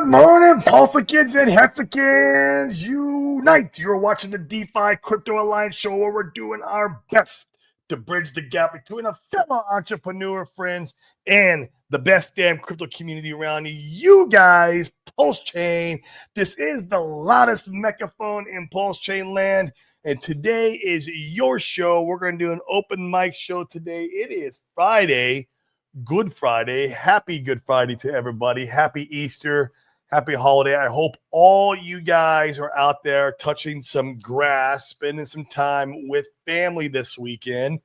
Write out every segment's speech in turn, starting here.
Good morning, Pulsechians and Hexicans unite. You're watching the DeFi Crypto Alliance show where we're doing our best to bridge the gap between our fellow entrepreneur friends and the best damn crypto community around you guys, PulseChain. This is the loudest megaphone in PulseChain land, and today is your show. We're going to do an open mic show today. It is Friday. Good Friday. Happy Good Friday to everybody. Happy Easter. Happy holiday. I hope all you guys are out there touching some grass, spending some time with family this weekend.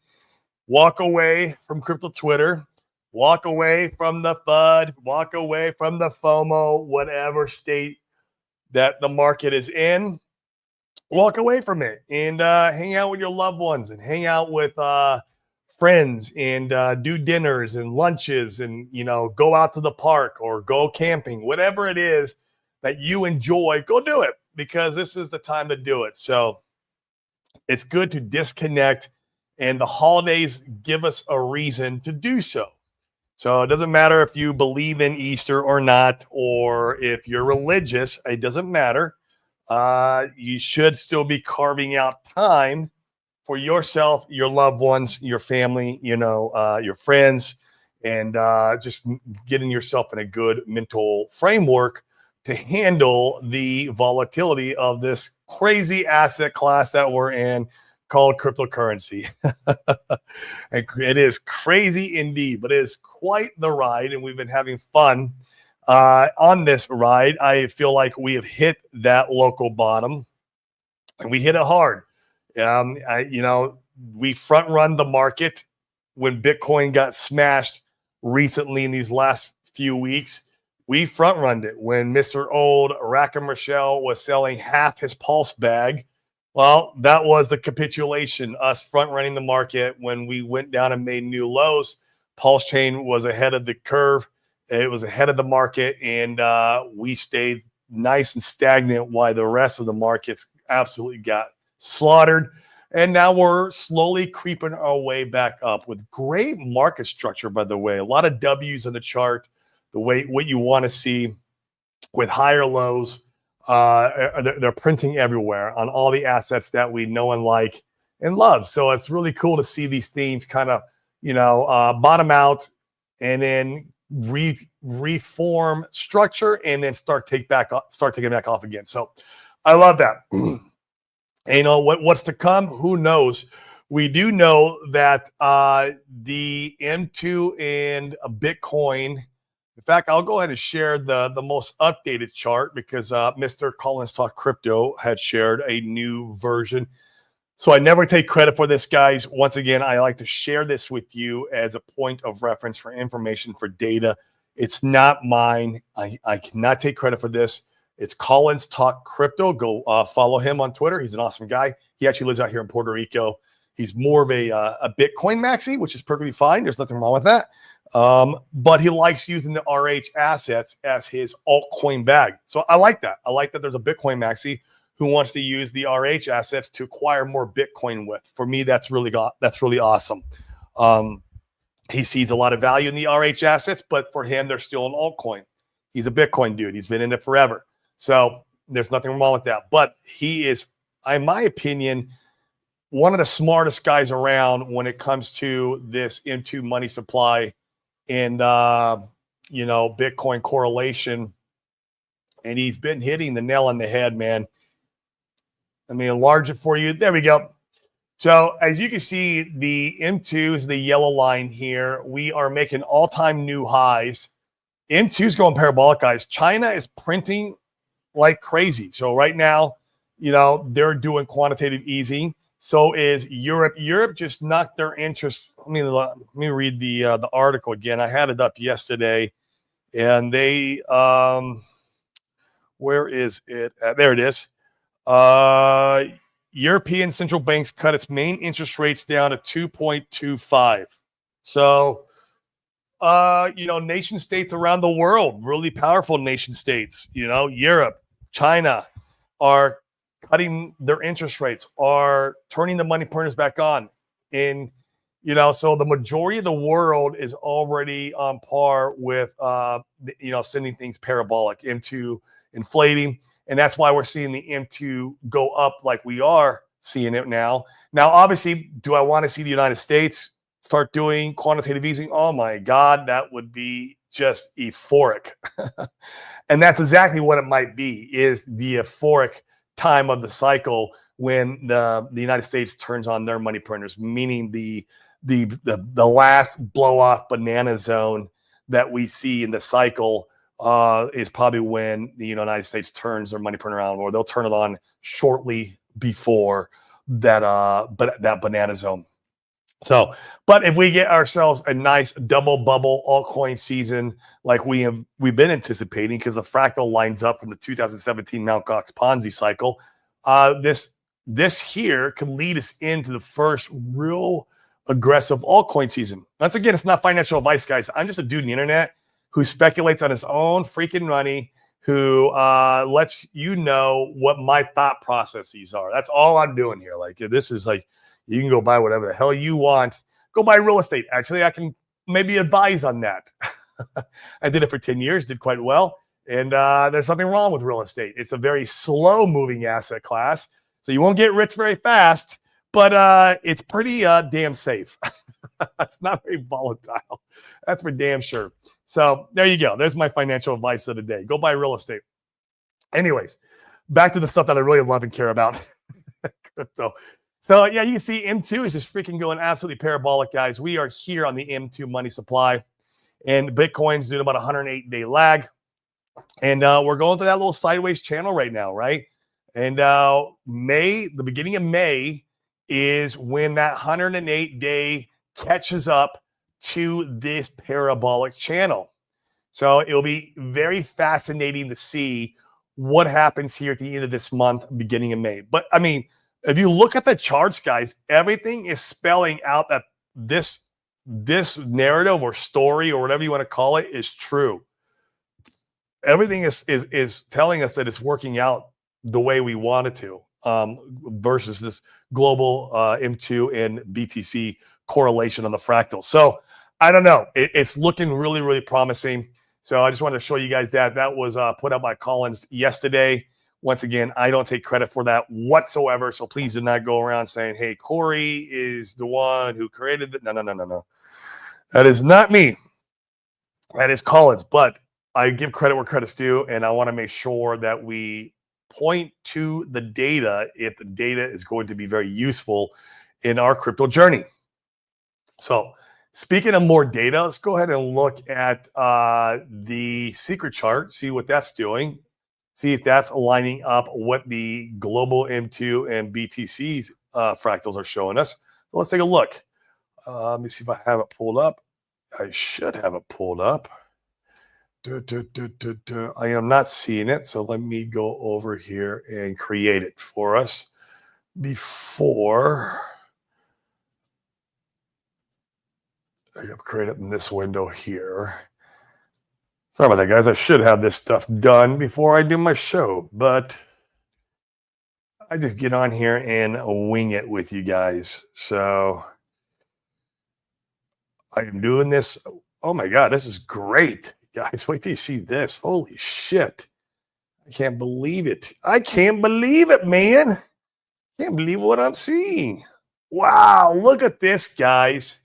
Walk away from crypto Twitter. Walk away from the FUD. Walk away from the FOMO, whatever state that the market is in. Walk away from it and hang out with your loved ones and hang out with friends and do dinners and lunches and, go out to the park or go camping, whatever it is that you enjoy, go do it because this is the time to do it. So it's good to disconnect, and the holidays give us a reason to do so. So it doesn't matter if you believe in Easter or not, or if you're religious, it doesn't matter. You should still be carving out time for yourself, your loved ones, your family, your friends, and just getting yourself in a good mental framework to handle the volatility of this crazy asset class that we're in called cryptocurrency. It is crazy indeed, but it is quite the ride, and we've been having fun on this ride. I feel like we have hit that local bottom, and we hit it hard. We front run the market when Bitcoin got smashed recently in these last few weeks. We front runned it when Mr. Old Rack and Rochelle was selling half his pulse bag. Well, that was the capitulation, us front running the market when we went down and made new lows. PulseChain was ahead of the curve. It was ahead of the market, and we stayed nice and stagnant while the rest of the markets absolutely got slaughtered. And now we're slowly creeping our way back up with great market structure, by the way. A lot of W's on the chart, the way what you want to see with higher lows. They're printing everywhere on all the assets that we know and like and love. So it's really cool to see these things kind of, bottom out and then reform structure and then start taking back off again. So I love that. And what's to come? Who knows? We do know that the M2 and Bitcoin. In fact, I'll go ahead and share the most updated chart because Mr. Collins Talk Crypto had shared a new version. So I never take credit for this, guys. Once again, I like to share this with you as a point of reference for information, for data. It's not mine. I cannot take credit for this. It's Collins Talk Crypto. Go follow him on Twitter. He's an awesome guy. He actually lives out here in Puerto Rico. He's more of a Bitcoin maxi, which is perfectly fine. There's nothing wrong with that. But he likes using the RH assets as his altcoin bag. So I like that. I like that there's a Bitcoin maxi who wants to use the RH assets to acquire more Bitcoin with. For me, that's really awesome. He sees a lot of value in the RH assets, but for him, they're still an altcoin. He's a Bitcoin dude. He's been in it forever. So there's nothing wrong with that. But he is, in my opinion, one of the smartest guys around when it comes to this M2 money supply and, Bitcoin correlation. And he's been hitting the nail on the head, man. Let me enlarge it for you. There we go. So as you can see, the M2 is the yellow line here. We are making all-time new highs. M2 is going parabolic, guys. China is printing like crazy. So right now, they're doing quantitative easing. So is Europe. Europe just knocked their interest. Let me read the article again. I had it up yesterday, and they where is it? There it is. European central banks cut its main interest rates down to 2.25. So, nation states around the world, really powerful nation states, Europe, China, are cutting their interest rates, are turning the money printers back on. And, so the majority of the world is already on par with sending things parabolic into inflating. And that's why we're seeing the M2 go up like we are seeing it now. Now, obviously, do I want to see the United States start doing quantitative easing? Oh my God, that would be just euphoric. And that's exactly what it might be, is the euphoric time of the cycle when the United States turns on their money printers, meaning the last blow off banana zone that we see in the cycle is probably when the United States turns their money printer on, or they'll turn it on shortly before that that banana zone. So, but if we get ourselves a nice double bubble altcoin season like we've been anticipating, because the fractal lines up from the 2017 Mt. Gox Ponzi cycle, this here could lead us into the first real aggressive altcoin season. Once again, it's not financial advice, guys. I'm just a dude on the internet who speculates on his own freaking money, who lets you know what my thought processes are. That's all I'm doing here. Like, this is like, you can go buy whatever the hell you want. Go buy real estate. Actually, I can maybe advise on that. I did it for 10 years, did quite well. And there's nothing wrong with real estate. It's a very slow moving asset class. So you won't get rich very fast, but it's pretty damn safe. It's not very volatile. That's for damn sure. So there you go. There's my financial advice of the day. Go buy real estate. Anyways, back to the stuff that I really love and care about. Crypto. So yeah, you can see M2 is just freaking going absolutely parabolic, guys. We are here on the M2 money supply, and Bitcoin's doing about 108-day lag. And we're going through that little sideways channel right now, right? And the beginning of May is when that 108-day catches up to this parabolic channel. So it'll be very fascinating to see what happens here at the end of this month, beginning of May. But I mean, if you look at the charts, guys, everything is spelling out that this narrative or story or whatever you want to call it is true. Everything is telling us that it's working out the way we want it to, versus this global M2 and BTC correlation on the fractal. So I don't know. It's looking really, really promising. So I just wanted to show you guys that. That was put out by Collins yesterday. Once again, I don't take credit for that whatsoever. So please do not go around saying, hey, Corey is the one who created it. No. That is not me. That is Collins. But I give credit where credit's due, and I want to make sure that we point to the data if the data is going to be very useful in our crypto journey. So speaking of more data, let's go ahead and look at the secret chart, see what that's doing. See if that's aligning up what the global M2 and BTC's fractals are showing us. So let's take a look. Let me see if I have it pulled up. I should have it pulled up. I am not seeing it. So let me go over here and create it for us before I create it in this window here. Sorry about that, guys. I should have this stuff done before I do my show, but I just get on here and wing it with you guys. So I am doing this. Oh my God, this is great. Guys, wait till you see this. Holy shit. I can't believe it. I can't believe it, man. Can't believe what I'm seeing. Wow, look at this, guys.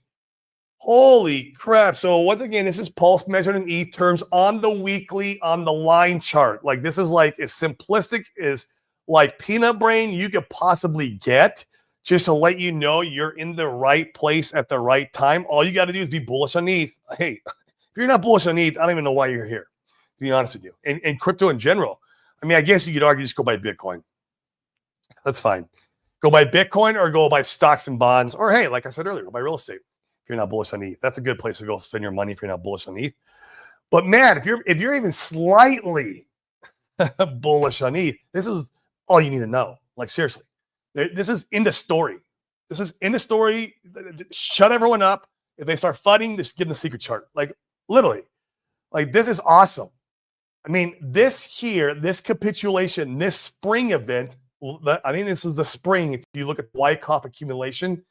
Holy crap. So once again, this is pulse measured in ETH terms on the weekly, on the line chart. Like, this is like as simplistic as like peanut brain you could possibly get, just to let you know you're in the right place at the right time. All you got to do is be bullish on ETH. Hey, if you're not bullish on ETH, I don't even know why you're here, to be honest with you. And crypto in general. I mean, I guess you could argue just go buy Bitcoin. That's fine. Go buy Bitcoin or go buy stocks and bonds. Or hey, like I said earlier, go buy real estate. If you're not bullish on ETH, that's a good place to go spend your money if you're not bullish on ETH. But man, if you're even slightly bullish on ETH, this is all you need to know. Like, seriously, this is in the story. This is in the story. Shut everyone up. If they start fighting, just give them the secret chart. Like, literally, like, this is awesome. I mean, this here, this capitulation, this spring event, I think this is the spring. If you look at Wyckoff accumulation,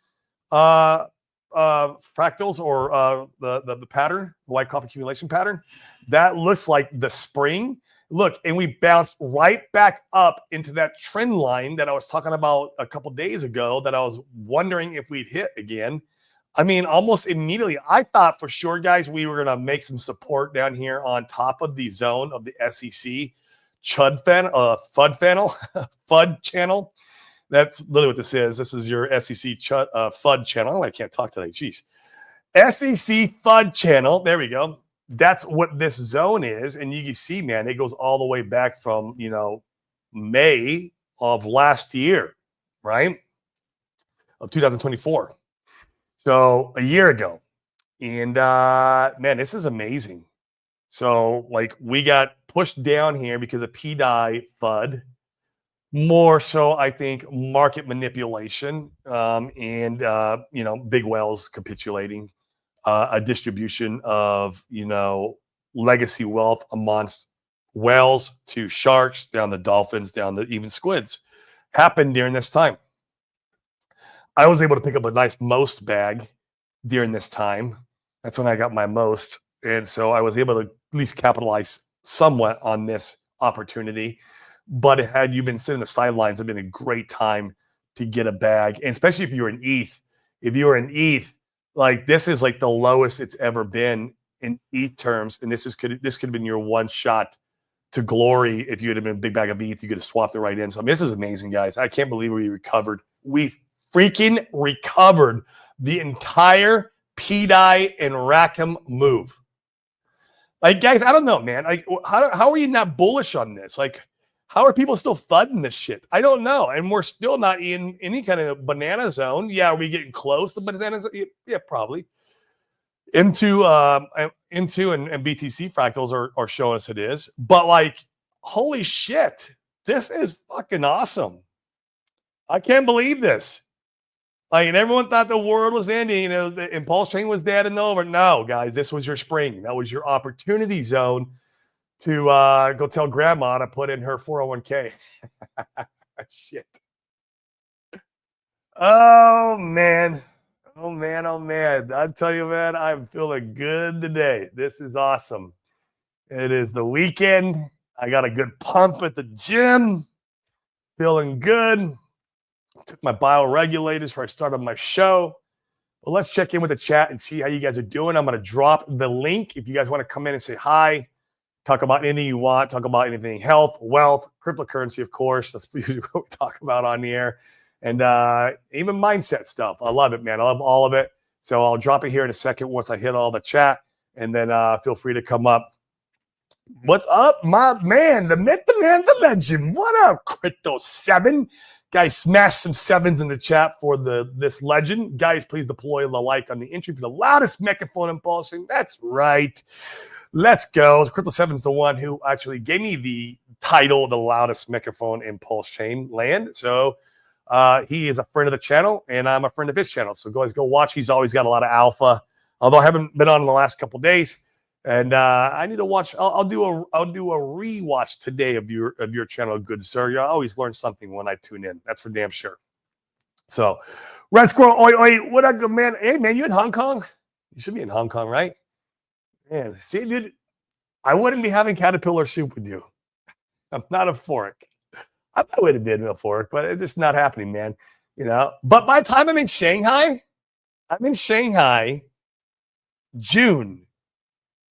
fractals or the pattern, the Wyckoff accumulation pattern, that looks like the spring. Look, and we bounced right back up into that trend line that I was talking about a couple days ago that I was wondering if we'd hit again. I mean, almost immediately, I thought for sure, guys, we were going to make some support down here on top of the zone of the SEC FUD channel. That's literally what this is. This is your SEC FUD channel. Oh, I can't talk today. Jeez. SEC FUD channel. There we go. That's what this zone is. And you can see, man, it goes all the way back from, May of last year, right? Of 2024. So a year ago. And man, this is amazing. So like we got pushed down here because of PDI FUD. More so, I think, market manipulation and big whales capitulating, a distribution of, legacy wealth amongst whales to sharks, down the dolphins, down the even squids, happened during this time. I was able to pick up a nice most bag during this time. That's when I got my most. And so I was able to at least capitalize somewhat on this opportunity. But had you been sitting on the sidelines, it'd been a great time to get a bag. And especially if you were in ETH. If you were in ETH, like this is like the lowest it's ever been in ETH terms. And this could have been your one shot to glory. If you had been a big bag of ETH, you could have swapped it right in. So I mean, this is amazing, guys. I can't believe we recovered. We freaking recovered the entire PDI and Rackham move. Like, guys, I don't know, man. Like, how are you not bullish on this? Like, how are people still fudding this shit? I don't know. And we're still not in any kind of banana zone. Yeah, are we getting close to banana zone? Yeah, probably. Into and BTC fractals are showing us it is. But like, holy shit, this is fucking awesome. I can't believe this. Like, and everyone thought the world was ending, and PulseChain was dead and over. No, guys, this was your spring. That was your opportunity zone to go tell grandma to put in her 401k. Shit. Oh, man. Oh, man. Oh, man. I tell you, man, I'm feeling good today. This is awesome. It is the weekend. I got a good pump at the gym. Feeling good. Took my bioregulators before I started my show. Well, let's check in with the chat and see how you guys are doing. I'm going to drop the link if you guys want to come in and say hi, talk about anything you want, talk about anything health, wealth, cryptocurrency, of course. That's usually what we talk about on the air. And even mindset stuff. I love it, man. I love all of it. So I'll drop it here in a second once I hit all the chat. And then feel free to come up. What's up, my man? The myth, the man, the legend. What up, Crypto7? Guys, smash some sevens in the chat for this legend. Guys, please deploy the like on the entry for the loudest megaphone in PulseChain. That's right. Let's go. Crypto7 is the one who actually gave me the title, the loudest megaphone in PulseChain land. So he is a friend of the channel, and I'm a friend of his channel. So guys, go watch. He's always got a lot of alpha. Although I haven't been on in the last couple of days. And I need to watch. I'll do a rewatch today of your channel, good sir. You always learn something when I tune in. That's for damn sure. So, Red Squirrel, oi, what up, good man? Hey, man, you in Hong Kong? You should be in Hong Kong, right? Man, see, dude, I wouldn't be having caterpillar soup with you. I'm not a fork. I would have been a fork, but it's just not happening, man. But by the time I'm in Shanghai, June.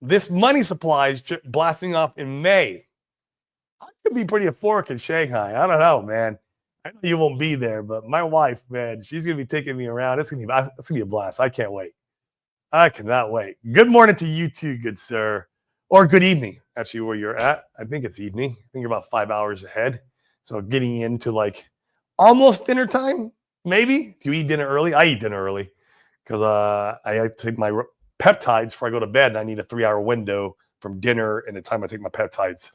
This money supply is blasting off in May. I could be pretty euphoric in Shanghai. I don't know, man. I know you won't be there, but my wife, man, she's going to be taking me around. It's going to be a blast. I can't wait. I cannot wait. Good morning to you too, good sir. Or good evening, actually, where you're at. I think it's evening. I think you're about 5 hours ahead. So getting into like almost dinner time, maybe. Do you eat dinner early? I eat dinner early because I take my peptides before I go to bed, and I need a 3-hour window from dinner and the time I take my peptides.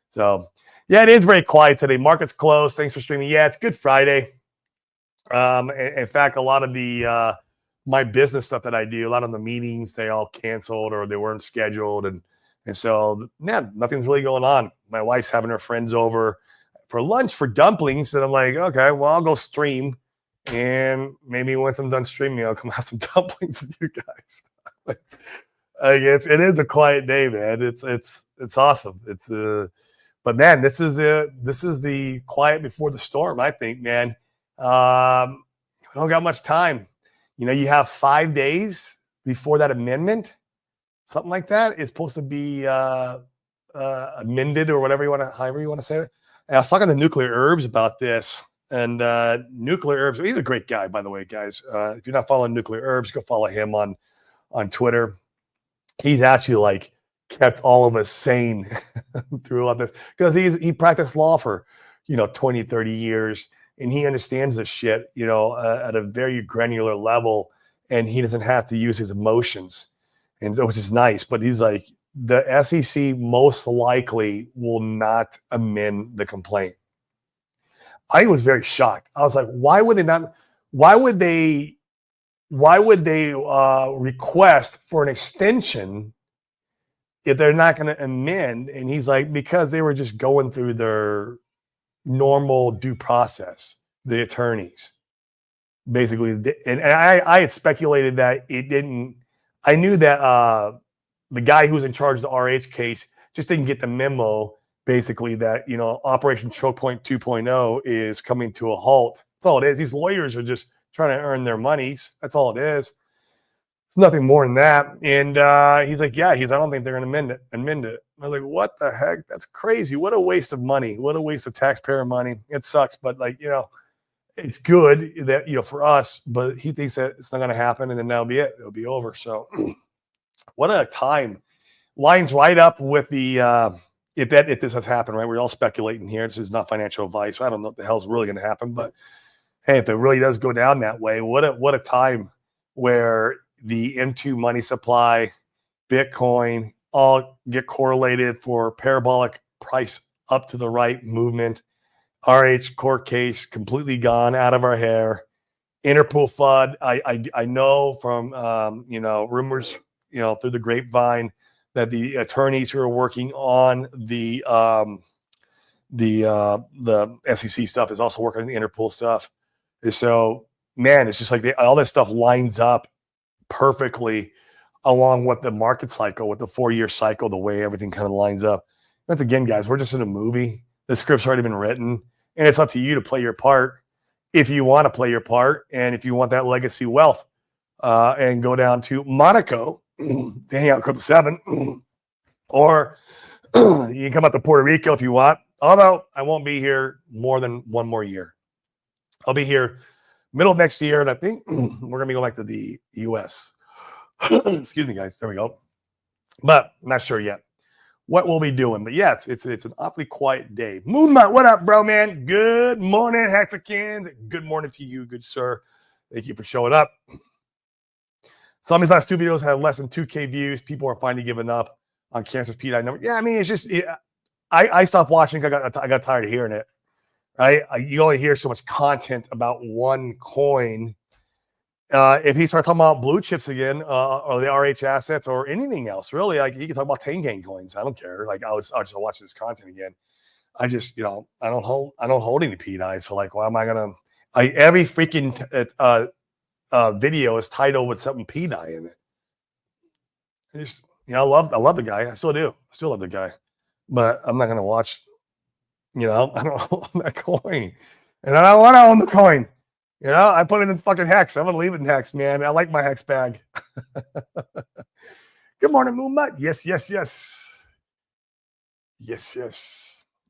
So, yeah, it is very quiet today. Market's closed. Thanks for streaming. Yeah, it's Good Friday. In fact, a lot of the my business stuff that I do, a lot of the meetings, they all canceled or they weren't scheduled. And so, yeah, nothing's really going on. My wife's having her friends over for lunch for dumplings. And I'm like, okay, well, I'll go stream. And maybe once I'm done streaming, I'll come have some dumplings with you guys. like, it is a quiet day, man. It's awesome. But man, this is the quiet before the storm, I think, man. We don't got much time. You have 5 days before that amendment, something like that. It's supposed to be amended or whatever however you want to say it. And I was talking to Nuclear Herbs about this. And Nuclear Herbs, he's a great guy, by the way, guys. If you're not following Nuclear Herbs, go follow him on Twitter. He's actually kept all of us sane through all this because he practiced law for 20, 30 years, and he understands this shit at a very granular level, and he doesn't have to use his emotions, and which is nice. But he's like, the SEC most likely will not amend the complaint. I was very shocked. I was like, why would they not? Why would they request for an extension if they're not going to amend? And he's like, because they were just going through their normal due process, the attorneys, basically. And I had speculated that it didn't. I knew that the guy who was in charge of the RH case just didn't get the memo, basically, that Operation Choke Point 2.0 is coming to a halt. That's all it is. These lawyers are just trying to earn their monies. That's all it is. It's nothing more than that. And he's like, I don't think they're going to amend it. I was like, what the heck? That's crazy. What a waste of money. What a waste of taxpayer money. It sucks, but it's good that, for us, but he thinks that it's not going to happen, and then that'll be it. It'll be over. So what a time. Lines right up with the if this has happened, right? We're all speculating here. This is not financial advice. I don't know what the hell's really going to happen, but hey, if it really does go down that way, what a time where the M2 money supply, Bitcoin, all get correlated for parabolic price up to the right movement. RH court case completely gone out of our hair. Interpool FUD. I know from rumors through the grapevine that the attorneys who are working on the SEC stuff is also working on the Interpool stuff. So, man, it's just like all that stuff lines up perfectly along with the market cycle, with the 4-year cycle, the way everything kind of lines up. That's, again, guys, we're just in a movie. The script's already been written, and it's up to you to play your part if you want to play your part and if you want that legacy wealth and go down to Monaco to hang out Crypto 7, or you can come out to Puerto Rico if you want, although I won't be here more than one more year. I'll be here middle of next year, and I think we're going to be going back to the U.S. Excuse me, guys. There we go. But I'm not sure yet what we'll be doing. But yeah, it's an awfully quiet day. Moonlight, what up, bro, man? Good morning, Hexicans. Good morning to you, good sir. Thank you for showing up. Some of his last 2 videos have less than 2K views. People are finally giving up on Cancer's PDI number. Yeah, I mean, it's just I stopped watching. I got tired of hearing it. Right? You only hear so much content about one coin. If he starts talking about blue chips again, or the RH assets, or anything else, really, he can talk about Tengang coins. I don't care. I'll just watch this content again. I just, I don't hold any PDI. So why am I gonna? Every freaking video is titled with something PDI in it. I love the guy. I still do. I still love the guy, but I'm not gonna watch. I don't own that coin, and I don't want to own the coin. I put it in fucking Hex. I'm gonna leave it in Hex, man. I like my Hex bag. Good morning, Moonlight. Yes.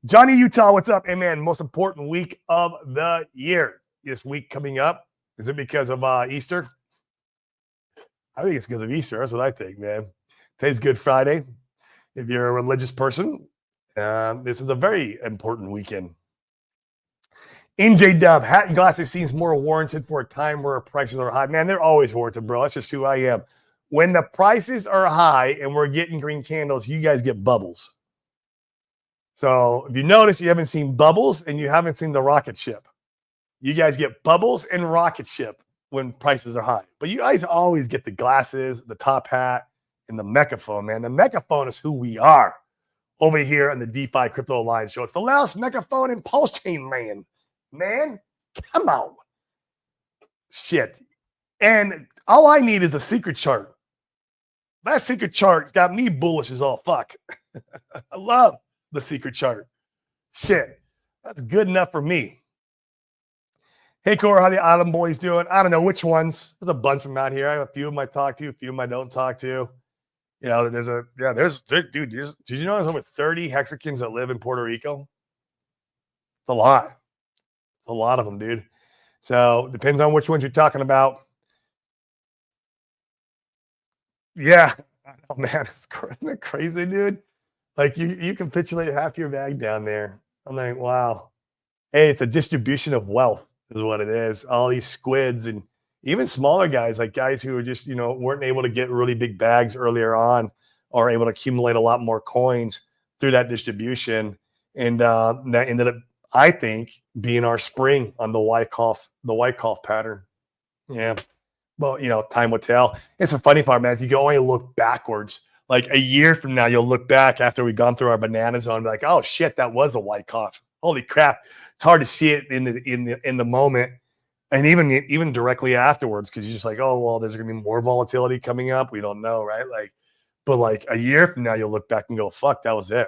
Johnny Utah, what's up? Hey, man, most important week of the year. This week coming up. Is it because of Easter? I think it's because of Easter. That's what I think, man. Today's Good Friday. If you're a religious person, this is a very important weekend. NJ Dub, hat and glasses seems more warranted for a time where prices are high. Man, they're always warranted, bro. That's just who I am. When the prices are high and we're getting green candles, you guys get bubbles. So if you notice, you haven't seen bubbles and you haven't seen the rocket ship. You guys get bubbles and rocket ship when prices are high. But you guys always get the glasses, the top hat, and the megaphone, man. The megaphone is who we are over here on the DeFi Crypto Alliance show. It's the loudest megaphone in PulseChain land. Man, come on. Shit. And all I need is a secret chart. That secret chart got me bullish as all fuck. I love the secret chart. Shit. That's good enough for me. Hey, Cora, how the Autumn boys doing? I don't know which ones. There's a bunch of them out here. I have a few of them I talk to, a few of them I don't talk to. You know, did you know there's over 30 Hexicans that live in Puerto Rico? It's a lot. A lot of them, dude. So depends on which ones you're talking about. Yeah. Oh, man, isn't that crazy, dude? Like you capitulate half your bag down there. I'm like, wow. Hey, it's a distribution of wealth is what it is. All these squids and even smaller guys, like guys who are just, you know, weren't able to get really big bags earlier on, are able to accumulate a lot more coins through that distribution. And that ended up, I think, being our spring on the Wyckoff pattern. Yeah. Well, you know, time will tell. It's a funny part, man, is you can only look backwards. Like a year from now, you'll look back after we've gone through our banana zone and be like, oh shit, that was a Wyckoff. Holy crap. It's hard to see it in the moment. And even directly afterwards, because you're just like, oh, well, there's gonna be more volatility coming up. We don't know, right? Like, but like a year from now, you'll look back and go, fuck, that was it.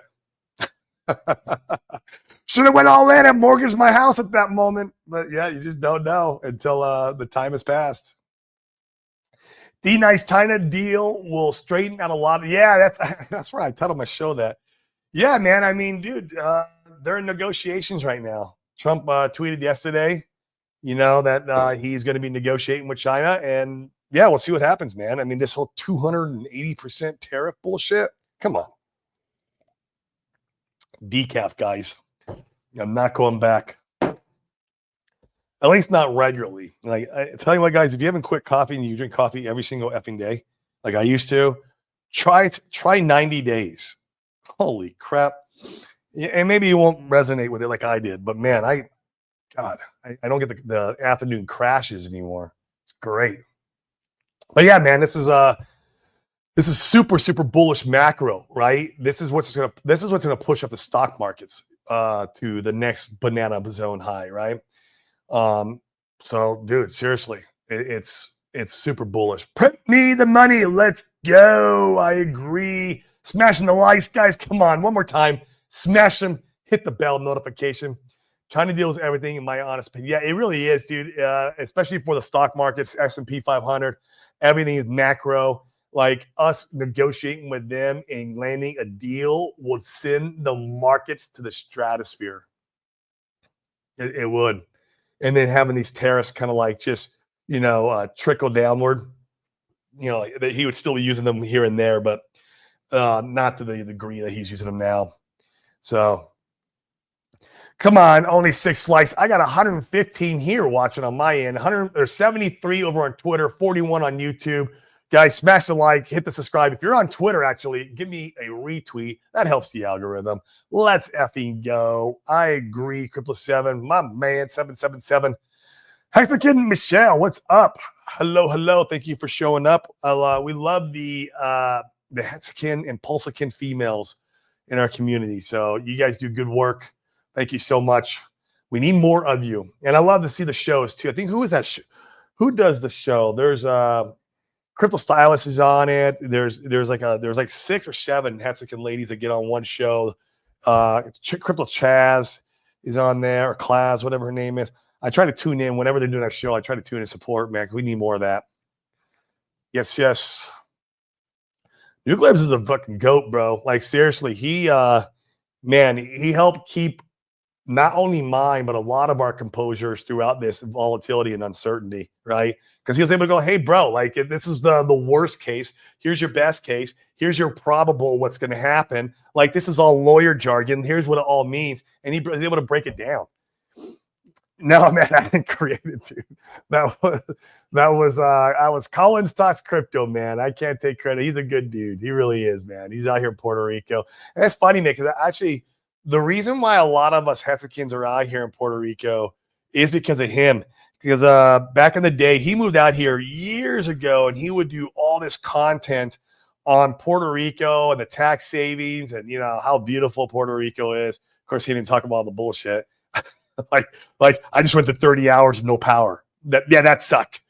Should have went all in and mortgaged my house at that moment. But yeah, you just don't know until the time has passed. D-Nice China deal will straighten out a lot. Yeah, that's right. I titled my show that. Yeah, man. I mean, dude, they're in negotiations right now. Trump tweeted yesterday, you know, that he's going to be negotiating with China. And yeah, we'll see what happens, man. I mean, this whole 280% tariff bullshit. Come on. Decaf, guys. I'm not going back. At least not regularly. Like, I tell you what, guys, if you haven't quit coffee and you drink coffee every single effing day, like I used to, try 90 days. Holy crap. Yeah, and maybe you won't resonate with it like I did, but man, I don't get the afternoon crashes anymore. It's great. But yeah, man, this is super, super bullish macro, right? This is what's gonna push up the stock markets to the next banana zone high, right? So dude, seriously, it's super bullish. Print me the money. Let's go. I agree. Smashing the likes, guys. Come on, one more time. Smash them. Hit the bell notification. China deals everything, in my honest opinion. Yeah, it really is, dude. Especially for the stock markets, S&P 500. Everything is macro. Like us negotiating with them and landing a deal would send the markets to the stratosphere. It would. And then having these tariffs kind of like just, you know, trickle downward, you know, like he would still be using them here and there, but not to the degree that he's using them now. So come on, only 6 likes. I got 115 here watching on my end, 73 over on Twitter, 41 on YouTube. Guys, smash the like, hit the subscribe. If you're on Twitter, actually, give me a retweet. That helps the algorithm. Let's effing go. I agree, Crypto7, my man, 777. Hexican Michelle, what's up? Hello. Thank you for showing up. We love the Hexican and PulseChain females in our community. So you guys do good work. Thank you so much. We need more of you. And I love to see the shows, too. I think, who is that? Who does the show? There's Crypto Stylist is on it. There's like 6 or 7 Hexican ladies that get on one show. Crypto Chaz is on there, or Class, whatever her name is. I try to tune in whenever they're doing that show. I try to tune in and support, man. We need more of that. Yes. Nuclear is a fucking goat, bro. Like seriously, he helped keep not only mine, but a lot of our composures throughout this volatility and uncertainty, right? Because he was able to go, hey, bro, like this is the worst case. Here's your best case. Here's your probable what's going to happen. Like this is all lawyer jargon. Here's what it all means. And he was able to break it down. No, man, I didn't create it, dude. I was Collins Talks Crypto, man. I can't take credit. He's a good dude. He really is, man. He's out here in Puerto Rico. And it's funny, man, because actually the reason why a lot of us Hexicans are out here in Puerto Rico is because of him. Because back in the day, he moved out here years ago, and he would do all this content on Puerto Rico and the tax savings and, you know, how beautiful Puerto Rico is. Of course, he didn't talk about all the bullshit. like I just went to 30 hours of no power. That sucked.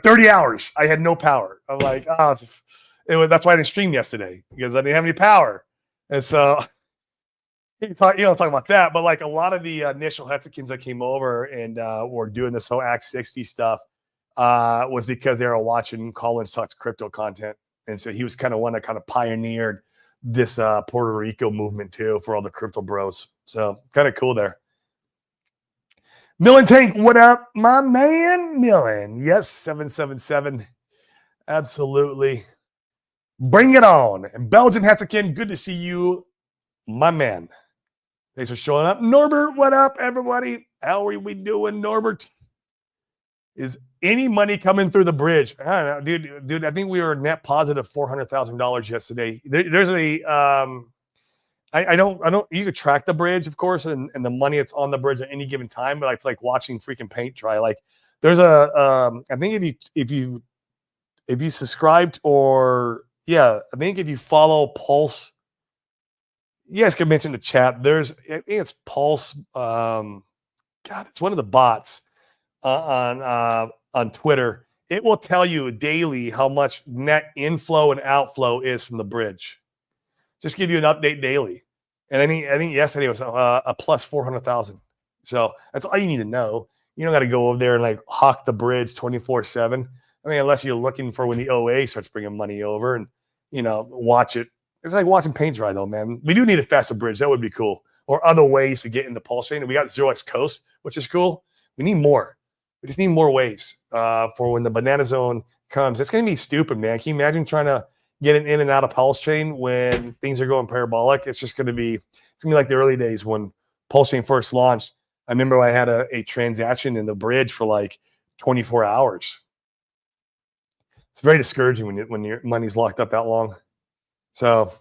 30 hours, I had no power. I'm like, oh, that's why I didn't stream yesterday, because I didn't have any power. And so you don't talk about that, but like a lot of the initial Hexicans that came over and were doing this whole Act 60 stuff was because they were watching Collins Talks crypto content. And so he was kind of one that kind of pioneered this Puerto Rico movement too for all the crypto bros. So kind of cool there. Millen Tank, what up, my man? Millen, yes, 777. Absolutely. Bring it on. Belgian Hexican, good to see you, my man. Thanks for showing up. Norbert, what up, everybody? How are we doing, Norbert? Is any money coming through the bridge? I don't know, dude. I think we were net positive $400,000 yesterday. There's a I don't. You could track the bridge, of course, and the money that's on the bridge at any given time. But it's like watching freaking paint dry. Like there's a. I think if you subscribed I think if you follow Pulse, you guys can mention the chat. I think it's Pulse. God, it's one of the bots on Twitter. It will tell you daily how much net inflow and outflow is from the bridge. Just give you an update daily. And I think yesterday was a plus 400,000. So that's all you need to know. You don't got to go over there and like hawk the bridge 24/7. I mean, unless you're looking for when the OA starts bringing money over and, watch it. It's like watching paint dry though, man. We do need a faster bridge. That would be cool. Or other ways to get in the PulseChain. And we got 0x Coast, which is cool. We need more. We just need more ways for when the banana zone comes. It's going to be stupid, man. Can you imagine trying to get it in and out of PulseChain when things are going parabolic? It's going to be like the early days when PulseChain first launched. I remember I had a transaction in the bridge for like 24 hours. It's very discouraging when your money's locked up that long. So,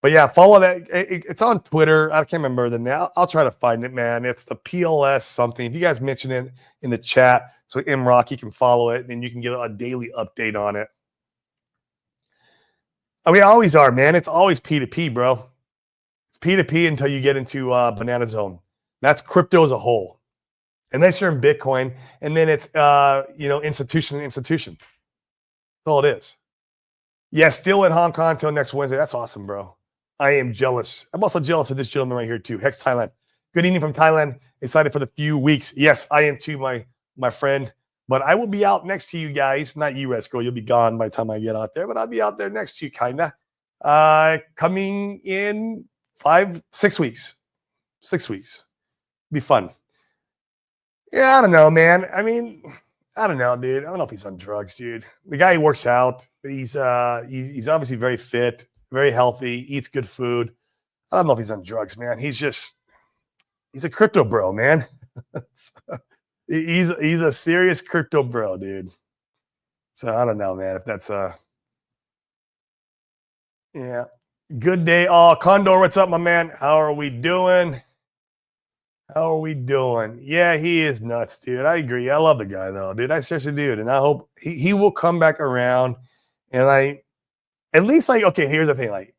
but yeah, follow that. It's on Twitter. I can't remember the name. I'll try to find it, man. It's the PLS something. If you guys mention it in the chat, so Rocky can follow it, and you can get a daily update on it. We always are, man. It's always P2P, bro. It's P2P until you get into Banana Zone. That's crypto as a whole. Unless you're in Bitcoin, and then it's institution to institution. That's all it is. Yeah, still in Hong Kong until next Wednesday. That's awesome, bro. I am jealous. I'm also jealous of this gentleman right here too. Hex Thailand. Good evening from Thailand. Excited for the few weeks. Yes, I am too, my friend. But I will be out next to you guys. Not you, Resco. You'll be gone by the time I get out there. But I'll be out there next to you, kinda. Coming in 6 weeks. 6 weeks. Be fun. Yeah, I don't know, man. I mean, I don't know, dude. I don't know if he's on drugs, dude. The guy works out. He's obviously very fit, very healthy, eats good food. I don't know if he's on drugs, man. He's a crypto bro, man. he's a serious crypto bro, dude. So I don't know, man, if that's yeah. Good day, all. Condor, what's up, my man? How are we doing? Yeah, he is nuts, dude. I agree. I love the guy, though, dude. I seriously do. And I hope he will come back around. And at least, okay, here's the thing. At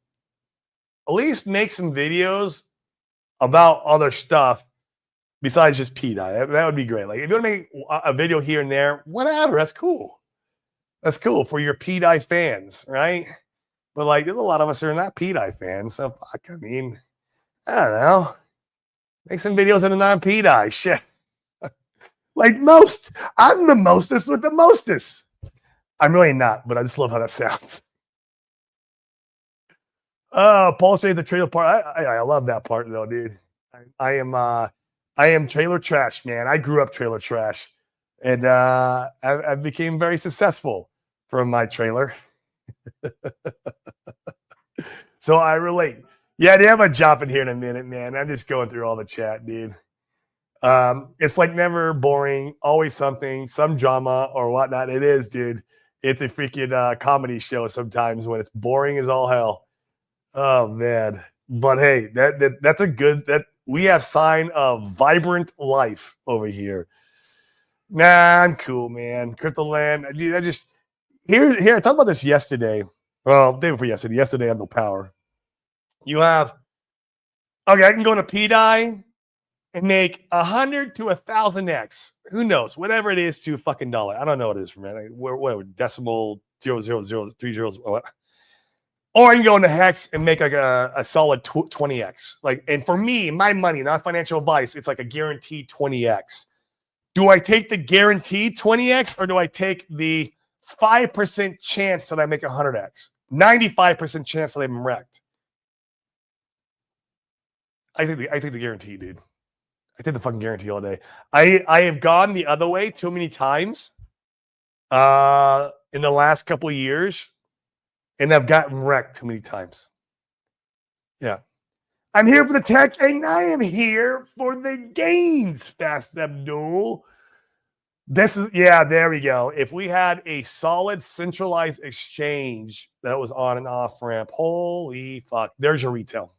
least make some videos about other stuff besides just P-Dye. That would be great. If you want to make a video here and there, whatever. That's cool. That's cool for your P-Dye fans, right? But, there's a lot of us who are not P-Dye fans. So, I don't know. Make some videos in a non-P-Dye. Shit. Most. I'm the mostest with the mostest. I'm really not, but I just love how that sounds. PulseChain, the trailer part. I love that part, though, dude. I am trailer trash, man. I grew up trailer trash. And I became very successful from my trailer. So I relate. Yeah, they have a job in here in a minute, man. I'm just going through all the chat, dude. It's never boring, always something, some drama or whatnot. It is, dude. It's a freaking comedy show sometimes when it's boring as all hell. Oh man. But hey, that's a good we have sign of vibrant life over here. Nah, I'm cool, man. Cryptoland. Dude, I just here, I talked about this yesterday. Well, day before yesterday. Yesterday I had no power. You have, okay, I can go to P-Dye and make 100 to 1,000x. Who knows? Whatever it is to a fucking dollar. I don't know what it is for me. Like, what decimal 0.00030 zeros. What? Or you can go into hex and make like a solid 20x. Like, and for me, my money, not financial advice, it's like a guaranteed 20x. Do I take the guaranteed 20x or do I take the 5% chance that I make 100x? 95% chance that I'm wrecked. I think the guarantee, dude. I take the fucking guarantee all day. I have gone the other way too many times in the last couple of years, and I've gotten wrecked too many times. Yeah. I'm here for the tech, and I am here for the gains, Fast Abdul. This is, yeah, there we go. If we had a solid centralized exchange that was on and off ramp, holy fuck, there's your retail.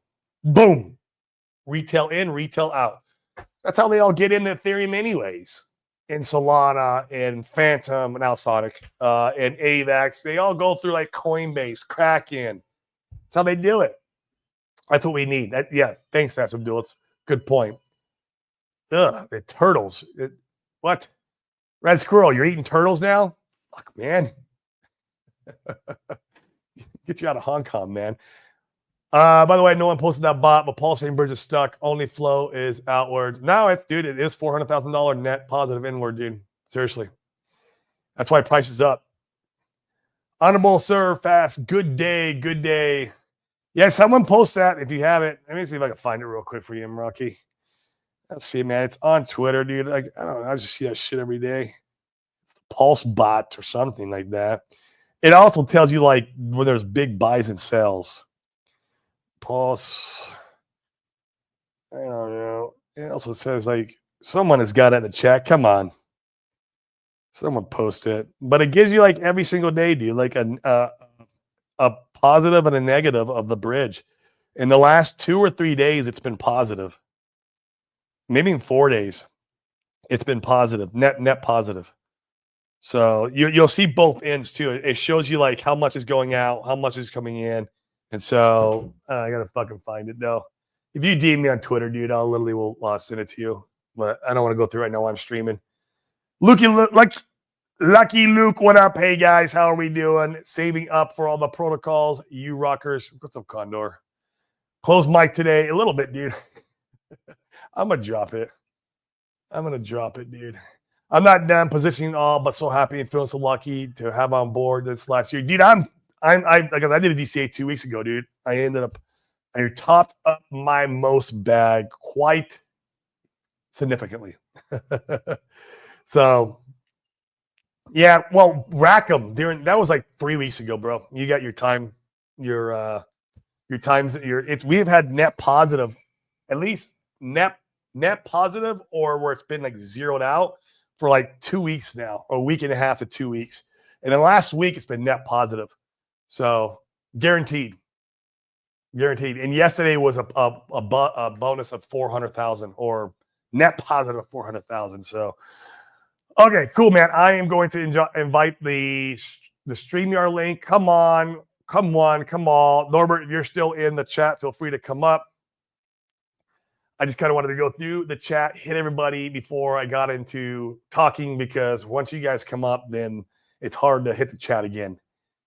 Boom. Retail in, retail out. That's how they all get into Ethereum anyways. And Solana and Phantom and Alsonic and AVAX. They all go through like Coinbase, Kraken. That's how they do it. That's what we need. Yeah, thanks, Fast Abdul. It's a good point. Ugh, the turtles. What? Red Squirrel, you're eating turtles now? Fuck, man. Get you out of Hong Kong, man. By the way, no one posted that bot, but PulseChain bridge is stuck. Only flow is outwards. Now it's, dude, it is $400,000 net positive inward, dude. Seriously. That's why price is up. Honorable Sir Fast. Good day. Good day. Yeah, someone post that if you have it. Let me see if I can find it real quick for you, Rocky. Let's see, man. It's on Twitter, dude. Like, I don't know. I just see that shit every day. Pulse bot or something like that. It also tells you like when there's big buys and sells. Pulse. I don't know. It also says like someone has got it in the chat. Come on. Someone post it. But it gives you like every single day, dude, like a positive and a negative of the bridge. In the last 2 or 3 days, it's been positive. Maybe in 4 days, it's been positive, net positive. So you'll see both ends too. It shows you like how much is going out, how much is coming in. And so I gotta fucking find it though. If you DM me on Twitter, dude, I'll literally will send it to you. But I don't want to go through right now while I'm streaming. Lucky Luke, what up? Hey guys, how are we doing? Saving up for all the protocols, you rockers. What's up, Condor? Close mic today, a little bit, dude. I'm gonna drop it. Dude. I'm not done positioning all, but so happy and feeling so lucky to have on board this last year, dude. Because I did a DCA 2 weeks ago, dude. I topped up my most bag quite significantly. So, yeah. Well, Rackham that was like 3 weeks ago, bro. You got your time, your times. We've had net positive, at least net positive, or where it's been like zeroed out for like 2 weeks now, or a week and a half to 2 weeks. And the last week, it's been net positive. So guaranteed. And yesterday was a bonus of 400,000 or net positive 400,000. So, okay, cool, man. I am going to invite the StreamYard link. Come on. Norbert, if you're still in the chat, feel free to come up. I just kind of wanted to go through the chat, hit everybody before I got into talking, because once you guys come up, then it's hard to hit the chat again.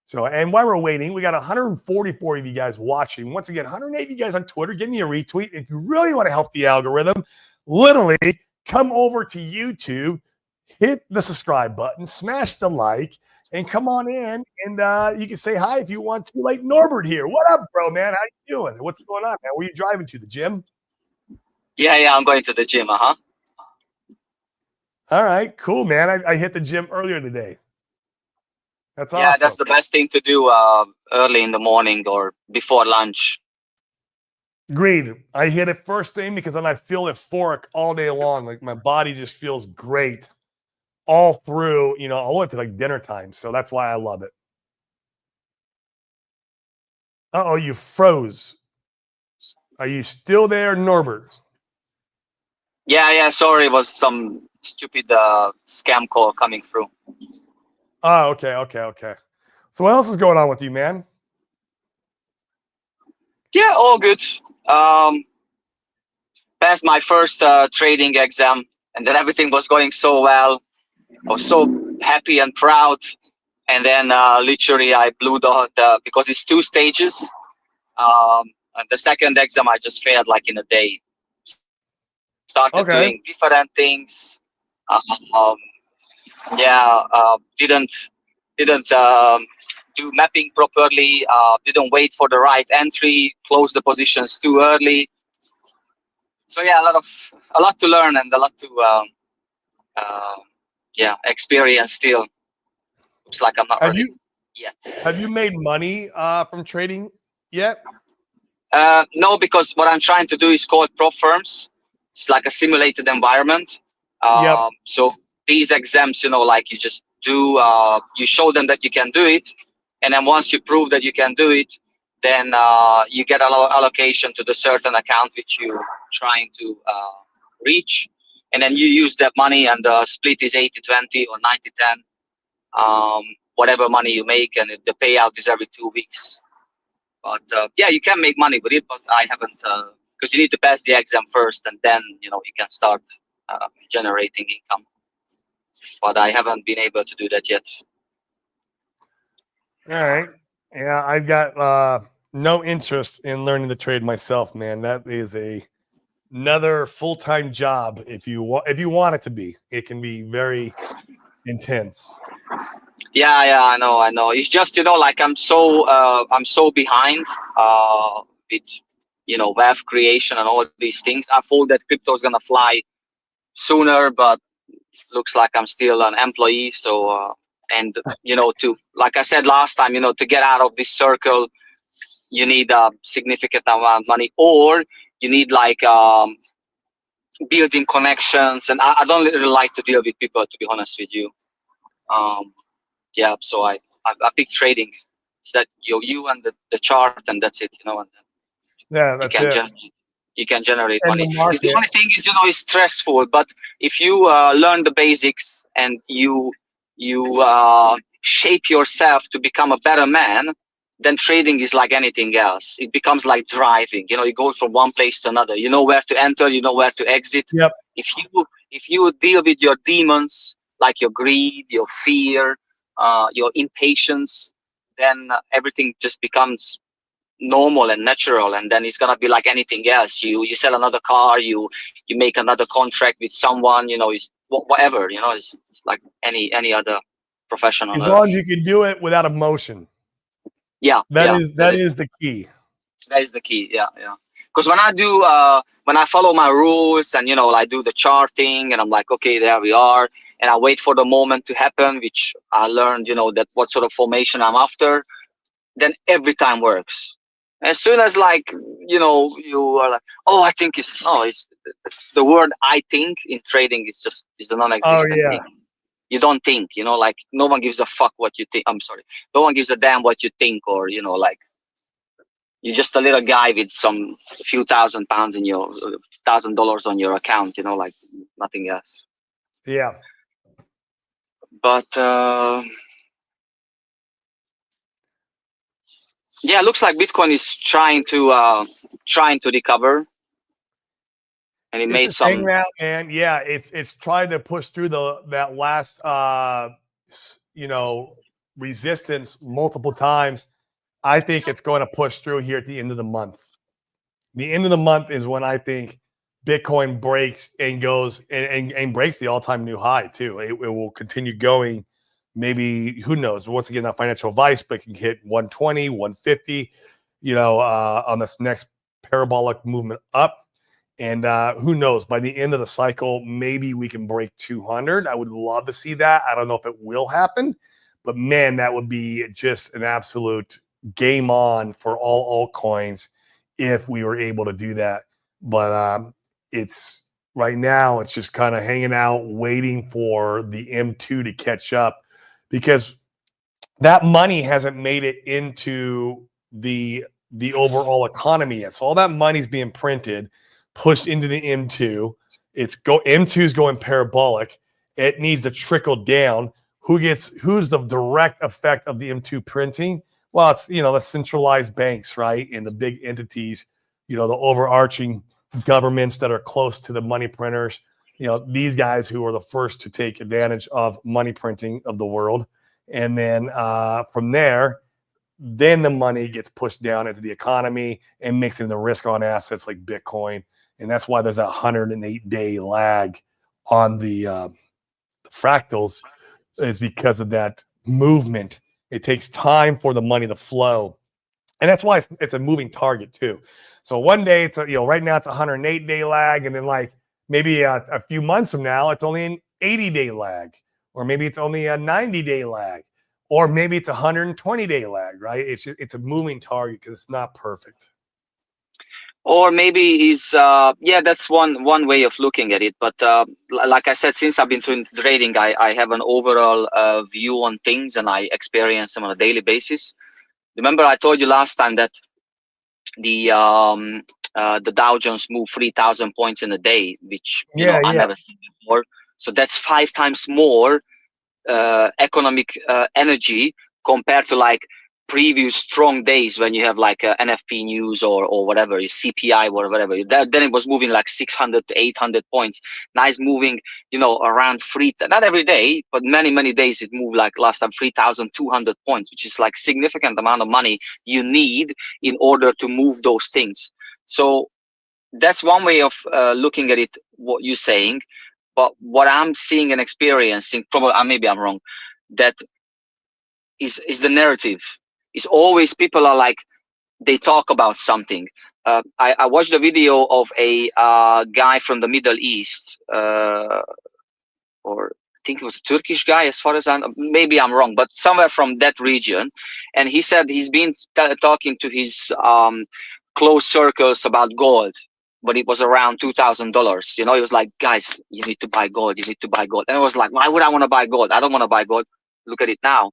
So, and while we're waiting, we got 144 of you guys watching. Once again, 180 of you guys on Twitter. Give me a retweet. If you really want to help the algorithm, literally come over to YouTube, hit the subscribe button, smash the like, and come on in. And you can say hi if you want to, like Norbert here. What up, bro, man? How you doing? What's going on, man? Where you driving to? The gym? Yeah, I'm going to the gym, All right, cool, man. I hit the gym earlier today. That's awesome. Yeah, that's the best thing to do early in the morning or before lunch. Agreed. I hit it first thing because then I feel euphoric all day long. Like my body just feels great all through, all the way to like dinner time. So that's why I love it. Uh-oh, you froze. Are you still there, Norbert? Yeah. Sorry, it was some stupid scam call coming through. Oh, okay. So what else is going on with you, man? Yeah, all good. passed my first trading exam, and then everything was going so well. I was so happy and proud. And then literally I blew the because it's 2 stages. And the second exam I just failed like in a day. Started doing different things. Um, yeah, didn't do mapping properly. Didn't wait for the right entry. Closed the positions too early. So yeah, a lot to learn and a lot to yeah, experience still. Looks like I'm not ready yet. Have you made money from trading yet? No, because what I'm trying to do is called prop firms. It's like a simulated environment. So these exams, you know, like you just do, you show them that you can do it, and then once you prove that you can do it, then you get allocation to the certain account which you're trying to reach, and then you use that money, and the split is 80-20 or 90-10, whatever money you make, and the payout is every 2 weeks. But yeah, you can make money with it, but I haven't, because you need to pass the exam first, and then you know you can start generating income. But I haven't been able to do that yet. All right. Yeah, I've got no interest in learning the trade myself, man. That is another full-time job if you want it to be. It can be very intense. Yeah, I know. It's just, you know, like I'm so behind with, you know, wealth creation and all these things. I thought that crypto is gonna fly sooner, but looks like I'm still an employee. So and you know, to, like I said last time, you know, to get out of this circle, you need a significant amount of money, or you need like building connections. And I don't really like to deal with people, to be honest with you. Yeah, so I pick trading. It's that you and the chart, and that's it, you know. And Yeah, that's it. You can generate And money. the market. The only thing is, you know, it's stressful. But if you learn the basics and you shape yourself to become a better man, then trading is like anything else. It becomes like driving. You know, you go from one place to another. You know where to enter. You know where to exit. Yep. If you deal with your demons, like your greed, your fear, your impatience, then everything just becomes normal and natural, and then it's gonna be like anything else. You sell another car, you make another contract with someone, you know, it's whatever, you know, it's like any other profession on As earth. long as you can do it without emotion. Yeah, that is the key. That is the key. Yeah. Because when I do when I follow my rules, and you know, I do the charting, and I'm like, okay, there we are, and I wait for the moment to happen, which I learned, you know, that what sort of formation I'm after, then every time works. As soon as, like, you know, you are like, oh, I think it's the word I think in trading is a non-existent thing. You don't think, you know, like no one gives a fuck what you think. I'm sorry, no one gives a damn what you think, or you know, like you're just a little guy with a few £1,000 in your $1,000 on your account, you know, like nothing else. Yeah. But yeah, it looks like Bitcoin is trying to recover, and it made some. Hanging out, man. Yeah, it's trying to push through that last you know, resistance multiple times. I think it's going to push through here at the end of the month. The end of the month is when I think Bitcoin breaks and goes and breaks the all-time new high too. It will continue going. Maybe, who knows? Once again, not financial advice, but it can hit 120, 150, you know, on this next parabolic movement up. And who knows? By the end of the cycle, maybe we can break 200. I would love to see that. I don't know if it will happen, but man, that would be just an absolute game on for all altcoins if we were able to do that. But it's right now, it's just kind of hanging out, waiting for the M2 to catch up, because that money hasn't made it into the overall economy yet. So all that money's being printed, pushed into the M2. M2 is going parabolic. It needs to trickle down. Who's the direct effect of the M2 printing? Well, it's, you know, the centralized banks, right? And the big entities, you know, the overarching governments that are close to the money printers, these guys who are the first to take advantage of money printing of the world. And then from there, then the money gets pushed down into the economy and mixed into risk on assets like Bitcoin. And that's why there's that 108-day lag on the fractals, is because of that movement. It takes time for the money to flow. And that's why it's a moving target too. So one day it's right now it's a 108-day lag, and then like maybe a few months from now it's only an 80-day lag, or maybe it's only a 90-day lag, or maybe it's a 120-day lag, right? It's a moving target because it's not perfect. Or maybe is that's one way of looking at it. But like I said, since I've been doing trading, I have an overall view on things, and I experience them on a daily basis. Remember, I told you last time that the Dow Jones moved 3,000 points in a day, which I never seen before. So that's 5 times more economic energy compared to like previous strong days when you have like NFP news or whatever, CPI or whatever. Then it was moving like 600 to 800 points. Now it's moving, around not every day, but many days it moved like last time 3,200 points, which is like significant amount of money you need in order to move those things. So that's one way of looking at it, what you're saying. But what I'm seeing and experiencing, probably maybe I'm wrong, that is the narrative. It's always people are like, they talk about something. I watched a video of a guy from the Middle East, or I think it was a Turkish guy, as far as maybe I'm wrong, but somewhere from that region. And he said he's been talking to his close circles about gold, but it was around $2,000. He was like, guys, you need to buy gold. You need to buy gold. And I was like, why would I want to buy gold? I don't want to buy gold. Look at it now.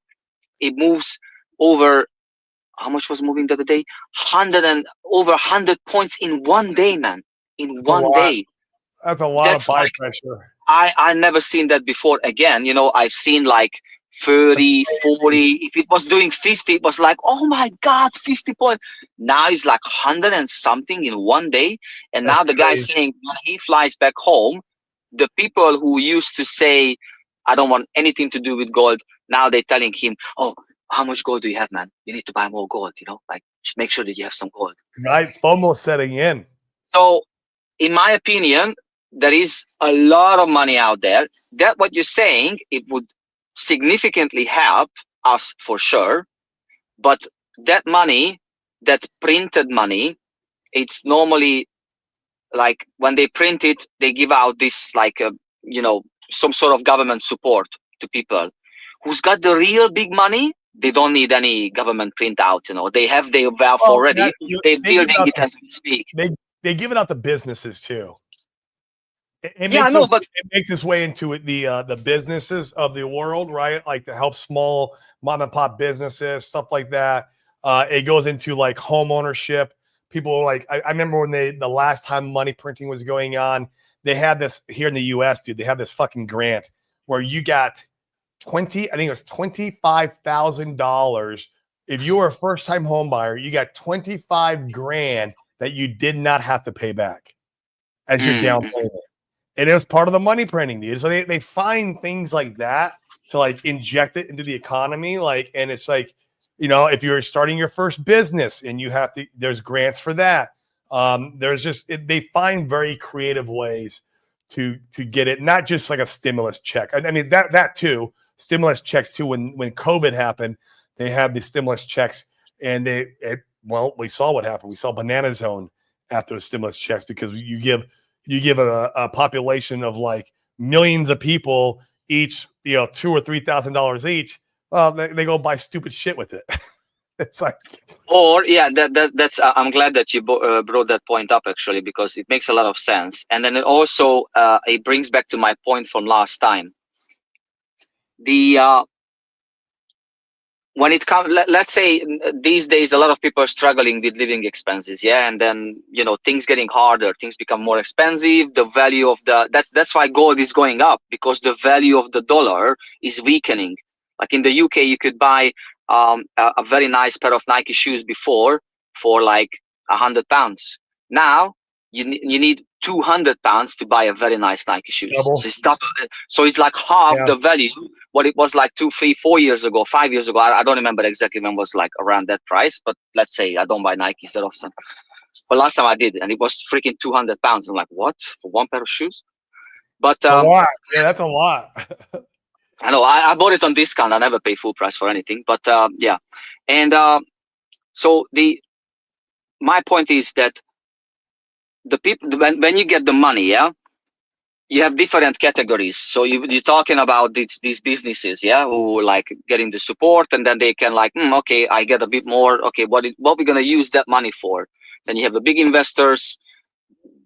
It moves over. How much was moving the other day? Over 100 points in one day, man. In one day. That's a lot of buy pressure. I never seen that before. Again, I've seen like 30, 40. If it was doing 50, it was like, oh my God, 50 points. Now it's like 100 and something in one day. And now the guy's saying when he flies back home, the people who used to say, I don't want anything to do with gold, now they're telling him, oh, how much gold do you have, man? You need to buy more gold, like just make sure that you have some gold. Right, FOMO setting in. So in my opinion, there is a lot of money out there. That what you're saying, it would significantly help us for sure. But that money, that printed money, it's normally like when they print it, they give out this like some sort of government support to people who's got the real big money. They don't need any government printout. They have their wealth already. They're building it as we speak. They give it out to businesses too. It makes its way into the businesses of the world, right? Like to help small mom and pop businesses, stuff like that. It goes into like home ownership. People are like, I remember when the last time money printing was going on, they had this here in the US, dude. They had this fucking grant where you got I think it was $25,000. If you were a first-time home buyer, you got 25 grand that you did not have to pay back as your down payment. And it was part of the money printing, dude. So they find things like that to like inject it into the economy. Like, and it's like, if you're starting your first business and you have to, there's grants for that. They find very creative ways to get it, not just like a stimulus check. I mean, that too, stimulus checks too. When COVID happened, they had the stimulus checks, and we saw what happened. We saw Banana Zone after the stimulus checks, because you give a population of like millions of people each, $2,000 or $3,000 each. Well, they go buy stupid shit with it. It's like, that's. I'm glad that you brought that point up, actually, because it makes a lot of sense. And then it also it brings back to my point from last time. When it comes, let's say these days, a lot of people are struggling with living expenses, and then things getting harder, things become more expensive. The value of that's why gold is going up, because the value of the dollar is weakening. Like in the UK, you could buy a very nice pair of Nike shoes before for like £100. Now you need 200 pounds to buy a very nice Nike shoes. Double. So it's double, so it's like half the value what it was like 2, 3, 4 years ago, 5 years ago. I don't remember exactly when it was like around that price, but let's say I don't buy Nikes that often. But last time I did, and it was freaking 200 pounds. I'm like, what, for one pair of shoes? But a lot. Yeah, that's a lot. I know I bought it on discount. I never pay full price for anything. But yeah, and so my point is that the people, when you get the money, yeah, you have different categories. So you're talking about these businesses, yeah, who like getting the support, and then they can like, okay, I get a bit more. Okay, what we're gonna use that money for? Then you have the big investors.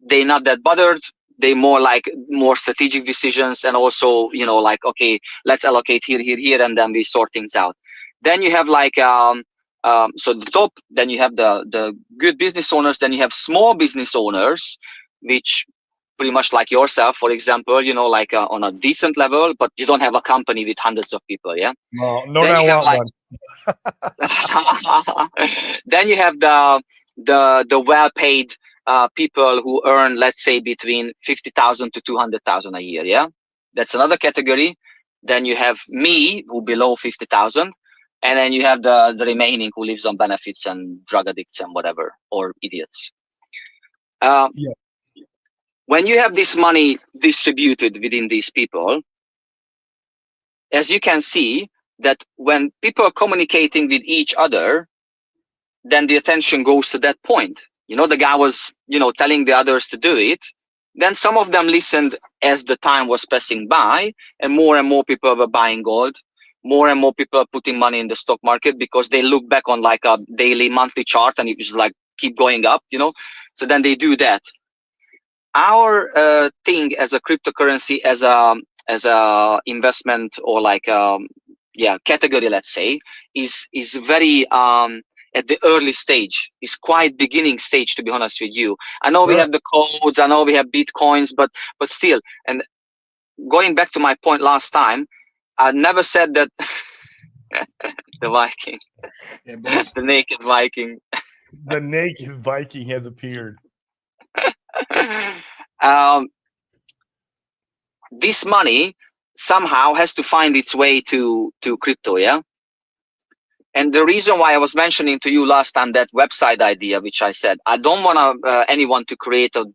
They're not that bothered. They more strategic decisions, and also like, okay, let's allocate here, and then we sort things out. Then you have like so the top. Then you have the good business owners. Then you have small business owners, which pretty much like yourself, for example, like on a decent level, but you don't have a company with hundreds of people. Yeah. No, Then I want like, one. Then you have the well-paid people who earn, let's say, between 50,000 to 200,000 a year. Yeah, that's another category. Then you have me, who below 50,000, and then you have the remaining who lives on benefits and drug addicts and whatever, or idiots. Yeah. When you have this money distributed within these people, as you can see, that when people are communicating with each other, then the attention goes to that point. The guy was, telling the others to do it. Then some of them listened as the time was passing by, and more people were buying gold. More and more people are putting money in the stock market because they look back on like a daily, monthly chart, and it was like keep going up, So then they do that. Our thing as a cryptocurrency, as a investment, or like category, let's say, is very at the early stage. Is quite beginning stage, to be honest with you. I know we have the codes, I know we have bitcoins, but still. And going back to my point last time, I never said that the Viking, the naked Viking. The naked Viking has appeared. This money somehow has to find its way to crypto, yeah. And the reason why I was mentioning to you last time that website idea, which I said I don't want anyone to create a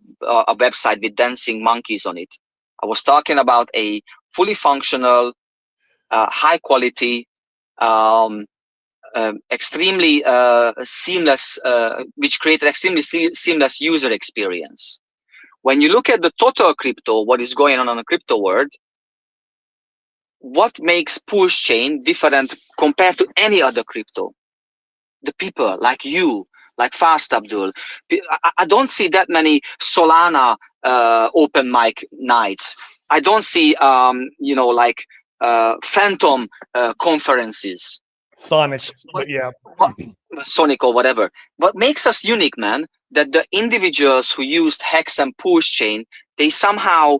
website with dancing monkeys on it. I was talking about a fully functional, high quality, extremely seamless, which created extremely seamless user experience. When you look at the total crypto, what is going on the crypto world, what makes PulseChain different compared to any other crypto? The people like you, like Fast Abdul. I don't see that many Solana open mic nights. I don't see, like Phantom conferences. Sonic, but yeah. Sonic or whatever. What makes us unique, man, that the individuals who used Hex and PulseChain, they somehow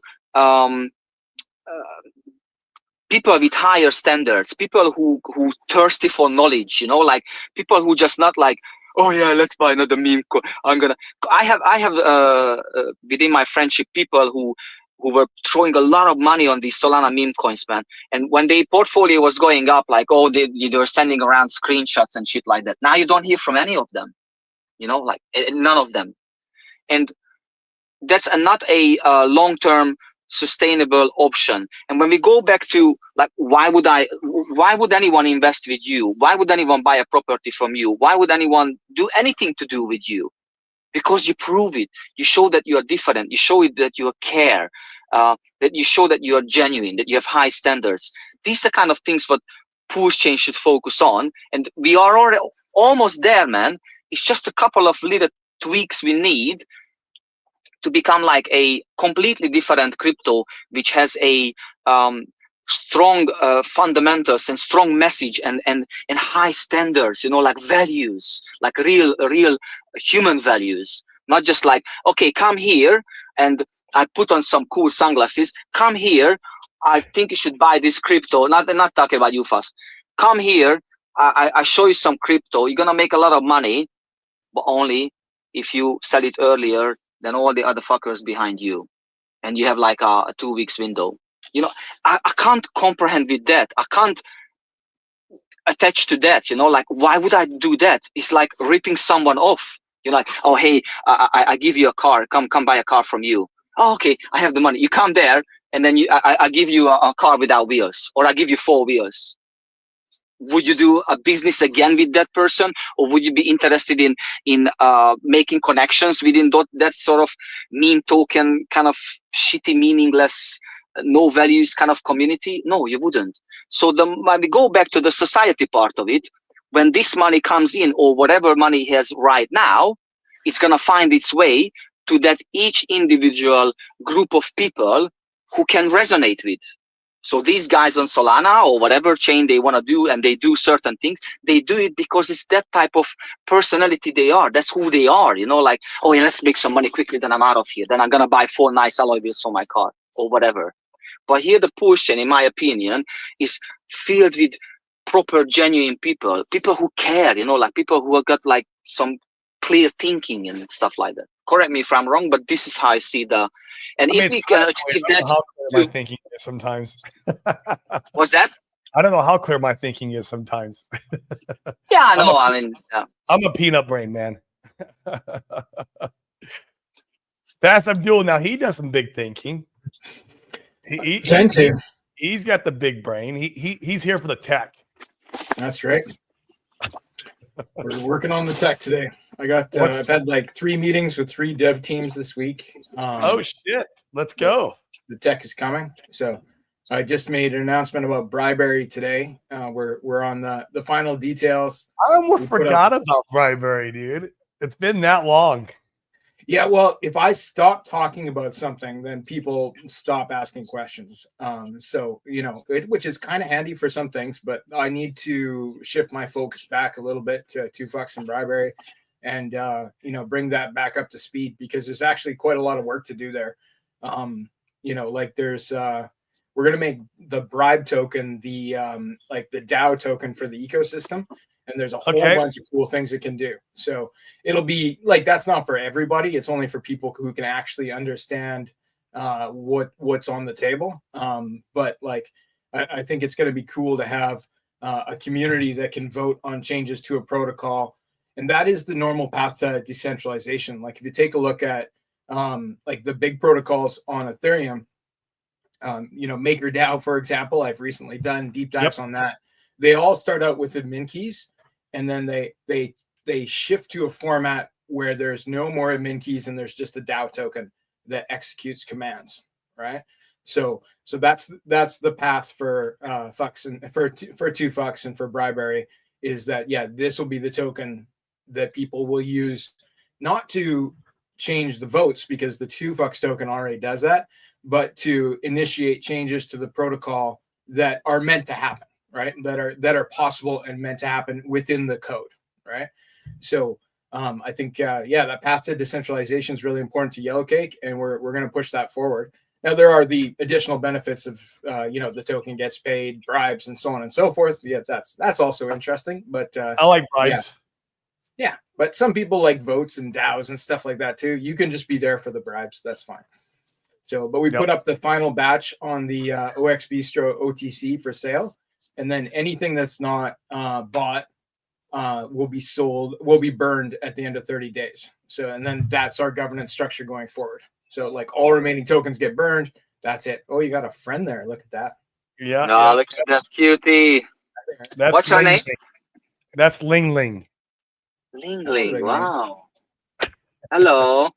people with higher standards, people who thirsty for knowledge, like people who just not like, oh yeah, let's buy another meme coin. I have within my friendship people who were throwing a lot of money on these Solana meme coins, man. And when their portfolio was going up, like, oh, they were sending around screenshots and shit like that. Now you don't hear from any of them, like none of them. And that's not a long-term sustainable option. And when we go back to like, why would anyone invest with you? Why would anyone buy a property from you? Why would anyone do anything to do with you? Because you prove it. You show that you are different. You show it that you care, that you show that you are genuine, that you have high standards. These are the kind of things what PulseChain should focus on. And we are already almost there, man. It's just a couple of little tweaks we need to become like a completely different crypto, which has a strong fundamentals and strong message and high standards, like values, like real human values, not just like, okay, come here and I put on some cool sunglasses, come here, I think you should buy this crypto. Not talking about you fast. Come here, I show you some crypto, you're gonna make a lot of money, but only if you sell it earlier than all the other fuckers behind you, and you have like a 2 weeks window. You know, I can't comprehend with that. I can't attach to that. You know, like, why would I do that? It's like ripping someone off. You're like, oh hey, I give you a car. Come buy a car from you. Oh, okay, I have the money. You come there, and then I give you a car without wheels, or I give you 4 wheels. Would you do a business again with that person, or would you be interested in making connections within that sort of meme token kind of shitty, meaningless, no values kind of community? No, you wouldn't. So when we go back to the society part of it, when this money comes in, or whatever money he has right now, it's going to find its way to that each individual group of people who can resonate with. So these guys on Solana or whatever chain they want to do, and they do certain things, they do it because it's that type of personality they are. That's who they are, you know, like, oh yeah, let's make some money quickly, then I'm out of here. Then I'm going to buy 4 nice alloy wheels for my car or whatever. But here the PulseChain, in my opinion, is filled with proper, genuine people who care, you know, like people who have got like some clear thinking and stuff like that. Correct me if I'm wrong, but this is how I see the, and if we can achieve that. How clear my thinking is sometimes. What's that? I don't know how clear my thinking is sometimes. Yeah, I know. I mean, I'm a peanut brain, man. That's Abdul. Now he does some big thinking. He's got the big brain. He's here for the tech. That's right. We're working on the tech today. I've had like 3 meetings with 3 dev teams this week. Oh shit! Let's go. The tech is coming. So I just made an announcement about Bribery today. We're on the final details. I almost forgot about Bribery, dude. It's been that long. Yeah, well, if I stop talking about something, then people stop asking questions. So, you know, which is kind of handy for some things, but I need to shift my focus back a little bit to 2 Fucks and Bribery and, you know, bring that back up to speed, because there's actually quite a lot of work to do there. You know, like there's, we're going to make the bribe token, like the DAO token for the ecosystem. And there's a whole bunch of cool things it can do. So it'll be like, that's not for everybody. It's only for people who can actually understand what's on the table. But like, I think it's going to be cool to have a community that can vote on changes to a protocol. And that is the normal path to decentralization. Like if you take a look at like the big protocols on Ethereum, you know, MakerDAO, for example, I've recently done deep dives on that. They all start out with admin keys, and then they shift to a format where there's no more admin keys and there's just a DAO token that executes commands, right? So that's the path for Fucks and for 2 Fucks and for Bribery, is that, yeah, this will be the token that people will use, not to change the votes, because the 2 Fucks token already does that, but to initiate changes to the protocol that are meant to happen, right? That are possible and meant to happen within the code, right? So I think, yeah, that path to decentralization is really important to Yellowcake, and we're going to push that forward. Now, there are the additional benefits of, you know, the token gets paid, bribes, and so on and so forth. Yeah, that's also interesting. But I like bribes. Yeah, but some people like votes and DAOs and stuff like that too. You can just be there for the bribes. That's fine. So, but we put up the final batch on the OX Bistro OTC for sale. And then anything that's not bought will be sold, will be burned at the end of 30 days. So, and then that's our governance structure going forward. So like all remaining tokens get burned. That's it. Oh, you got a friend there. Look at that. Yeah. No, look at that cutie. That's what's her name? That's Ling Ling. Ling Ling. Wow. Hello.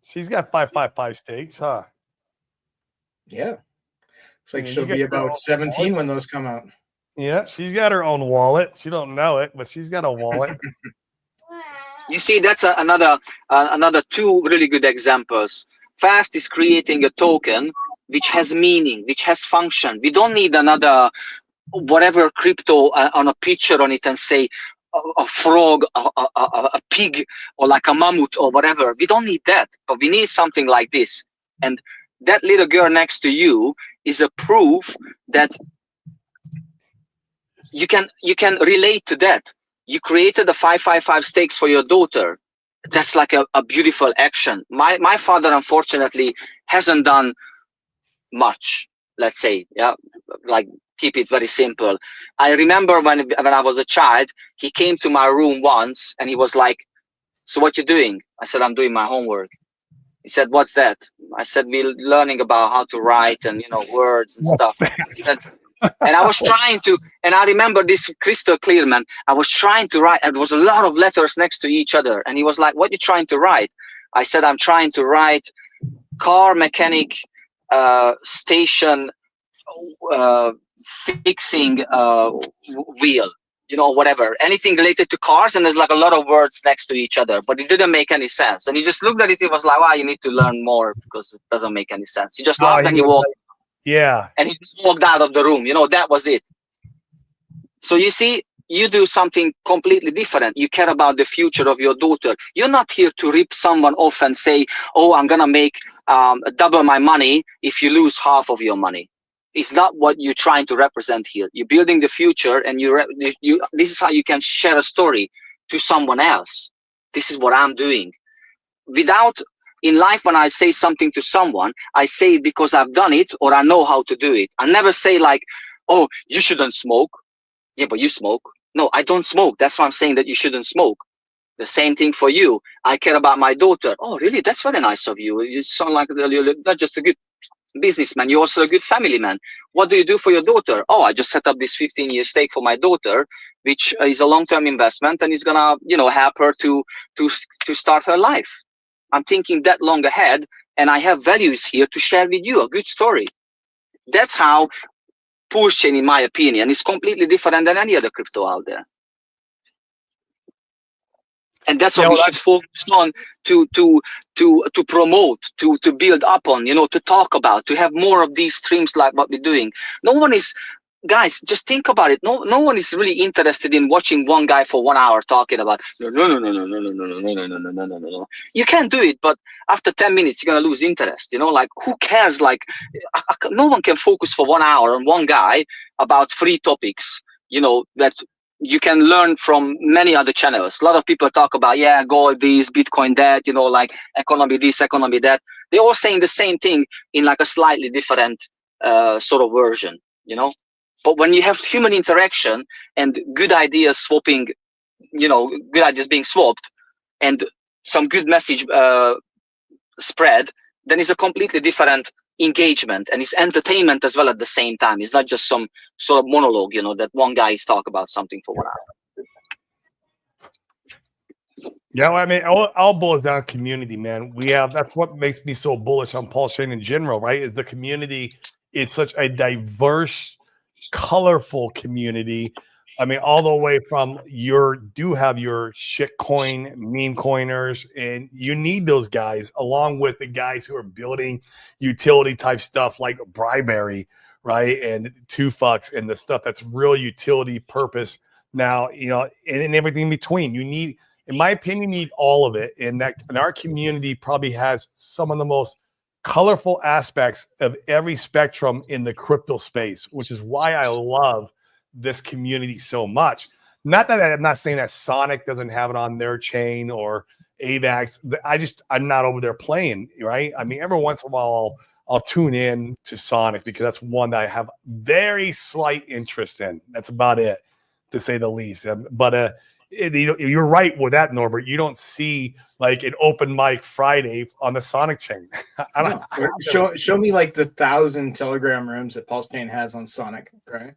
She's got 555 stakes, huh? Yeah. It's like she'll be about 17 when those come out. Yeah, she's got her own wallet. She don't know it, but she's got a wallet. You see, that's another 2 really good examples. Fast is creating a token which has meaning, which has function. We don't need another whatever crypto on a picture on it and say a frog, a pig, or like a mammoth or whatever. We don't need that, but we need something like this. And that little girl next to you is a proof that you can relate to that. You created the 555 stakes for your daughter. that's like a beautiful action. My father, unfortunately, hasn't done much, let's say. Yeah, like, keep it very simple. I remember when I was a child, he came to my room once and he was like, so what you doing? I said, I'm doing my homework. He said, what's that? I said, we're learning about how to write and, you know, words and What's stuff. that? And I was trying to, and I remember this crystal clear, man. I was trying to write, and there was a lot of letters next to each other. And he was like, what are you trying to write? I said, I'm trying to write car mechanic station fixing wheel, you know, whatever, anything related to cars. And there's like a lot of words next to each other, but it didn't make any sense. And he just looked at it. He was like, wow, you need to learn more because it doesn't make any sense. He just laughed and he walked. Yeah. And he just walked out of the room. You know, that was it. So you see, you do something completely different. You care about the future of your daughter. You're not here to rip someone off and say, oh, I'm going to make double my money if you lose half of your money. It's not what you're trying to represent here. You're building the future, and this is how you can share a story to someone else. This is what I'm doing. Without, in life, when I say something to someone, I say it because I've done it or I know how to do it. I never say like, oh, you shouldn't smoke. Yeah, but you smoke. No, I don't smoke. That's why I'm saying that you shouldn't smoke. The same thing for you. I care about my daughter. Oh, really? That's very nice of you. You sound like you're not just a good businessman, you're also a good family man. What do you do for your daughter? Oh, I just set up this 15-year stake for my daughter, which is a long-term investment, and is gonna, you know, help her to start her life. I'm thinking that long ahead, and I have values here to share with you, a good story. That's how PulseChain, in my opinion, is completely different than any other crypto out there. And that's what we should focus on to promote, to build up on, you know, to talk about, to have more of these streams like what we're doing. No one is, guys, just think about it. No one is really interested in watching one guy for 1 hour talking about no. You can do it, but after 10 minutes you're gonna lose interest. You know, like, who cares? Like, no one can focus for 1 hour on one guy about 3 topics, you know, that you can learn from many other channels. A lot of people talk about, yeah, gold this, Bitcoin that, you know, like economy this, economy that. They're all saying the same thing in like a slightly different sort of version, you know. But when you have human interaction and good ideas swapping, you know, good ideas being swapped and some good message spread, then it's a completely different engagement, and it's entertainment as well at the same time. It's not just some sort of monologue, you know, that one guy is talk about something for 1 hour. Yeah, well, I mean, all boils down to community, man. That's what makes me so bullish on PulseChain in general, right? Is the community is such a diverse, colorful community. I mean, all the way from do have your shitcoin meme coiners, and you need those guys along with the guys who are building utility type stuff like Bribery, right? And 2Fucks and the stuff that's real utility purpose. Now, you know, and everything in between. You need, in my opinion, you need all of it. And our community probably has some of the most colorful aspects of every spectrum in the crypto space, which is why I love this community so much. Not that I'm not saying that Sonic doesn't have it on their chain or AVAX. I'm not over there playing, right? I mean, every once in a while I'll tune in to Sonic because that's one that I have very slight interest in. That's about it, to say the least. But you're right with that, Norbert. You don't see like an open mic Friday on the Sonic chain. Show me like the 1,000 Telegram rooms that PulseChain has on Sonic, right?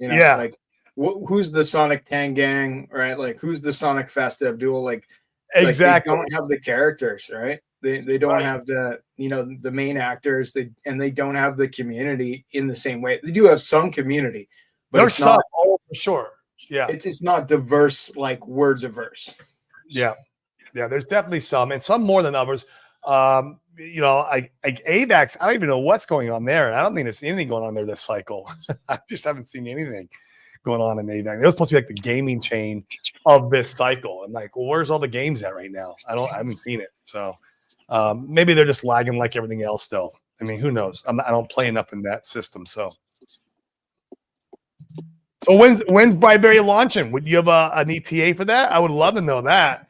You know, yeah. Like who's the Sonic Tangang, right? Like who's the Sonic Fast Abdul? Like exactly. They don't have the characters, right? They don't have the, you know, the main actors. They don't have the community in the same way. They do have some community, but there's some, for sure. Yeah, it's not diverse like we're diverse. Yeah, there's definitely some, and some more than others. You know, like AVAX, I don't even know what's going on there. I don't think there's anything going on there this cycle. I just haven't seen anything going on in AVAX. It was supposed to be like the gaming chain of this cycle. I'm like, well, where's all the games at right now? I haven't seen it. So maybe they're just lagging like everything else still. I mean, who knows? I don't play enough in that system. So when's Bribery launching? Would you have an ETA for that? I would love to know that.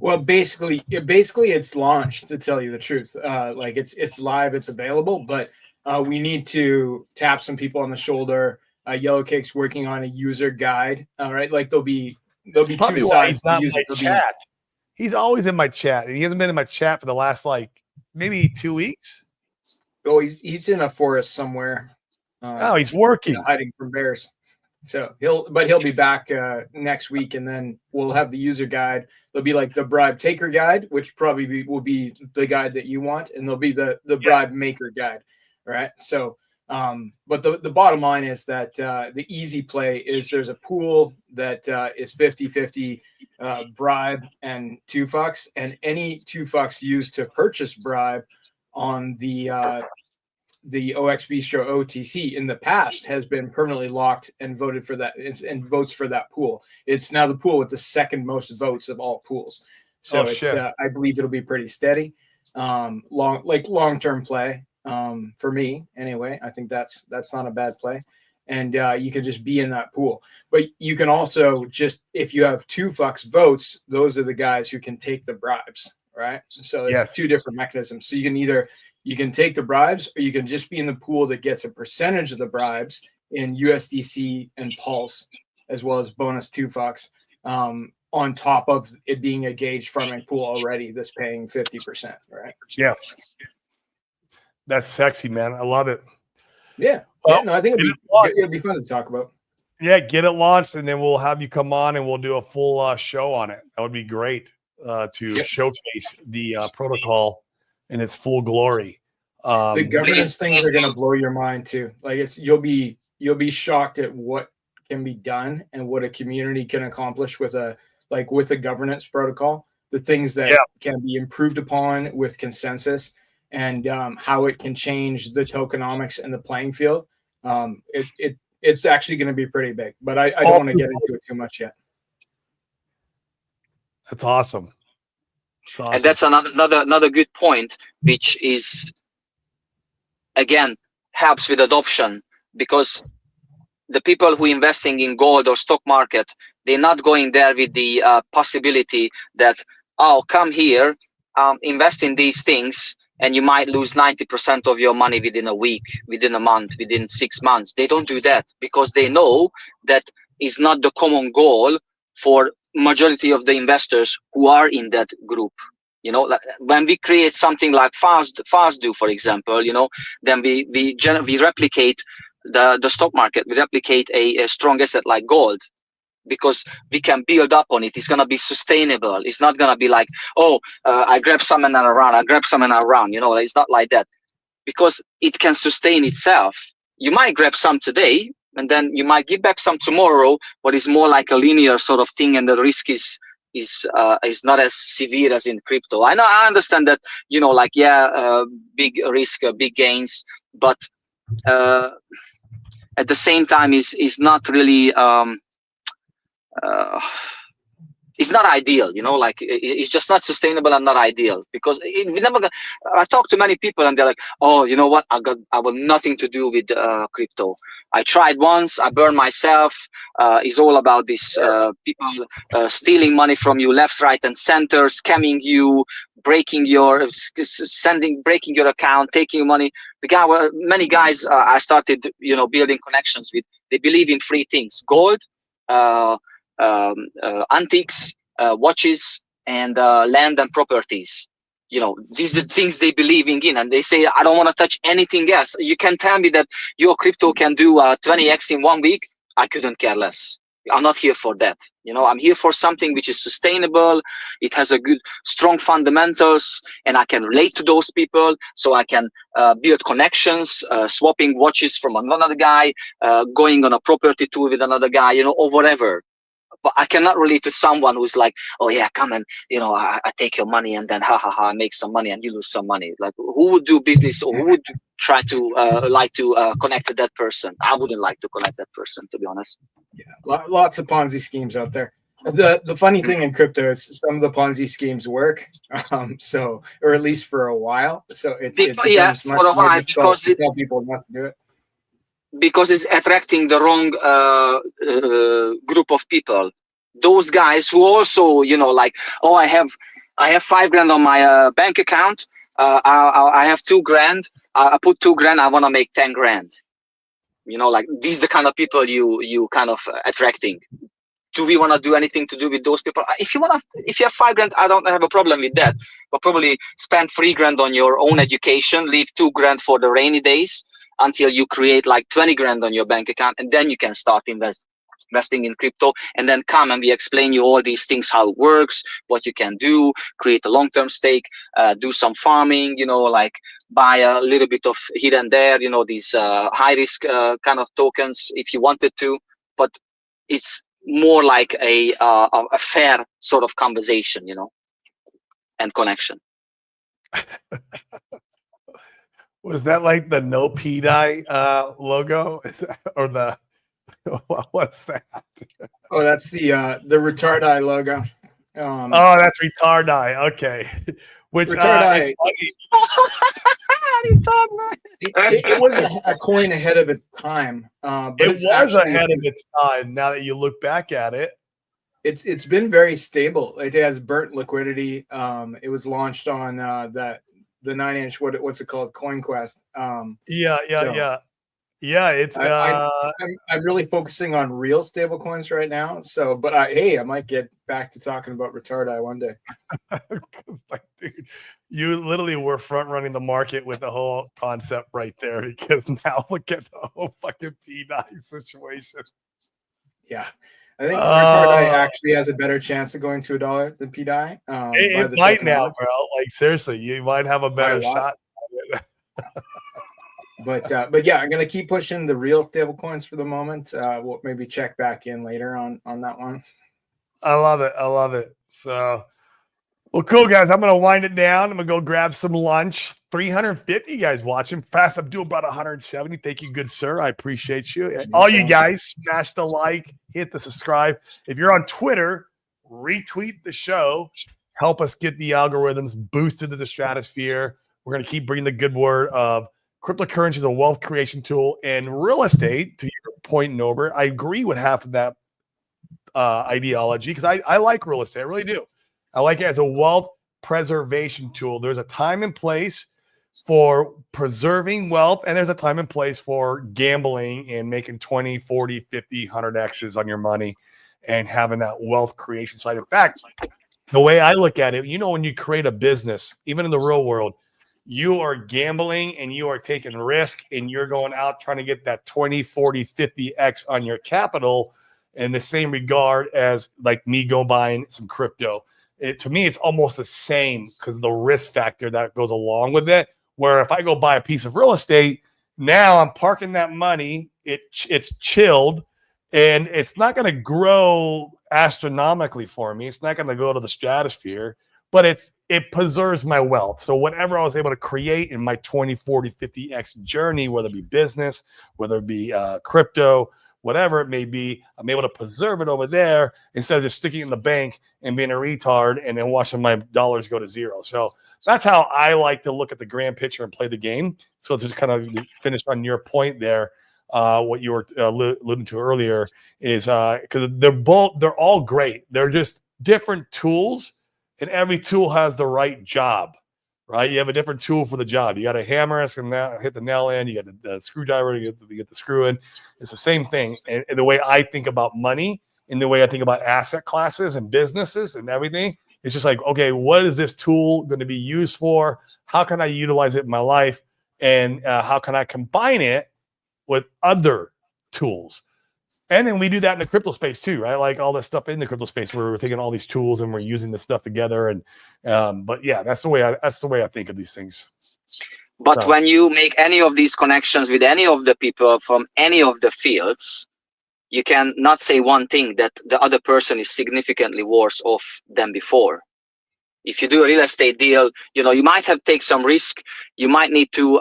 Well, basically it's launched, to tell you the truth. Like it's live, it's available, but we need to tap some people on the shoulder. Yellow Cake's working on a user guide. All right, like there'll be Probably two why sides he's to not in use my it. chat. He's always in my chat, and he hasn't been in my chat for the last like maybe 2 weeks. Oh, he's in a forest somewhere. Oh, he's working, hiding from bears. So he'll be back next week, and then we'll have the user guide. There'll be like the bribe taker guide, which probably will be the guide that you want, and there'll be the bribe maker guide, right? So, but the bottom line is that the easy play is there's a pool that is 50-50 bribe and $2, and any $2 used to purchase bribe on the OX Bistro OTC in the past has been permanently locked and voted for that and votes for that pool. It's now the pool with the second most votes of all pools. So I believe it'll be pretty steady. Long-term play for me anyway. I think that's not a bad play. And you can just be in that pool. But you can also just, if you have $2 votes, those are the guys who can take the bribes, right? So it's two different mechanisms. So you can take the bribes, or you can just be in the pool that gets a percentage of the bribes in USDC and Pulse, as well as bonus $2 on top of it being a gauge farming pool already that's paying 50%, right? Yeah. That's sexy, man. I love it. Yeah. Well, no, I think it'll be fun to talk about. Yeah, get it launched, and then we'll have you come on and we'll do a full show on it. That would be great to showcase the protocol in its full glory. The governance things are going to blow your mind too. Like you'll be shocked at what can be done and what a community can accomplish with a governance protocol. The things that can be improved upon with consensus, and how it can change the tokenomics and the playing field. It's actually going to be pretty big, but I don't want to get into it too much yet. That's awesome. And that's another good point, which is, again, helps with adoption, because the people who are investing in gold or stock market, they're not going there with the possibility that, oh, come here, invest in these things, and you might lose 90% of your money within a week, within a month, within 6 months. They don't do that, because they know that is not the common goal for majority of the investors who are in that group. You know, like when we create something like fast do, for example, you know, then we replicate the stock market. We replicate a strong asset like gold, because we can build up on it. It's gonna be sustainable. It's not gonna be like, oh, I grab some and then I run. I grab some and I run. You know, it's not like that, because it can sustain itself. You might grab some today, and then you might give back some tomorrow, but it's more like a linear sort of thing, and the risk is not as severe as in crypto. I know, I understand that, you know, like, big risk, big gains, but at the same time is not really it's not ideal, you know, like it's just not sustainable and not ideal, because I talk to many people and they're like, oh, you know what, I want nothing to do with crypto. I tried once, I burned myself. It's all about this people stealing money from you left, right, and center, scamming you, breaking your account, taking your money. Many guys I started, you know, building connections with, they believe in three things: gold, antiques, watches, and land and properties. You know, these are the things they believe in, and they say, I don't want to touch anything else. You can tell me that your crypto can do 20x in 1 week. I couldn't care less. I'm not here for that. You know, I'm here for something which is sustainable. It has a good, strong fundamentals, and I can relate to those people. So I can build connections, swapping watches from another guy, going on a property tour with another guy, you know, or whatever. But I cannot relate to someone who's like, oh yeah, come and, you know, I take your money and then I make some money and you lose some money. Like, who would do business, or who would try to connect to that person? I wouldn't like to connect that person, to be honest. Yeah, lots of Ponzi schemes out there. The funny thing in crypto is some of the Ponzi schemes work, or at least for a while. So it becomes much more difficult to tell people not to do it, because it's attracting the wrong group of people. Those guys who also, you know, like, oh, I have I have 5 grand on my bank account. I have 2 grand. I put 2 grand. I want to make 10 grand. You know, like these are the kind of people you kind of attracting. Do we want to do anything to do with those people? If you have 5 grand, I don't have a problem with that. But probably spend 3 grand on your own education, leave 2 grand for the rainy days until you create like 20 grand on your bank account, and then you can start investing in crypto, and then come and we explain you all these things, how it works, what you can do, create a long-term stake, do some farming, you know, like buy a little bit of here and there, you know, these high risk kind of tokens if you wanted to. But it's more like a fair sort of conversation, you know, and connection. Was that like the no PDI logo, or the what's that? Oh, that's the retard eye logo. Oh, that's retard eye. Okay, which retard eye. It's funny. It was a coin ahead of its time. But it was ahead of its time. Now that you look back at it, it's been very stable. It has burnt liquidity. It was launched on the 9-inch. What's it called? CoinQuest. Yeah. It's I'm really focusing on real stable coins right now. So, but I might get back to talking about retard eye one day. Like, dude, you literally were front running the market with the whole concept right there, because now look at the whole fucking P9 situation. Yeah. I think retard eye actually has a better chance of going to $1 than PDI. It might now, bro. Like seriously, you might have a better shot. But yeah, I'm gonna keep pushing the real stable coins for the moment. We'll maybe check back in later on that one. I love it. So, well, cool guys. I'm gonna wind it down. I'm gonna go grab some lunch. 350 guys watching. Fast up, do about 170. Thank you, good sir. I appreciate you. All you guys, smash the like, hit the subscribe. If you're on Twitter, retweet the show. Help us get the algorithms boosted to the stratosphere. We're gonna keep bringing the good word of cryptocurrency is a wealth creation tool, and real estate, to your point, Norbert, I agree with half of that ideology, because I like real estate. I really do. I like it as a wealth preservation tool. There's a time and place for preserving wealth, and there's a time and place for gambling and making 20, 40, 50, 100 X's on your money and having that wealth creation side. In fact, the way I look at it, you know, when you create a business, even in the real world, you are gambling and you are taking risk, and you're going out trying to get that 20, 40, 50X on your capital, in the same regard as like me go buying some crypto. To me, it's almost the same because of the risk factor that goes along with it. Where if I go buy a piece of real estate, now I'm parking that money, it's chilled, and it's not going to grow astronomically for me. It's not going to go to the stratosphere, but it preserves my wealth. So whatever I was able to create in my 20, 40, 50X journey, whether it be business, whether it be crypto, whatever it may be, I'm able to preserve it over there instead of just sticking it in the bank and being a retard and then watching my dollars go to zero. So that's how I like to look at the grand picture and play the game. So to kind of finish on your point there, what you were alluding to earlier is because they're all great. They're just different tools, and every tool has the right job. Right, you have a different tool for the job. You got a hammer, it's gonna hit the nail in. You got the screwdriver, you get the screw in. It's the same thing. And the way I think about money, and the way I think about asset classes and businesses and everything, it's just like, okay, what is this tool going to be used for? How can I utilize it in my life? And how can I combine it with other tools? And then we do that in the crypto space too, right? Like all this stuff in the crypto space where we're taking all these tools and we're using this stuff together. And but yeah, that's the way I think of these things. But when you make any of these connections with any of the people from any of the fields, you can not say one thing, that the other person is significantly worse off than before. If you do a real estate deal, you know, you might have to take some risk. You might need to,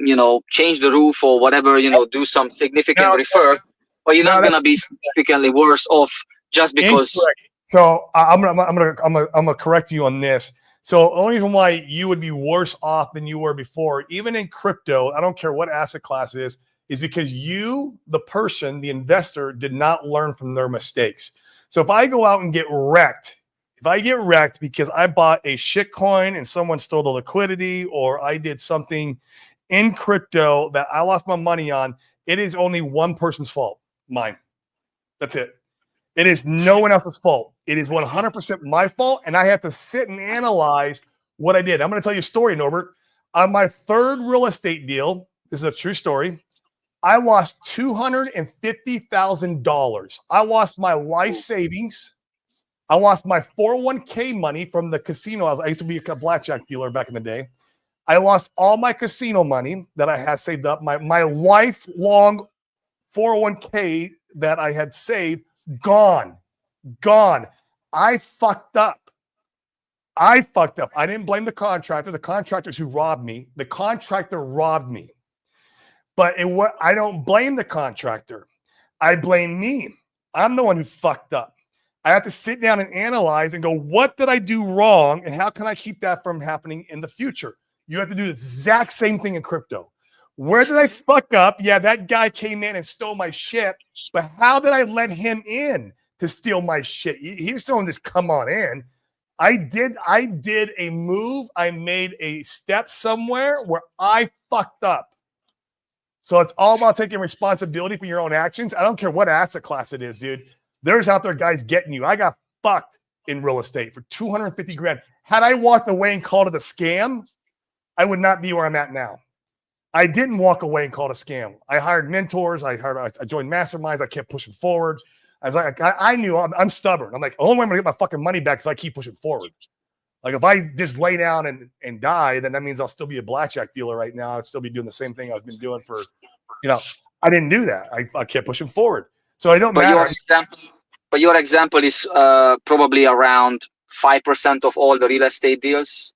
you know, change the roof or whatever, you know, do some significant refurb. But you're not gonna be significantly worse off just because. Incorrect. So I'm gonna correct you on this. So the only reason why you would be worse off than you were before, even in crypto, I don't care what asset class it is because you, the person, the investor, did not learn from their mistakes. So if I go out and get wrecked If I get wrecked because I bought a shit coin and someone stole the liquidity, or I did something in crypto that I lost my money on, it is only one person's fault, mine. That's it. It is no one else's fault. It is 100% my fault, and I have to sit and analyze what I did. I'm going to tell you a story, Norbert. On my third real estate deal, this is a true story, I lost $250,000. I lost my life savings. I lost my 401k money from the casino. I used to be a blackjack dealer back in the day. I lost all my casino money that I had saved up. My lifelong 401k that I had saved, gone. I fucked up. I didn't blame the contractor. The contractors who robbed me. The contractor robbed me. But I don't blame the contractor. I blame me. I'm the one who fucked up. I have to sit down and analyze and go, what did I do wrong? And how can I keep that from happening in the future? You have to do the exact same thing in crypto. Where did I fuck up? Yeah, that guy came in and stole my shit. But how did I let him in to steal my shit? He was throwing this come on in. I did a move. I made a step somewhere where I fucked up. So it's all about taking responsibility for your own actions. I don't care what asset class it is, dude. There's out there guys getting you. I got fucked in real estate for 250 grand. Had I walked away and called it a scam, I would not be where I'm at now. I didn't walk away and call it a scam. I hired mentors. I joined masterminds. I kept pushing forward. I was like, I knew I'm stubborn. I'm like, the only way I'm gonna get my fucking money back is I keep pushing forward. Like if I just lay down and die, then that means I'll still be a blackjack dealer right now. I'd still be doing the same thing I've been doing for, I didn't do that. I kept pushing forward. So I don't matter. Your example is probably around 5% of all the real estate deals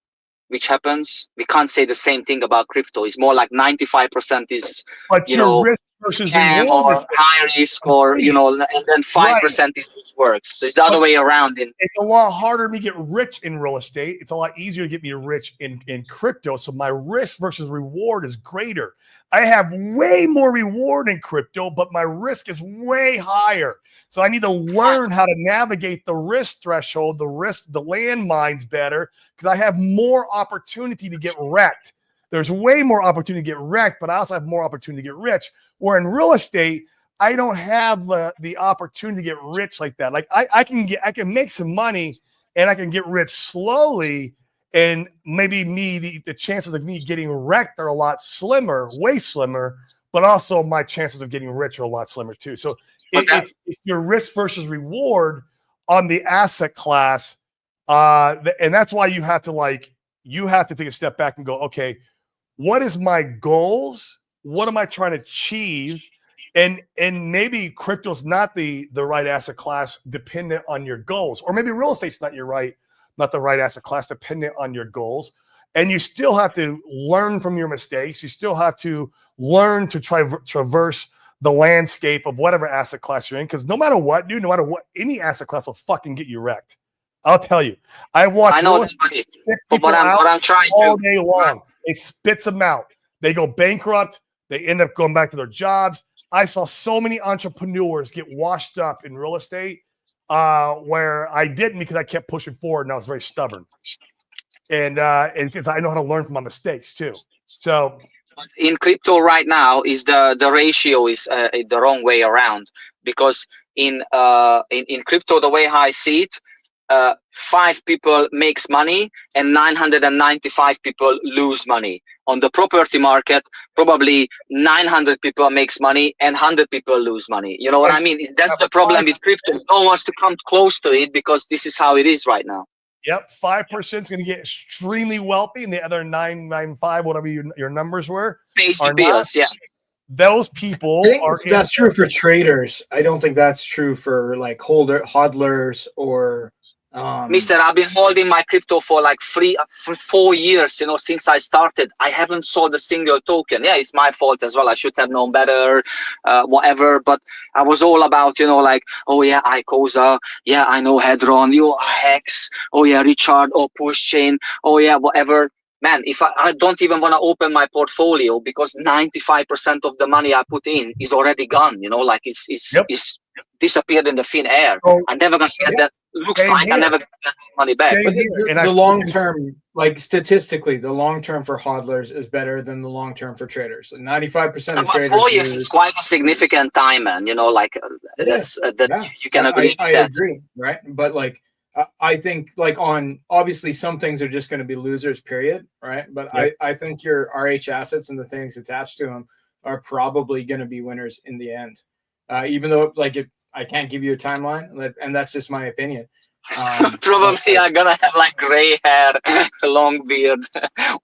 which happens. We can't say the same thing about crypto. It's more like 95% is, but risk versus scam or high risk, or and then 5% is works. So it's the other way around. It's a lot harder to get rich in real estate. It's a lot easier to get me rich in crypto. So my risk versus reward is greater. I have way more reward in crypto, but my risk is way higher. So I need to learn how to navigate the risk threshold, the landmines better, because I have more opportunity to get wrecked. There's way more opportunity to get wrecked, but I also have more opportunity to get rich. Where in real estate, I don't have the opportunity to get rich like that. Like I can make some money and I can get rich slowly. And maybe the chances of me getting wrecked are a lot slimmer, way slimmer, but also my chances of getting rich are a lot slimmer too. So it's your risk versus reward on the asset class. And that's why you have to take a step back and go, okay, what is my goals? What am I trying to achieve? And maybe crypto's not the right asset class dependent on your goals, or maybe real estate's not the right asset class dependent on your goals. And you still have to learn from your mistakes. You still have to learn to traverse the landscape of whatever asset class you're in. Because no matter what, dude, any asset class will fucking get you wrecked. I'll tell you. I know what I'm trying all day long. It spits them out. They go bankrupt. They end up going back to their jobs. I saw so many entrepreneurs get washed up in real estate where I didn't, because I kept pushing forward and I was very stubborn. And because I know how to learn from my mistakes too. So in crypto right now is the ratio is the wrong way around, because in crypto, the way I see it, 5 people makes money and 995 people lose money. On the property market, probably 900 people makes money and 100 people lose money. You know what I mean? That's the problem with crypto. No one wants to come close to it because this is how it is right now. Yep, 5% is going to get extremely wealthy, and the other 995, whatever your numbers were, pays the bills. Yeah, those people are. That's true for traders. I don't think that's true for like hodlers or. Mister, I've been holding my crypto for like 4 years, since I started. I haven't sold a single token. Yeah, it's my fault as well. I should have known better, whatever. But I was all about, like, oh yeah, ICOSA. Yeah, I know Hedron. Hex. Oh yeah, Richard. Oh, PulseChain. Oh yeah, whatever. Man, if I don't even want to open my portfolio because 95% of the money I put in is already gone. Like it's disappeared in the thin air. Oh, I'm never gonna get that. Looks same like I here. never get that money back. Same But here. the, And I the long fucking- term, like statistically, the long term for hodlers is better than the long term for traders. 95% of About traders 4 years is lose. quite a significant time, man. You know, like that's that Yeah, you can agree with I that. agree, right? But like, I think like on obviously some things are just going to be losers, period, right? But Yep. I think your RH assets and the things attached to them are probably going to be winners in the end, even though like I can't give you a timeline, and that's just my opinion. Probably I'm gonna have like gray hair, long beard,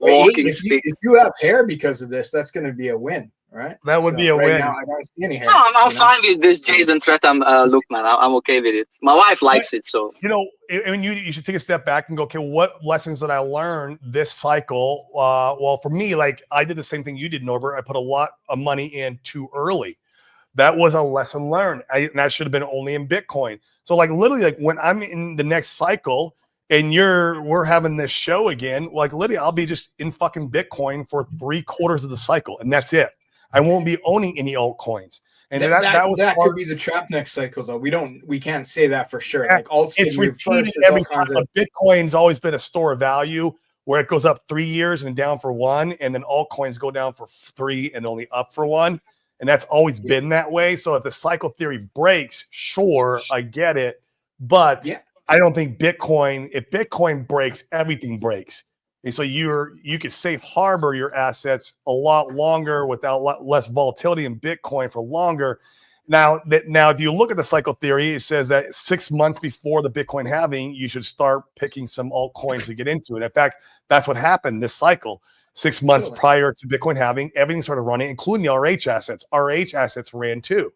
walking stick. If you have hair because of this, that's going to be a win, right? That would be a win. Now, I don't see any hair. No, I'm fine with this Jason Tretham look, man. I'm okay with it. My wife likes it, so. You know, and you should take a step back and go, okay, what lessons did I learn this cycle? Well, for me, like I did the same thing you did, Norbert. I put a lot of money in too early. That was a lesson learned. And that should have been only in Bitcoin. So like literally like when I'm in the next cycle and we're having this show again, like literally I'll be just in fucking Bitcoin for 3/4 of the cycle. And that's it. I won't be owning any altcoins. And that could be the trap next cycle though. We can't say that for sure. Yeah, Like alt it's repeated every time. Bitcoin's always been a store of value where it goes up 3 years and down for 1, and then altcoins go down for 3 and only up for 1. And that's always been that way. So if the cycle theory breaks, sure, I get it. But I don't think if Bitcoin breaks, everything breaks. And so you could safe harbor your assets a lot longer without less volatility in Bitcoin for longer. Now, if you look at the cycle theory, it says that 6 months before the Bitcoin halving, you should start picking some altcoins to get into it. In fact, that's what happened this cycle. 6 months prior to Bitcoin halving, everything started running, including the RH assets. RH assets ran too.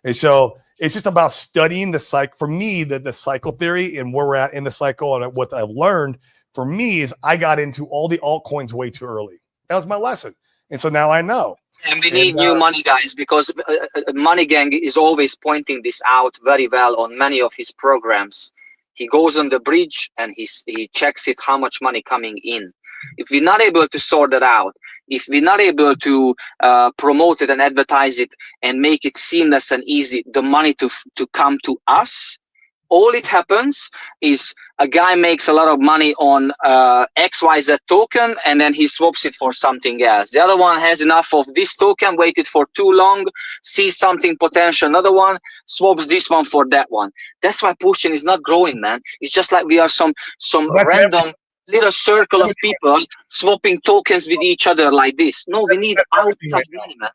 And so it's just about studying the cycle. For me, the cycle theory and where we're at in the cycle and what I've learned for me is I got into all the altcoins way too early. That was my lesson. And so now I know. And we need new money, guys, because Money Gang is always pointing this out very well on many of his programs. He goes on the bridge and he checks it, how much money coming in. If we're not able to sort that out, if we're not able to promote it and advertise it and make it seamless and easy, the money to come to us, all it happens is a guy makes a lot of money on XYZ token and then he swaps it for something else. The other one has enough of this token, waited for too long, sees something potential, another one, swaps this one for that one. That's why PulseChain is not growing, man. It's just like we are some random little circle of people swapping tokens with each other like this. No, we need outside money, man.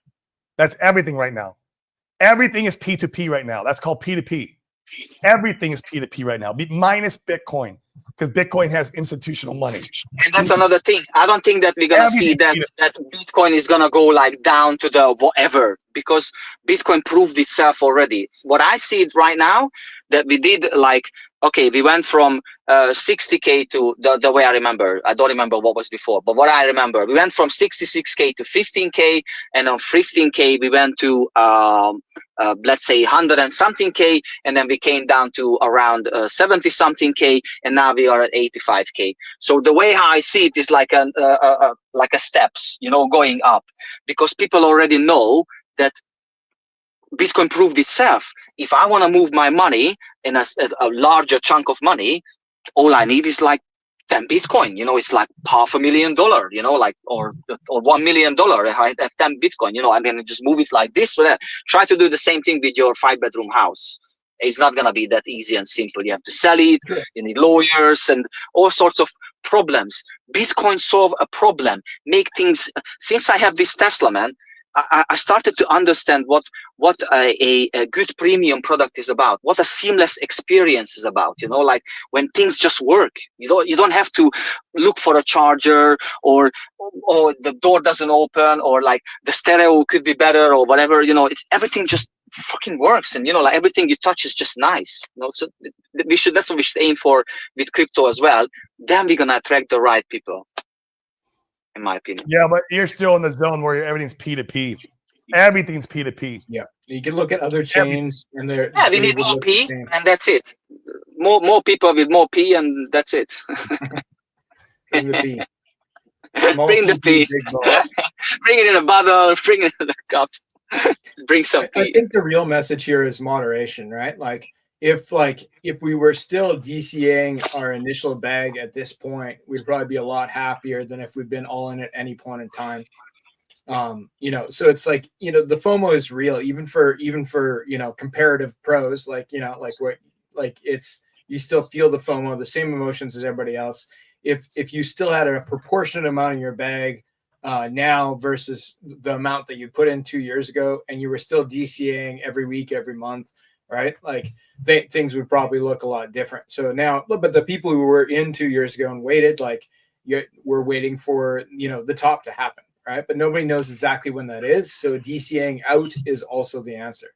That's everything right now. Everything is P2P right now. That's called P2P. Everything is P2P right now, minus Bitcoin, because Bitcoin has institutional money. And that's another thing. I don't think that we're gonna see that Bitcoin is gonna go like down to the whatever, because Bitcoin proved itself already. What I see it right now, that we did like, okay, we went from 60K to the way I remember. I don't remember what was before, but what I remember, we went from 66K to 15K, and on 15K we went to let's say 100 and something K, and then we came down to around 70 something K, and now we are at 85K. So the way how I see it is like a steps, you know, going up, because people already know that Bitcoin proved itself. If I want to move my money in a larger chunk of money, all I need is like 10 Bitcoin. You know, it's like $500,000, you know, like or $1 million. If I have 10 Bitcoin, you know, I'm gonna just move it like this or that. Try to do the same thing with your 5-bedroom house. It's not gonna be that easy and simple. You have to sell it. You need lawyers and all sorts of problems. Bitcoin solve a problem. Make things. Since I have this Tesla, man, I started to understand what a good premium product is about, what a seamless experience is about. You know, like when things just work. You don't have to look for a charger, or the door doesn't open, or like the stereo could be better, or whatever. You know, everything just fucking works, and you know, like everything you touch is just nice. You know, so that's what we should aim for with crypto as well. Then we're gonna attract the right people, in my opinion. Yeah, but you're still in the zone where everything's P2P. Everything's P2P. Yeah, you can look at other chains, and they're we need more P, and that's it. More people with more P, and that's it. Bring the P. Bring the P. Bring it in a bottle. Bring it in a cup. Bring some I peace. think the real message here is moderation, right? Like if we were still DCAing our initial bag at this point, we'd probably be a lot happier than if we'd been all in at any point in time. You know, so it's like, you know, the FOMO is real, even for, you know, comparative pros, like, you know, like it's, you still feel the FOMO, the same emotions as everybody else. If you still had a proportionate amount in your bag now versus the amount that you put in 2 years ago, and you were still DCAing every week, every month, right? Like things would probably look a lot different. So now, but the people who were in 2 years ago and waited, like we're waiting for, you know, the top to happen, right? But nobody knows exactly when that is. So DCAing out is also the answer.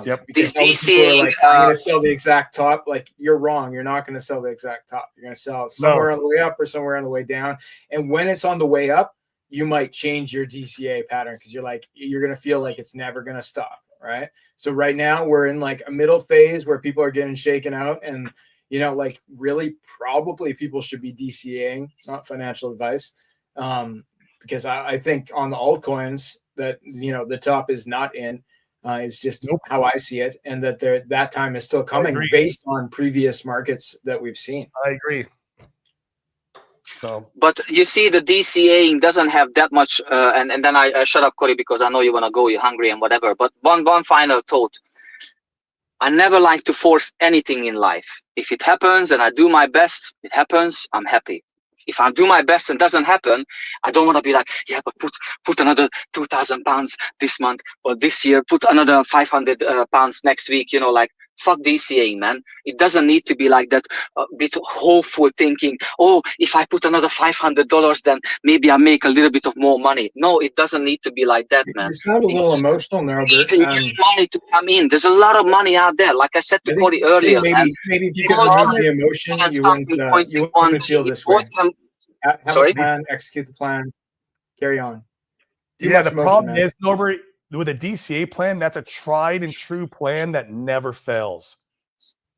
Yep. Because all the people are like, I'm going to sell the exact top. Like, you're wrong. You're not going to sell the exact top. You're going to sell somewhere on the way up or somewhere on the way down. And when it's on the way up, you might change your DCA pattern because you're going to feel like it's never going to stop, right? So right now we're in like a middle phase where people are getting shaken out, and, you know, like really probably people should be DCAing, not financial advice. Because I think on the altcoins that, you know, the top is not in. It's just how I see it, and that that time is still coming based on previous markets that we've seen. I agree. So, but you see, the DCAing doesn't have that much. And then I shut up, Corey, because I know you want to go, you're hungry and whatever. But one final thought: I never like to force anything in life. If it happens and I do my best, it happens. I'm happy. If I do my best and doesn't happen, I don't want to be like, yeah, but put another 2,000 pounds this month or this year, put another 500 pounds next week, you know, like, fuck DCAing, man. It doesn't need to be like that bit hopeful thinking, oh, if I put another $500, then maybe I make a little bit of more money. No, it doesn't need to be like that, man. You sound a little emotional, Norbert. Money to come in. There's a lot of money out there. Like I said to Cody earlier, maybe if you could remove the emotion, you wouldn't feel this way. Have a plan, execute the plan, carry on. The problem is, Norbert, with a DCA plan, that's a tried and true plan that never fails.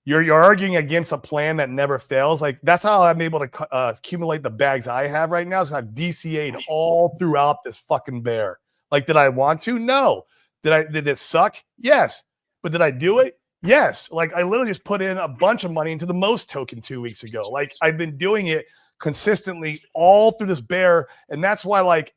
You're arguing against a plan that never fails. Like, that's how I'm able to accumulate the bags I have right now. So I've DCA'd all throughout this fucking bear. Like, did I want to? No. Did it suck? Yes. But did I do it? Yes. Like, I literally just put in a bunch of money into the most token 2 weeks ago. Like, I've been doing it consistently all through this bear. And that's why, like,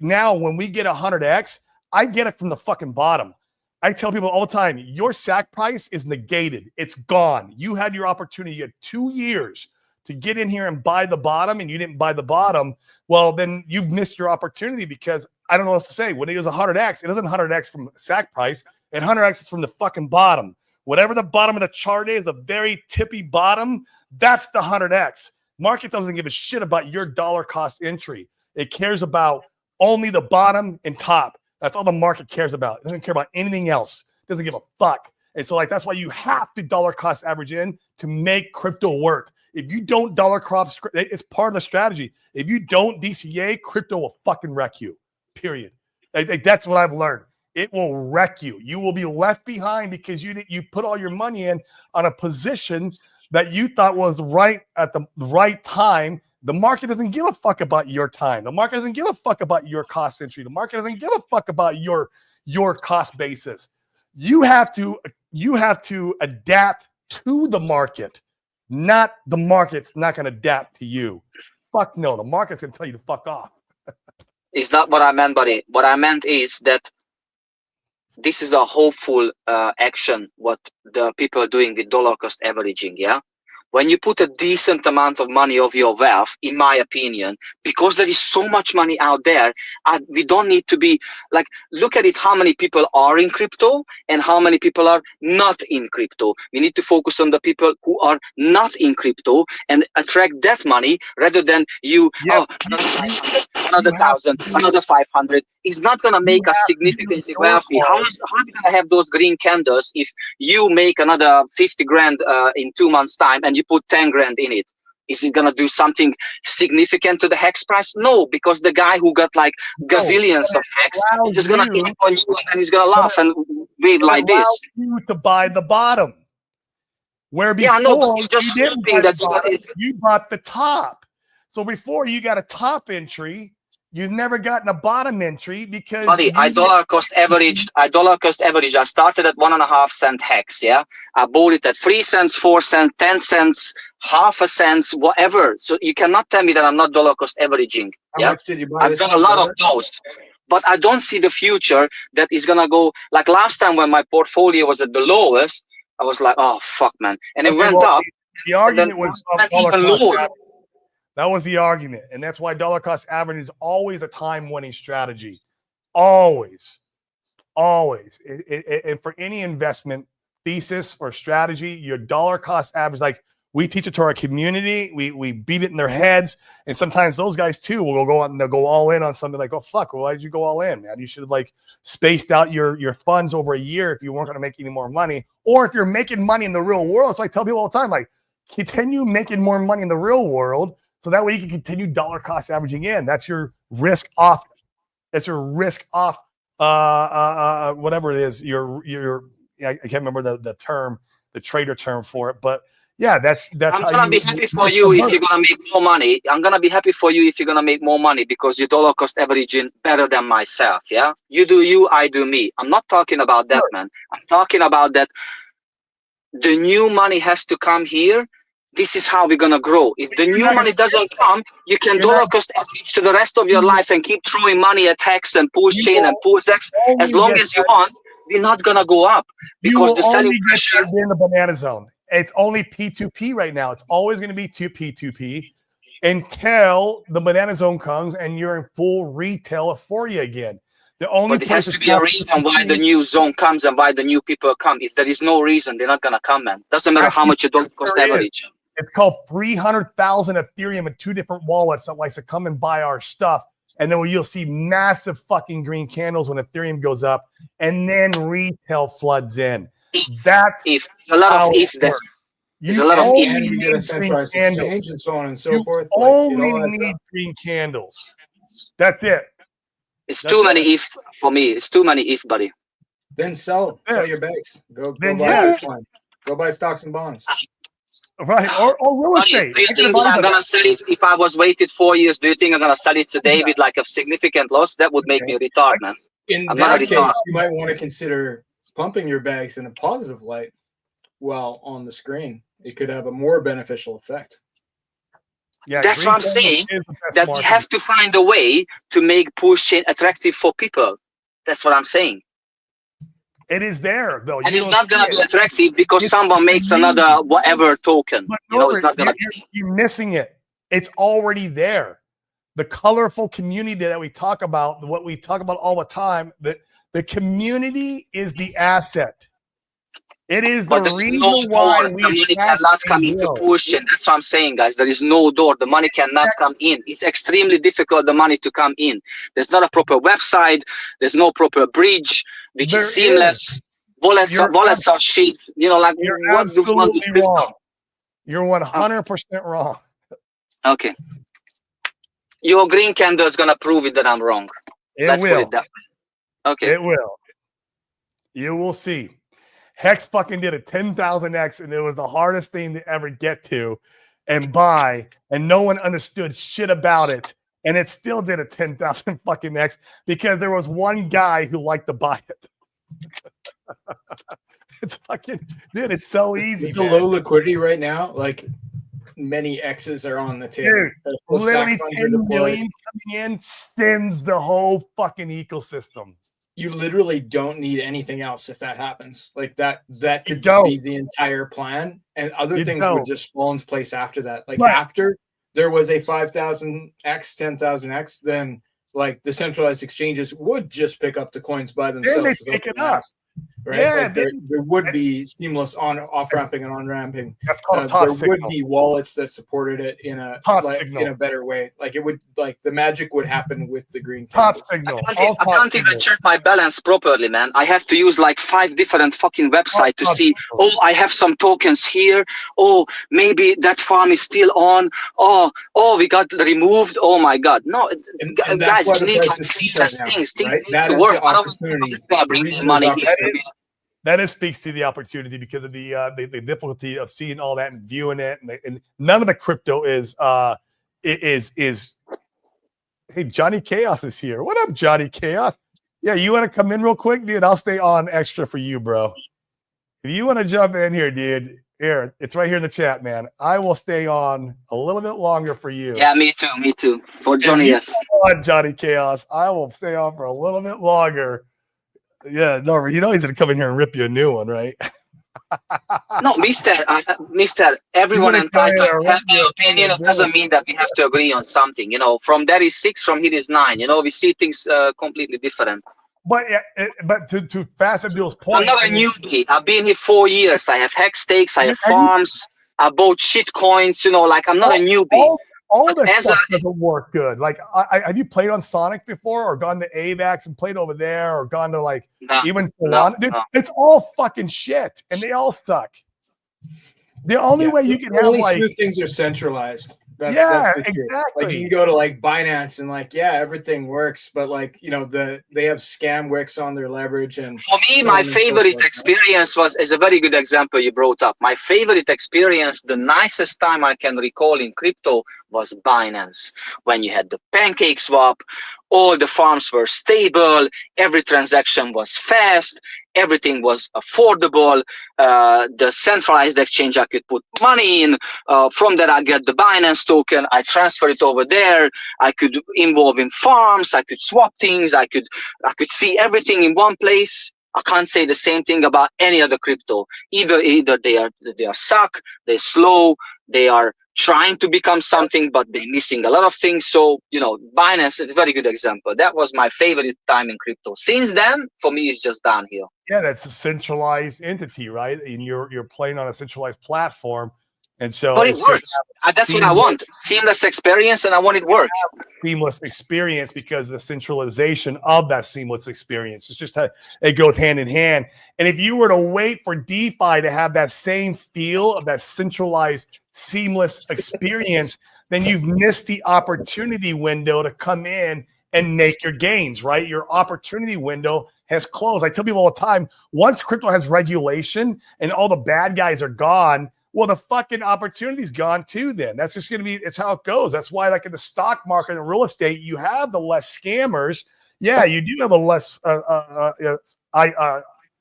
now when we get 100x, I get it from the fucking bottom. I tell people all the time, your sack price is negated. It's gone. You had your opportunity. You had 2 years to get in here and buy the bottom, and you didn't buy the bottom. Well, then you've missed your opportunity, because I don't know what else to say. When it was 100x, it doesn't 100x from sack price, and 100x is from the fucking bottom. Whatever the bottom of the chart is, the very tippy bottom, that's the 100x. Market doesn't give a shit about your dollar cost entry. It cares about only the bottom and top. That's all the market cares about. It doesn't care about anything else. It doesn't give a fuck. And so, like, that's why you have to dollar cost average in to make crypto work. If you don't dollar cost, it's part of the strategy. If you don't DCA, crypto will fucking wreck you, period. That's what I've learned. It will wreck you. You will be left behind because you put all your money in on a position that you thought was right at the right time. The market doesn't give a fuck about your time. The market doesn't give a fuck about your cost entry. The market doesn't give a fuck about your cost basis. You have to adapt to the market, not the market's not going to adapt to you. Fuck no, the market's going to tell you to fuck off. It's not what I meant, buddy. What I meant is that this is a hopeful action, what the people are doing with dollar cost averaging, yeah? When you put a decent amount of money of your wealth, in my opinion, because there is so much money out there, we don't need to be like, look at it, how many people are in crypto and how many people are not in crypto. We need to focus on the people who are not in crypto and attract that money rather than another 1,000, another 500. It's not going to make us significantly wealthy. How are we going to have those green candles if you make another 50 grand in 2 months' time and you put 10 grand in it? Is it going to do something significant to the hex price? No, because the guy who got like gazillions of hex is going to click on you and he's going to laugh and wave like this. You to buy the bottom. Where before you didn't buy the bottom, you bought the top. So before you got a top entry, You've never gotten a bottom entry because buddy, I dollar cost averaged. I started at 1.5 cent hex. Yeah, I bought it at 3 cents, 4 cents, 10 cents, half a cent, whatever. So you cannot tell me that I'm not dollar cost averaging. How much did you buy? I've done a lot of those, but I don't see the future that is gonna go like last time when my portfolio was at the lowest. I was like, oh fuck, man, and it went up. The argument was dollar even cost lower. average. That was the argument. And that's why dollar cost average is always a time-winning strategy. Always. Always. And for any investment thesis or strategy, your dollar cost average, like we teach it to our community, we beat it in their heads. And sometimes those guys too will go out and they'll go all in on something like, oh, fuck, well, why did you go all in, man? You should have like spaced out your funds over a year if you weren't going to make any more money. Or if you're making money in the real world. So I tell people all the time, like, continue making more money in the real world. So that way you can continue dollar cost averaging in. That's your risk off. That's your risk off. Whatever it is. I can't remember the term, the trader term for it. But yeah, that's. I'm gonna be happy for you if you're gonna make more money. I'm gonna be happy for you if you're gonna make more money because you dollar cost averaging better than myself. Yeah, you do you, I do me. I'm not talking about that, man. I'm talking about that. The new money has to come here. This is how we're gonna grow. If the new money doesn't come, you can dollar cost average to the rest of your life and keep throwing money at Hex and PulseChain and PulseX as long as you want. We're not gonna go up because the selling pressure in the banana zone. It's only P2P right now. It's always going to be P2P until the banana zone comes and you're in full retail euphoria again. The only but it has to be a reason why the new zone comes and why the new people come. If there is no reason, they're not gonna come, man. Doesn't matter how much you don't cost average. It's called 300,000 Ethereum in 2 different wallets that likes to come and buy our stuff. And then you'll see massive fucking green candles when Ethereum goes up, and then retail floods in. That's if a lot of if there. There's a lot of if. You get a centralized exchange and so on and so forth. Only need green candles. That's it. It's too many if for me. It's too many if, buddy. Then sell your bags. Go buy Bitcoin. Go buy stocks and bonds. Right, or real estate. Do you think I'm gonna sell it if I was waited 4 years? Do you think I'm gonna sell it today with like a significant loss? That would make me retard, man. In that case, you might want to consider pumping your bags in a positive light while on the screen. It could have a more beneficial effect. Yeah, that's what I'm saying. That we have to find a way to make PulseChain attractive for people. That's what I'm saying. It is there, though. And it's not going to be attractive because someone makes another whatever token. But you know, it's not going to be. You're missing it. It's already there. The colorful community that we talk about, what we talk about all the time, the community is the asset. It is the reason why the money cannot come into PulseChain. That's what I'm saying, guys. There is no door. The money cannot come in. It's extremely difficult, the money to come in. There's not a proper website. There's no proper bridge, which is seamless. Wallets are shit. You know, like you're absolutely wrong. You're 100% wrong. Okay. Your green candle is gonna prove it that I'm wrong. Let's put it that way. Okay. It will. You will see. Hex fucking did a 10,000x, and it was the hardest thing to ever get to and buy, and no one understood shit about it. And it still did a 10,000 fucking x because there was one guy who liked to buy it. It's fucking, dude, it's so easy. It's a low liquidity right now. Like many X's are on the table. Dude, literally 10 million coming in sends the whole fucking ecosystem. You literally don't need anything else if that happens. Like that could be the entire plan, and other things would just fall into place after that. Like after there was a 5,000x, 10,000x, then like the centralized exchanges would just pick up the coins by themselves. Then they pick it up. Right? Yeah, like there would be seamless off-ramping and on-ramping. That's called a top there signal. Would be wallets that supported it in a in a better way. Like it would, like the magic would happen with the green top candles. signal. I can't even check my balance properly, man. I have to use like 5 different fucking websites to see. Oh, I have some tokens here. Oh, maybe that farm is still on. Oh, we got removed. Oh my god, no, guys, you need like seamless things. Right? That is the opportunity. Bring money here. That speaks to the opportunity because of the difficulty of seeing all that and viewing it, and none of the crypto is Hey, Johnny Chaos is here. What up, Johnny Chaos? Yeah, you want to come in real quick, dude? I'll stay on extra for you, bro. If you want to jump in here, dude, here, it's right here in the chat, man. I will stay on a little bit longer for you. Yeah, me too. Me too. For Johnny, yes. On Johnny Chaos, I will stay on for a little bit longer. Yeah, no, you know he's gonna come in here and rip you a new one, right? No, Mister, everyone entitled to have their opinion. It doesn't mean that we have to agree on something. You know, from that is 6, from here is 9. You know, we see things completely different. But to Fast Abdul's point, I'm not a newbie. I've been here 4 years. I have hex stakes. I have farms. I bought shit coins. You know, like I'm not a newbie. All the stuff doesn't work good. Like, have you played on Sonic before, or gone to AVAX and played over there, or gone to like even Solana? Dude, it's all fucking shit, and they all suck. The only way you can have like things are centralized. That's exactly. Like you can go to like Binance and like everything works, but like they have scam wicks on their leverage. And for me, my favorite experience is a very good example you brought up. My favorite experience, the nicest time I can recall in crypto was Binance, when you had the pancake swap, all the farms were stable, every transaction was fast, everything was affordable. The centralized exchange, I could put money in. From that, I get the Binance token. I transfer it over there. I could involve in farms. I could swap things. I could see everything in one place. I can't say the same thing about any other crypto. Either they are suck, they're slow, they are trying to become something, but they're missing a lot of things. So, you know, Binance is a very good example. That was my favorite time in crypto. Since then, for me, it's just downhill. Yeah, that's a centralized entity, right? And you're playing on a centralized platform. And so but it works. That's what I want. Seamless experience, and I want it to work. Seamless experience, because the centralization of that seamless experience. It's just it goes hand in hand. And if you were to wait for DeFi to have that same feel of that centralized seamless experience, then you've missed the opportunity window to come in and make your gains, right? Your opportunity window has closed. I tell people all the time, once crypto has regulation and all the bad guys are gone, well, the fucking opportunity's gone too then. That's just going to be, it's how it goes. That's why, like in the stock market and real estate, you have the less scammers. Yeah, you do have a less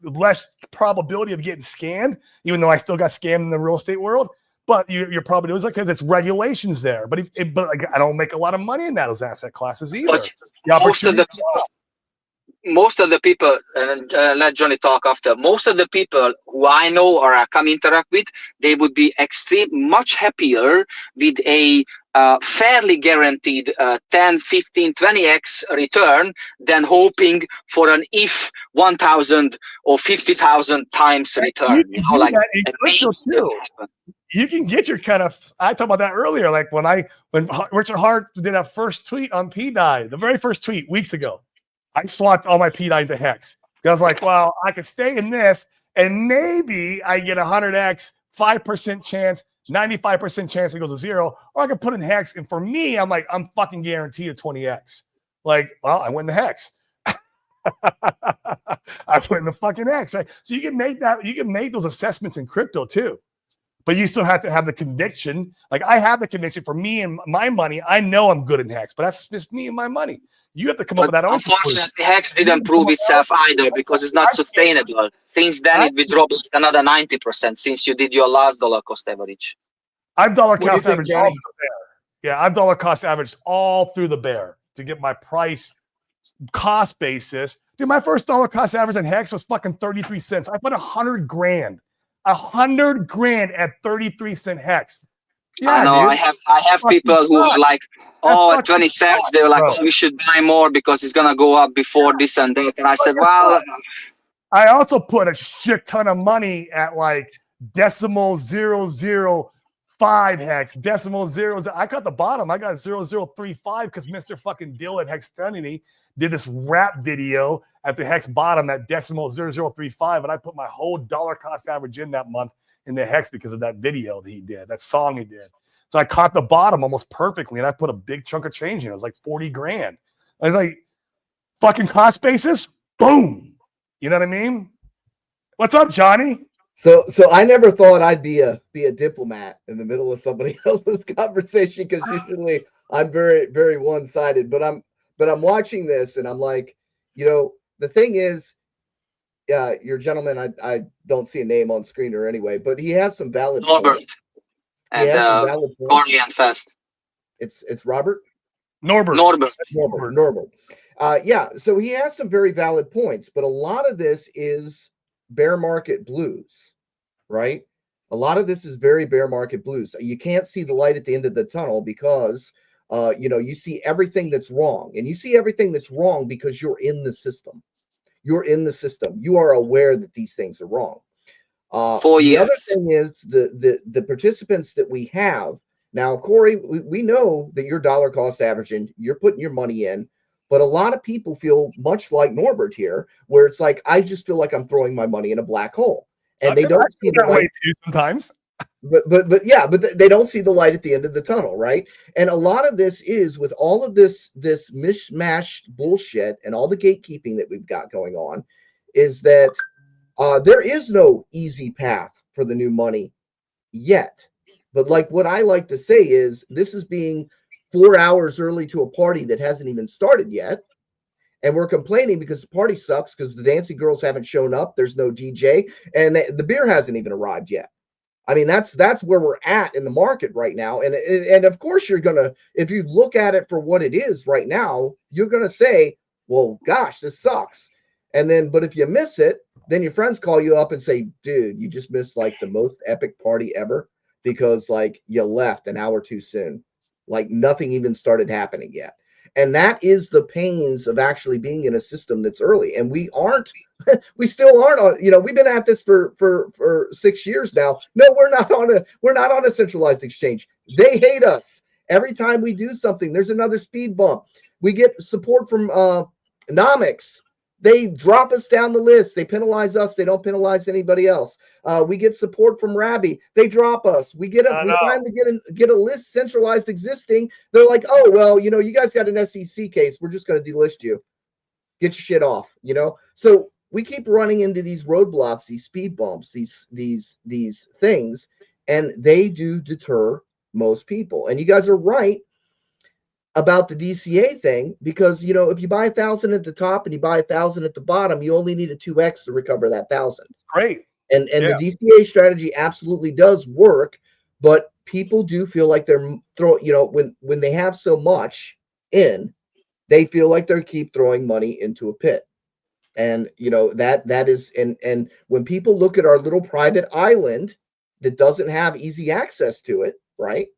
less probability of getting scammed, even though I still got scammed in the real estate world. But your probability is like, because it's regulations there. But like, I don't make a lot of money in those asset classes either. Most of the people, let Johnny talk after, most of the people who I know or I come interact with, they would be much happier with a fairly guaranteed 10, 15, 20x return than hoping for an 1,000 or 50,000 times return. You know, like you can get your kind of, I talked about that earlier, like when Richard Hart did that first tweet on PDI, the very first tweet weeks ago, I swapped all my PDI into Hex. I was like, well, I could stay in this and maybe I get 100x, 5% chance, 95% chance it goes to 0, or I could put in Hex. And for me, I'm like, I'm fucking guaranteed a 20x. Like, well, I went in the Hex. I went in the fucking Hex, right? So you can make those assessments in crypto too. But you still have to have the conviction. Like I have the conviction for me and my money. I know I'm good in Hex, but that's just me and my money. You have to come up with that own. Unfortunately, Hex didn't prove itself either because it's not sustainable. Since then, it dropped like another 90% since you did your last dollar cost average. I've dollar cost averaged all through the bear. Yeah, I've dollar cost averaged all through the bear to get my price cost basis. Dude, my first dollar cost average on Hex was fucking 33 cents. I put $100 grand. $100 grand at 33-cent Hex. Yeah, I know. Dude. I have people who are like, at 20 cents, they were like, oh, we should buy more because it's gonna go up before this and that. And I said, well, I also put a shit ton of money at like decimal 0.005 Hex, decimal 0. I got the bottom. I got 0.035 because Mr. fucking Dylan Hextunity did this rap video at the Hex bottom at decimal 0.035, and I put my whole dollar cost average in that month in the Hex because of that video that he did, that song he did. So I caught the bottom almost perfectly, and I put a big chunk of change in. It was like 40 grand. I was like, fucking cost basis, boom. You know what I mean? What's up, Johnny? So I never thought I'd be a diplomat in the middle of somebody else's conversation, because usually I'm very, very one-sided, but I'm watching this and I'm like, the thing is, your gentleman, I don't see a name on screen or anyway, but he has some valid Norbert points. He and has some valid points. Corny and Fast. It's Robert? Norbert. Norbert. Yeah, so he has some very valid points, but a lot of this is bear market blues, right? A lot of this is very bear market blues. You can't see the light at the end of the tunnel because you see everything that's wrong, and you see everything that's wrong because you're in the system. You're in the system. You are aware that these things are wrong. 4 The years. other thing is the participants that we have now, Corey. We know that you're dollar cost averaging. You're putting your money in, but a lot of people feel much like Norbert here, where it's like I just feel like I'm throwing my money in a black hole, and they don't see the light too sometimes. But they don't see the light at the end of the tunnel, right? And a lot of this is with all of this mishmashed bullshit and all the gatekeeping that we've got going on, is that there is no easy path for the new money yet. But like what I like to say is this is being 4 hours early to a party that hasn't even started yet. And we're complaining because the party sucks because the dancing girls haven't shown up. There's no DJ and the beer hasn't even arrived yet. I mean, that's where we're at in the market right now. And of course you're going to, if you look at it for what it is right now, you're going to say, well, gosh, this sucks. And then, but if you miss it, then your friends call you up and say, dude, you just missed like the most epic party ever because like you left an hour too soon. Like nothing even started happening yet. And that is the pains of actually being in a system that's early. And we still aren't on, we've been at this for 6 years now. No, we're not on a centralized exchange. They hate us. Every time we do something, there's another speed bump. We get support from Nomics. They drop us down the list. They penalize us. They don't penalize anybody else. We get support from Rabbi. They drop us. We finally get a list centralized existing. They're like, oh, well, you guys got an SEC case. We're just going to delist you. Get your shit off, So we keep running into these roadblocks, these speed bumps, these things, and they do deter most people. And you guys are right about the DCA thing because if you buy 1,000 at the top and you buy 1,000 at the bottom, you only need a 2x to recover that 1,000. Great. And the DCA strategy absolutely does work, but people do feel like they're when they have so much in, they feel like they keep throwing money into a pit. And that is and when people look at our little private island that doesn't have easy access to it, right?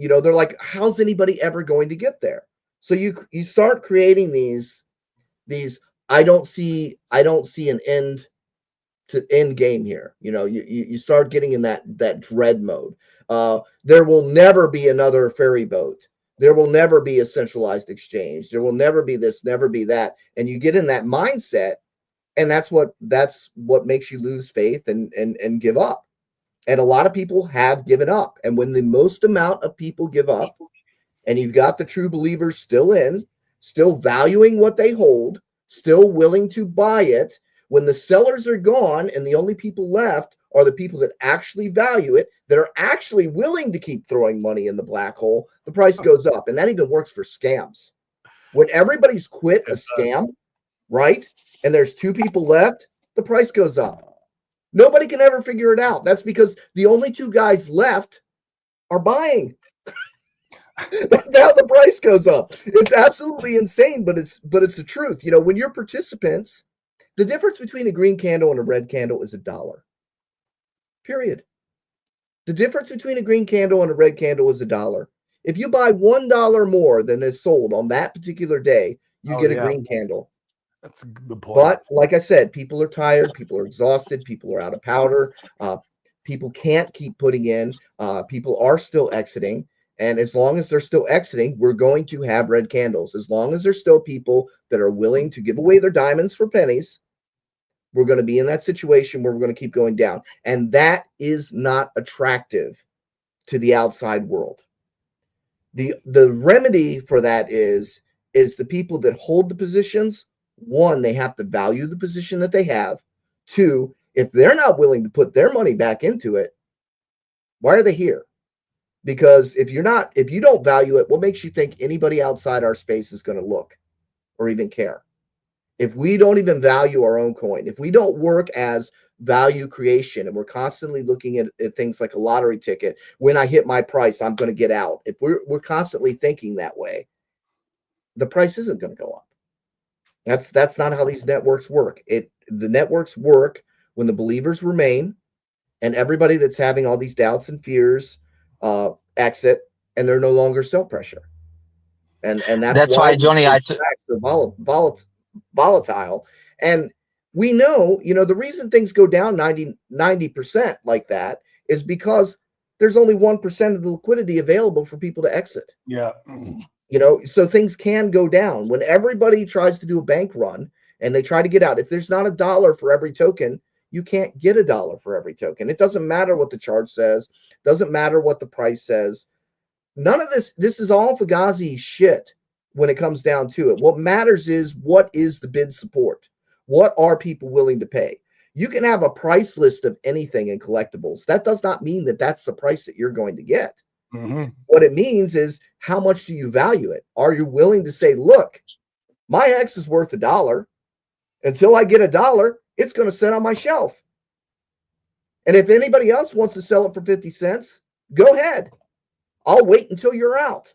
They're like, how's anybody ever going to get there? So you start creating these I don't see an end game here. You start getting in that dread mode. There will never be another ferry boat. There will never be a centralized exchange. There will never be this, never be that. And you get in that mindset, and that's what makes you lose faith and give up. And a lot of people have given up. And when the most amount of people give up, and you've got the true believers still valuing what they hold, still willing to buy it, when the sellers are gone and the only people left are the people that actually value it, that are actually willing to keep throwing money in the black hole, the price goes up. And that even works for scams. When everybody's quit a scam, right? And there's 2 people left, the price goes up. Nobody can ever figure it out. That's because the only 2 guys left are buying. That's how the price goes up. It's absolutely insane, but it's the truth. When you're participants, the difference between a green candle and a red candle is $1. Period. The difference between a green candle and a red candle is $1. If you buy $1 more than is sold on that particular day, you get a green candle. That's a good point. But like I said, people are tired, people are exhausted, people are out of powder, people can't keep putting in, people are still exiting. And as long as they're still exiting, we're going to have red candles. As long as there's still people that are willing to give away their diamonds for pennies, we're going to be in that situation where we're going to keep going down. And that is not attractive to the outside world. The remedy for that is the people that hold the positions. 1, they have to value the position that they have. 2, if they're not willing to put their money back into it, why are they here? Because if you don't value it, what makes you think anybody outside our space is going to look or even care? If we don't even value our own coin, if we don't work as value creation and we're constantly looking at things like a lottery ticket, when I hit my price, I'm going to get out. If we're constantly thinking that way, the price isn't going to go up. That's not how these networks work. The networks work when the believers remain and everybody that's having all these doubts and fears exit, and they're no longer sell pressure. And that's why, why Johnny, are volatile. And we know, the reason things go down 90% like that is because there's only 1% of the liquidity available for people to exit. Yeah. So things can go down when everybody tries to do a bank run and they try to get out. If there's not $1 for every token, you can't get $1 for every token. It doesn't matter what the chart says. Doesn't matter what the price says. None of this is all Fugazi shit when it comes down to it. What matters is, what is the bid support? What are people willing to pay? You can have a price list of anything in collectibles. That does not mean that that's the price that you're going to get. Mm-hmm. What it means is, how much do you value it? Are you willing to say, look, my X is worth $1. Until I get $1, it's going to sit on my shelf. And if anybody else wants to sell it for 50 cents, go ahead. I'll wait until you're out.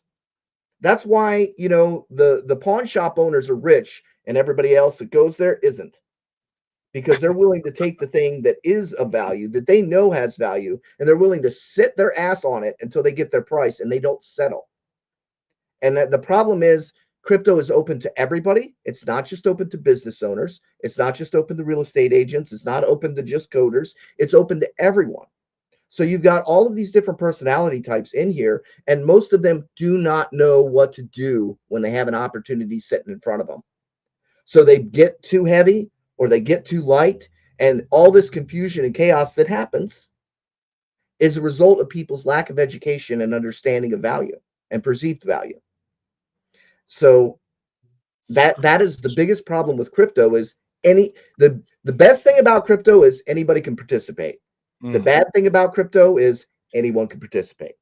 That's why, the pawn shop owners are rich and everybody else that goes there isn't. Because they're willing to take the thing that is of value, that they know has value, and they're willing to sit their ass on it until they get their price, and they don't settle. And that the problem is, crypto is open to everybody. It's not just open to business owners. It's not just open to real estate agents. It's not open to just coders. It's open to everyone. So you've got all of these different personality types in here, and most of them do not know what to do when they have an opportunity sitting in front of them. So they get too heavy or they get too light, and all this confusion and chaos that happens is a result of people's lack of education and understanding of value and perceived value. So that is the biggest problem with crypto. Is the best thing about crypto is anybody can participate. The bad thing about crypto is anyone can participate.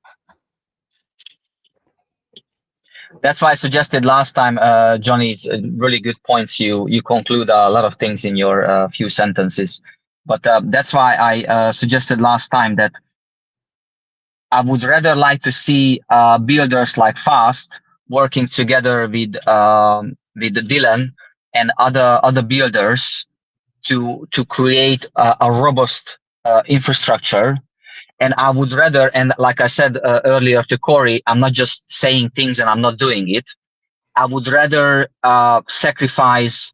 That's why I suggested last time, Johnny's really good points. You conclude a lot of things in your few sentences, but that's why I suggested last time that I would rather like to see builders like Fast working together with Dylan and other builders to create a robust infrastructure. And I would rather, and like I said earlier to Corey, I'm not just saying things and I'm not doing it. I would rather sacrifice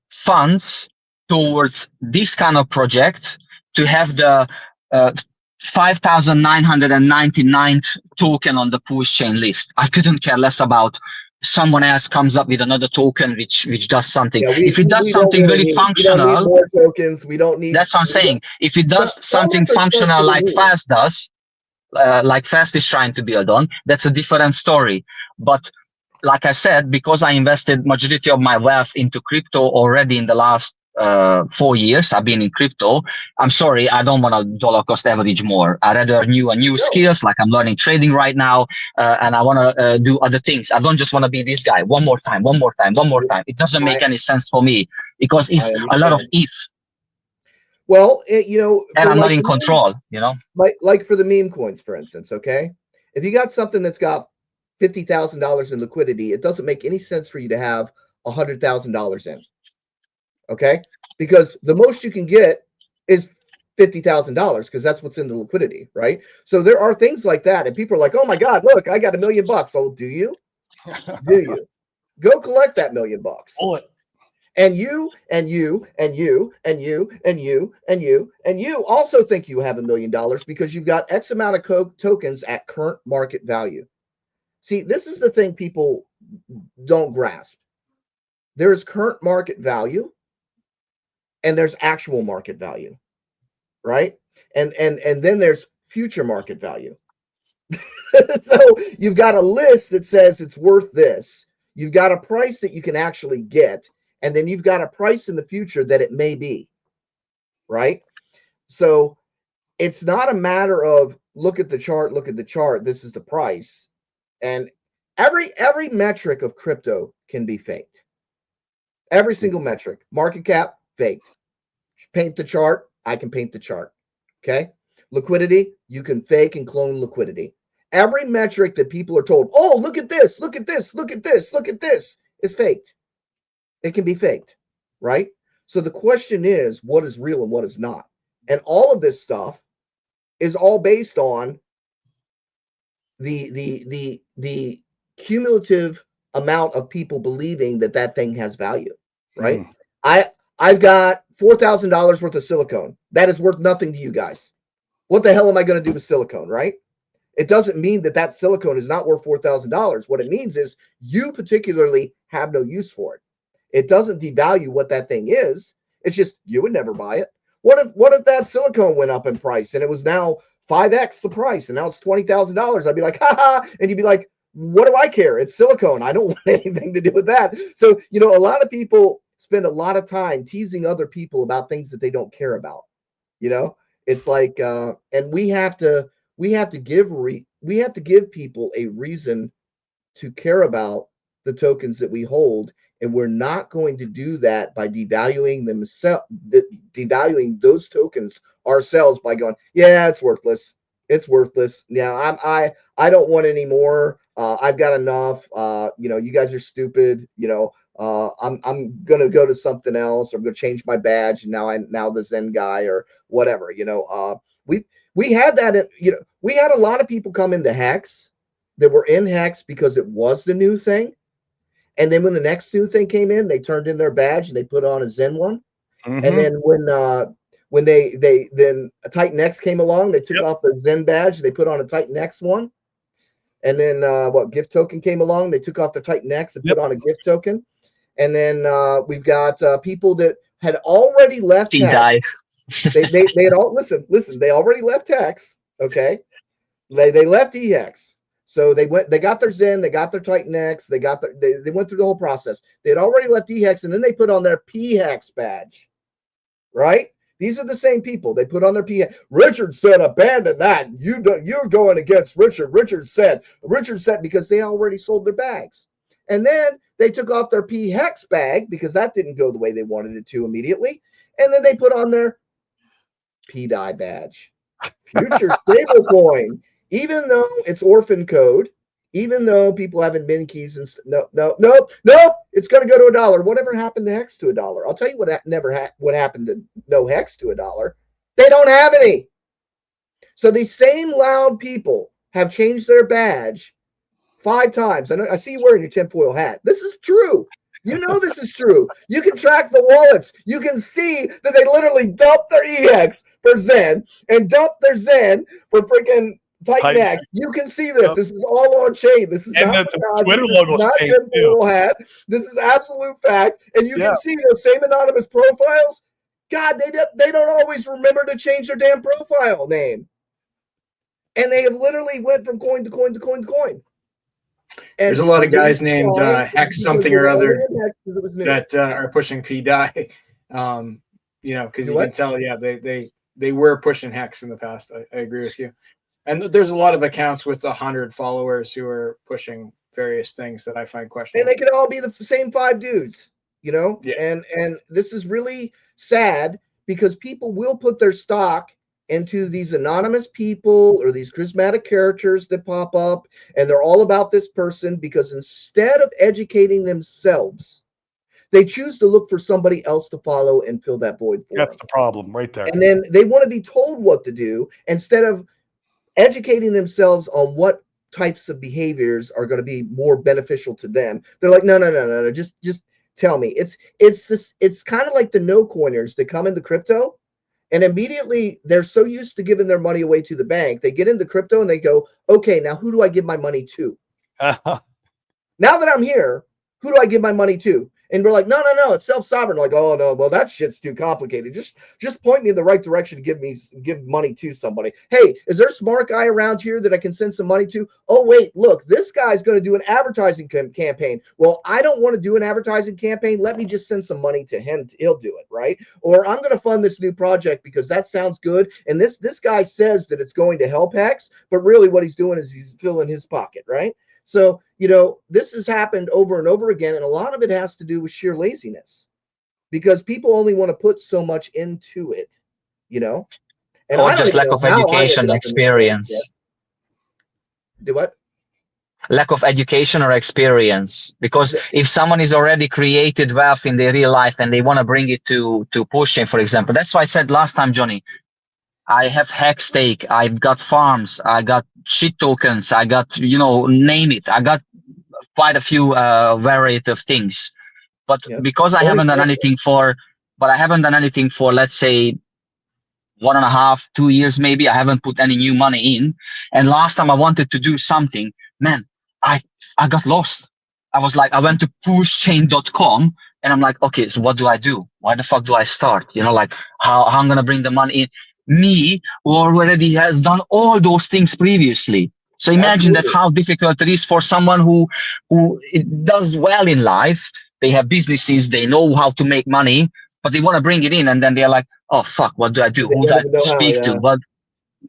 funds towards this kind of project to have the 5,999th token on the PulseChain list. I couldn't care less about someone else comes up with another token which does something. Yeah, if it does something really functional, we don't need more tokens. We don't need. That's what I'm saying. If it does something functional like Fast does, like Fast is trying to build on, that's a different story. But like I said, because I invested majority of my wealth into crypto already in the last 4 years, I've been in crypto. I'm sorry, I don't want to dollar cost average more. I rather new skills, like I'm learning trading right now, and I want to do other things. I don't just want to be this guy one more time. It doesn't make any sense for me because it's a lot of ifs. Well, and I'm not in control, like for the meme coins, for instance. Okay, if you got something that's got $50,000 in liquidity, it doesn't make any sense for you to have $100,000 in. Okay, because the most you can get is $50,000 because that's what's in the liquidity, right? So there are things like that, and people are like, "Oh my God, look, I got $1 million." Oh, do you? Do you? Go collect that $1 million. Pull it. And you also think you have $1 million because you've got X amount of tokens at current market value. See, this is the thing people don't grasp. There is current market value and there's actual market value, right? And then there's future market value. So you've got a list that says it's worth this. You've got a price that you can actually get. And then you've got a price in the future that it may be, right? So it's not a matter of look at the chart, this is the price. And every metric of crypto can be faked. Every single metric. Market cap, faked. Paint the chart, I can paint the chart. Okay? Liquidity, you can fake and clone liquidity. Every metric that people are told, oh, look at this, look at this, look at this, look at this, is faked. It can be faked, right? So the question is, what is real and what is not? And all of this stuff is all based on the cumulative amount of people believing that that thing has value, right? I've got $4,000 worth of silicone. That is worth nothing to you guys. What the hell am I going to do with silicone, right? It doesn't mean that that silicone is not worth $4,000. What it means is you particularly have no use for it. It doesn't devalue what that thing is. It's just you would never buy it. What if that silicone went up in price and it was now 5x the price and now it's $20,000? I'd be like, haha, and you'd be like, what do I care? It's silicone. I don't want anything to do with that. So, you know, a lot of people spend a lot of time teasing other people about things that they don't care about. You know, it's like, and we have to give people a reason to care about the tokens that we hold. And we're not going to do that by devaluing those tokens ourselves by going, yeah, it's worthless. It's worthless. Yeah, I don't want any more. I've got enough. You know, you guys are stupid. You know, I'm gonna go to something else. I'm gonna change my badge. And now the Zen guy or whatever. You know, we had that. You know, we had a lot of people come into Hex that were in Hex because it was the new thing. And then when the next new thing came in, they turned in their badge and they put on a Zen one. And then when a Titan X came along, they took off their Zen badge, they put on a Titan X one. And then gift token came along, they took off their Titan X and put on a gift token. And then we've got people that had already left Hex. They had all listen, they already left Hex. Okay. They left EX. So they got their Zen, they got their Titan X, they went through the whole process. They had already left EHEX, and then they put on their PHEX badge, right? These are the same people. They put on their PHEX. Richard said, abandon that. You're going against Richard. Richard said because they already sold their bags. And then they took off their PHEX bag because that didn't go the way they wanted it to immediately. And then they put on their PDI badge, future stablecoin. Even though it's orphan code, even though people have admin keys and no, it's going to go to $1. Whatever happened to Hex to $1? I'll tell you what what happened to no Hex to $1. They don't have any. So these same loud people have changed their badge 5 times. I see you wearing your tinfoil hat. This is true. You know this is true. You can track the wallets. You can see that they literally dumped their EX for Zen and dumped their Zen for freaking Titan X. You can see this. This is all on chain. This is not the Twitter logo. Not tinfoil hat. This is absolute fact. And you can see those same anonymous profiles. God, they don't always remember to change their damn profile name. And they have literally went from coin to coin to coin to coin. And there's a lot of guys named Hex something or other that are pushing PDI. You know, because you can tell, they were pushing Hex in the past. I agree with you. And there's a lot of accounts with 100 followers who are pushing various things that I find questionable. And they could all be the same 5 dudes, you know? Yeah. And this is really sad because people will put their stock into these anonymous people or these charismatic characters that pop up, and they're all about this person because instead of educating themselves, they choose to look for somebody else to follow and fill that void for That's them. the problem right there. And then they want to be told what to do instead of educating themselves on what types of behaviors are going to be more beneficial to them. They're like, no, just tell me. It's kind of like the no coiners that come into crypto. And immediately they're so used to giving their money away to the bank, they get into crypto and they go, okay, now who do I give my money to? Now that I'm here, who do I give my money to? And we're like, no, it's self-sovereign. Like, oh no, well that shit's too complicated. Just point me in the right direction to give money to somebody. Hey, is there a smart guy around here that I can send some money to? Oh wait, look, this guy's going to do an advertising campaign. Well, I don't want to do an advertising campaign. Let me just send some money to him. He'll do it, right? Or I'm going to fund this new project because that sounds good. And this guy says that it's going to help Hex, but really what he's doing is he's filling his pocket, right? So, this has happened over and over again, and a lot of it has to do with sheer laziness because people only want to put so much into it, And Or I don't just even lack know of how I education, ended up in this place. experience. Do what? Lack of education or experience. Because if someone is already created wealth in their real life and they want to bring it to PulseChain, for example, that's why I said last time, Johnny, I have hack stake, I've got farms, I got shit tokens, I got, name it. I got quite a few variety of things. But because I haven't done anything for, let's say 1.5, 2 years, maybe, I haven't put any new money in. And last time I wanted to do something, man, I got lost. I was like, I went to PulseChain.com and I'm like, okay, so what do I do? Why the fuck do I start? Like how I'm going to bring the money in. Me, who already has done all those things previously. So imagine that how difficult it is for someone who it does well in life. They have businesses, they know how to make money, but they want to bring it in, and then they're like, "Oh fuck, what do I do? Who do I speak to?" But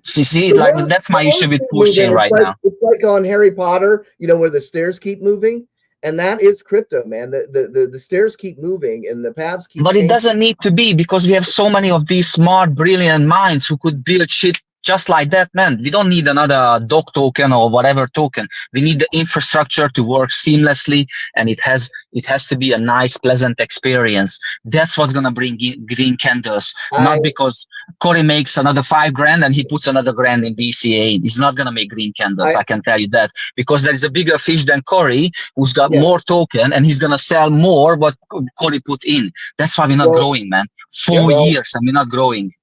see, like that's my issue with PulseChain right now. It's like on Harry Potter, where the stairs keep moving, and that is crypto, man. The stairs keep moving, and the paths keep. But it doesn't need to be, because we have so many of these smart, brilliant minds who could build shit just like that, man. We don't need another dog token or whatever token. We need the infrastructure to work seamlessly, and it has to be a nice, pleasant experience. That's what's gonna bring green candles. Not because Corey makes another $5,000 and he puts another grand in DCA. He's not gonna make green candles. I can tell you that, because there is a bigger fish than Corey who's got more token, and he's gonna sell more what Corey put in. That's why we're not growing, man. 4 years and we're not growing.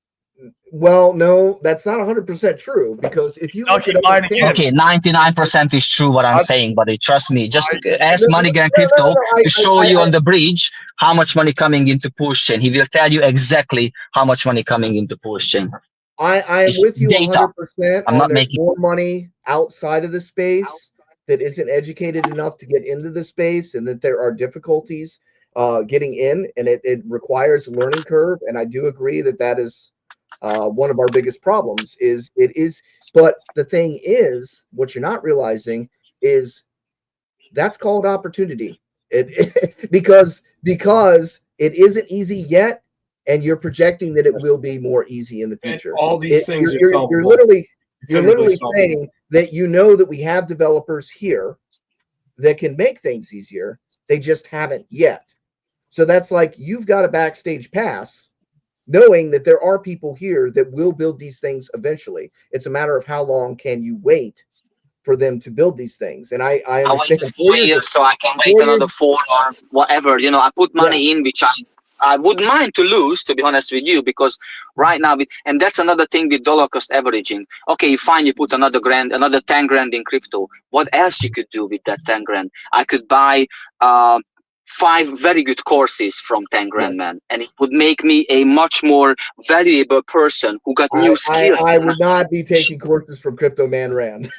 Well, no, that's not 100% true, because if you okay, 99% is true what I'm saying, but trust me, just ask MoneyGram Crypto to show you on the bridge how much money coming into PulseChain. He will tell you exactly how much money coming into PulseChain. I am with you 100%. I'm not making more money outside of the space that isn't educated enough to get into the space, and that there are difficulties getting in, and it requires a learning curve. And I do agree that is one of our biggest problems. But the thing is, what you're not realizing is that's called opportunity. Because it isn't easy yet, and you're projecting that it will be more easy in the future. And all these things you're literally saying that that we have developers here that can make things easier. They just haven't yet. So that's like, you've got a backstage pass, knowing that there are people here that will build these things eventually. It's a matter of how long can you wait for them to build these things. And I understand. I wait 4 years so I can make another 4 or whatever. I put money in, which I wouldn't mind to lose, to be honest with you, because right now, and that's another thing with dollar cost averaging. Okay, fine, you put another grand, another 10 grand in crypto. What else you could do with that 10 grand? I could buy 5 very good courses from 10 grand, man, and it would make me a much more valuable person who got new skills. I would not be taking courses from Crypto Man Rand.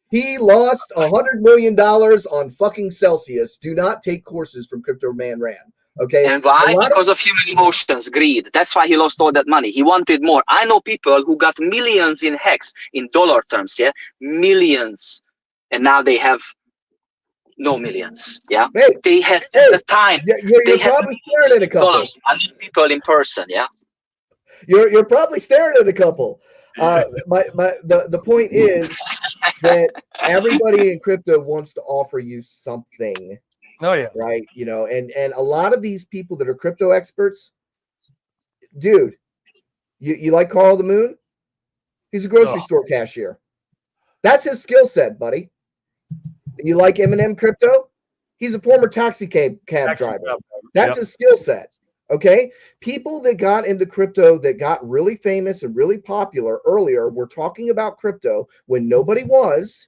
He lost $100 million on fucking Celsius. Do not take courses from Crypto Man Rand. Okay. And why? Because of human emotions, greed. That's why he lost all that money. He wanted more. I know people who got millions in Hex in dollar terms, millions, and now they have no millions. They had at the time. You're probably staring at a couple. I need people in person. You're probably staring at a couple. The point is that everybody in crypto wants to offer you something. Oh yeah. Right. And a lot of these people that are crypto experts, dude, you like Carl the Moon? He's a grocery store cashier. That's his skill set, buddy. You like Eminem Crypto? He's a former taxi cab driver. That's his skill set. Okay. People that got into crypto that got really famous and really popular earlier were talking about crypto when nobody was.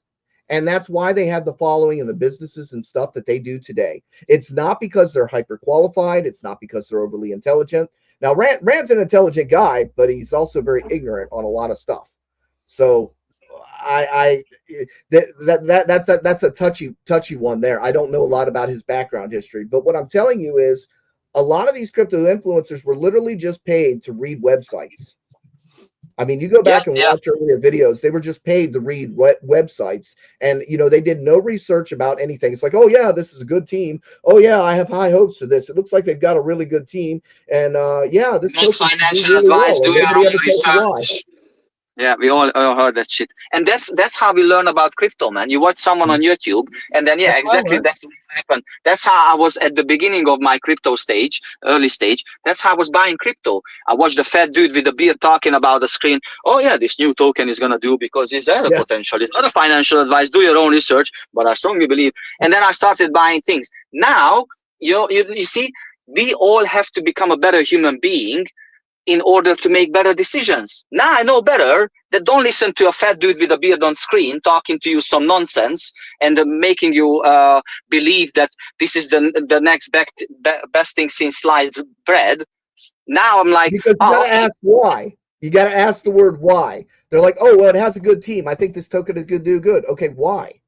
And that's why they have the following and the businesses and stuff that they do today. It's not because they're hyper qualified. It's not because they're overly intelligent. Now, Rand's an intelligent guy, but he's also very ignorant on a lot of stuff. So that's a touchy one there. I don't know a lot about his background history, but what I'm telling you is a lot of these crypto influencers were literally just paid to read websites. I mean, you go back and watch earlier videos, they were just paid to read websites, and they did no research about anything. It's like, oh yeah, this is a good team. Oh yeah, I have high hopes for this. It looks like they've got a really good team, and yeah, this make financial advice. Do your own research. Yeah, we all heard that shit, and that's how we learn about crypto, man. You watch someone on YouTube, and then exactly that's what happened. That's how I was at the beginning of my crypto stage, early stage. That's how I was buying crypto. I watched the fat dude with the beard talking about the screen. Oh yeah, this new token is gonna do because it's there the potential. It's not a financial advice. Do your own research, but I strongly believe. And then I started buying things. Now you see, we all have to become a better human being in order to make better decisions. Now I know better that don't listen to a fat dude with a beard on screen talking to you some nonsense and making you believe that this is the next best thing since sliced bread. Now I'm like, because you gotta ask why. You gotta ask the word why. They're like, oh well, it has a good team. I think this token is gonna do good. Okay, why?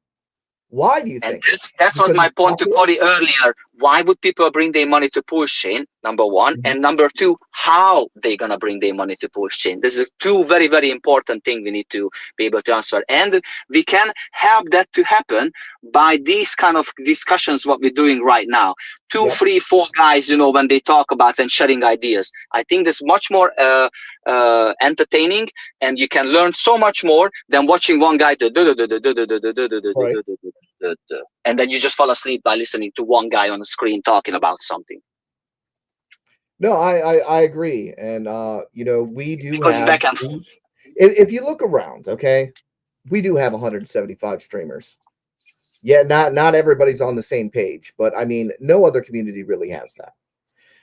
Why do you think? That's what my point to Cody earlier. Why would people bring their money to PulseChain? Number one. And number two, how they gonna bring their money to PulseChain? This is two very, very important things we need to be able to answer. And we can help that to happen by these kind of discussions, what we're doing right now. 2, 3, 4 guys, when they talk about and sharing ideas. I think that's much more entertaining, and you can learn so much more than watching one guy and then you just fall asleep by listening to one guy on the screen talking about something. No, I agree, and we do because have. Back and forth. If you look around, okay, we do have 175 streamers. Yeah, not everybody's on the same page, but I mean, no other community really has that.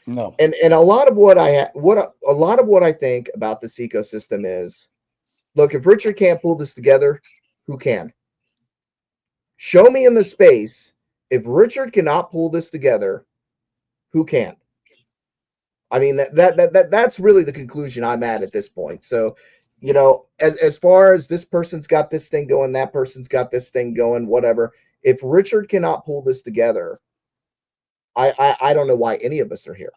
No. And a lot of what I think about this ecosystem is, look, if Richard can't pull this together, who can? Show me in the space, if Richard cannot pull this together, who can? I mean, that's really the conclusion I'm at this point. So, as far as this person's got this thing going, that person's got this thing going, whatever. If Richard cannot pull this together, I don't know why any of us are here.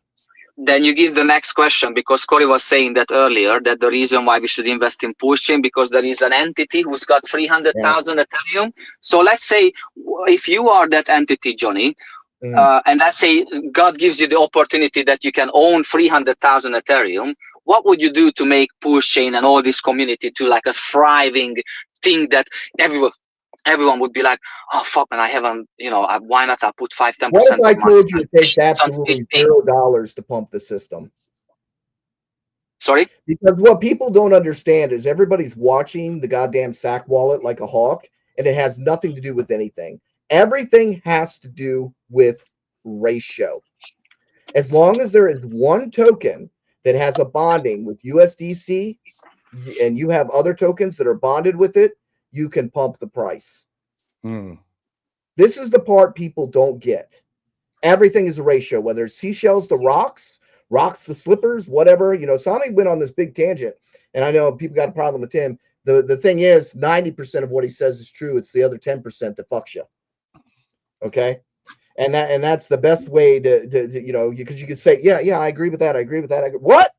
Then you give the next question, because Corey was saying that earlier, that the reason why we should invest in PulseChain, because there is an entity who's got 300,000 Ethereum. So let's say if you are that entity, Johnny, and let's say God gives you the opportunity that you can own 300,000 Ethereum, what would you do to make PulseChain and all this community to like a thriving thing that everyone would be like, oh fuck, man, I haven't, why not I put 5-10%? What if I told you it takes absolutely $0 to pump the system? Sorry? Because what people don't understand is everybody's watching the goddamn sack wallet like a hawk, and it has nothing to do with anything. Everything has to do with ratio. As long as there is one token that has a bonding with USDC, and you have other tokens that are bonded with it, you can pump the price. This is the part people don't get. Everything is a ratio, whether it's seashells to rocks to slippers, whatever. Sami went on this big tangent, and I know people got a problem with him. The thing is, 90% of what he says is true. It's the other 10% that fucks you. Okay, and that's the best way to because you could say, yeah, I agree with that. What?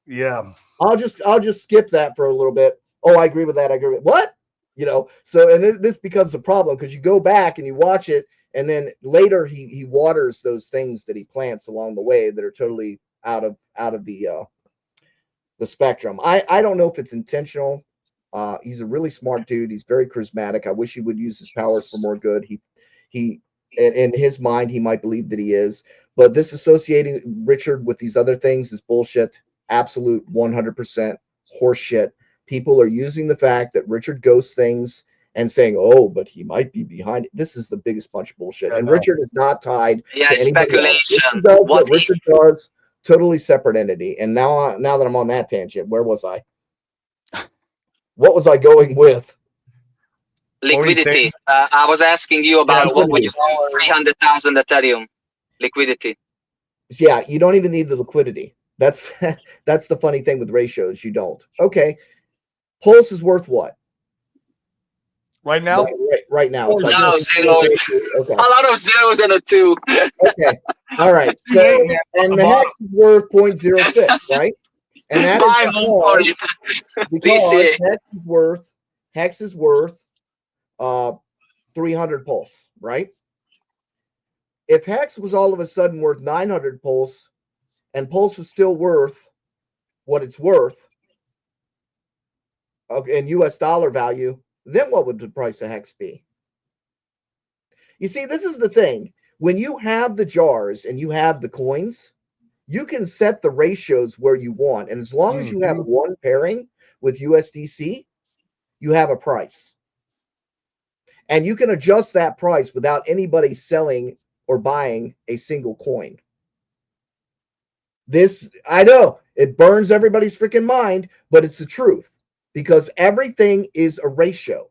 Yeah, I'll just skip that for a little bit. Oh, I agree with that. I agree with what? So and this becomes a problem, because you go back and you watch it, and then later he waters those things that he plants along the way that are totally out of the spectrum. I don't know if it's intentional. He's a really smart dude. He's very charismatic. I wish he would use his powers for more good. He in his mind, he might believe that he is, but this associating Richard with these other things is bullshit. Absolute 100% horseshit. People are using the fact that Richard ghosts things and saying, oh, but he might be behind it. This is the biggest bunch of bullshit. And Richard is not tied to anybody else. What Richard does, totally separate entity. And now that I'm on that tangent, where was I? What was I going with? Liquidity. I was asking you about what would you do? 300,000 Ethereum liquidity. Yeah, you don't even need the liquidity. That's that's the funny thing with ratios. You don't. Okay, Pulse is worth what right now? Right now, it's like No, zeros. okay. A lot of zeros and a 2. Okay, all right. So, and the hex is worth 0.06, right? And that is because hex is worth 300 Pulse, right? If hex was all of a sudden worth 900 Pulse, and Pulse was still worth what it's worth, in US dollar value, then what would the price of hex be? You see, this is the thing. When you have the jars and you have the coins, you can set the ratios where you want. And as long as you have one pairing with USDC, you have a price. And you can adjust that price without anybody selling or buying a single coin. This, I know, it burns everybody's freaking mind, but it's the truth because everything is a ratio.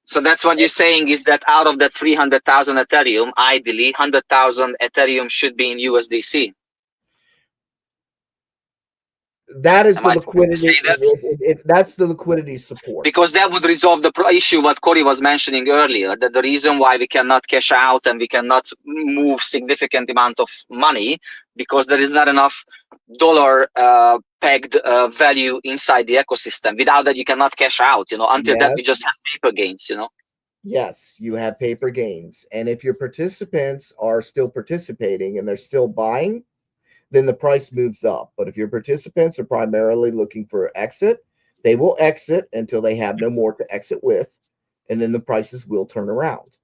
So that's what you're saying is that out of the 300,000 Ethereum, ideally 100,000 Ethereum should be in USDC. That is the liquidity. That's the liquidity support. Because that would resolve the issue what Corey was mentioning earlier, that the reason why we cannot cash out and we cannot move significant amount of money because there is not enough dollar pegged value inside the ecosystem. Without that, you cannot cash out, until that we just have paper gains, Yes, you have paper gains. And if your participants are still participating and they're still buying, then the price moves up. But if your participants are primarily looking for exit, they will exit until they have no more to exit with, and then the prices will turn around.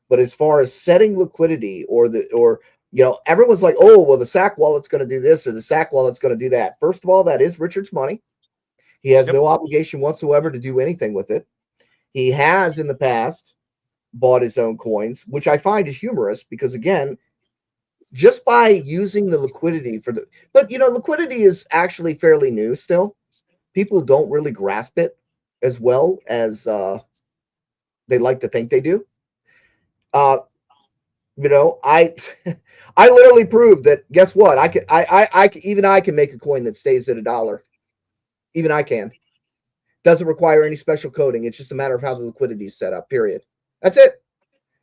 But as far as setting liquidity or everyone's like, oh, well, the SAC wallet's going to do this or the SAC wallet's going to do that. First of all, that is Richard's money. He has no obligation whatsoever to do anything with it. He has in the past bought his own coins, which I find is humorous because, again, just by using the liquidity but liquidity is actually fairly new still. People don't really grasp it as well as they like to think they do. I I literally proved that. Guess what? I can make a coin that stays at $1. Even I can. Doesn't require any special coding. It's just a matter of how the liquidity is set up. Period. That's it.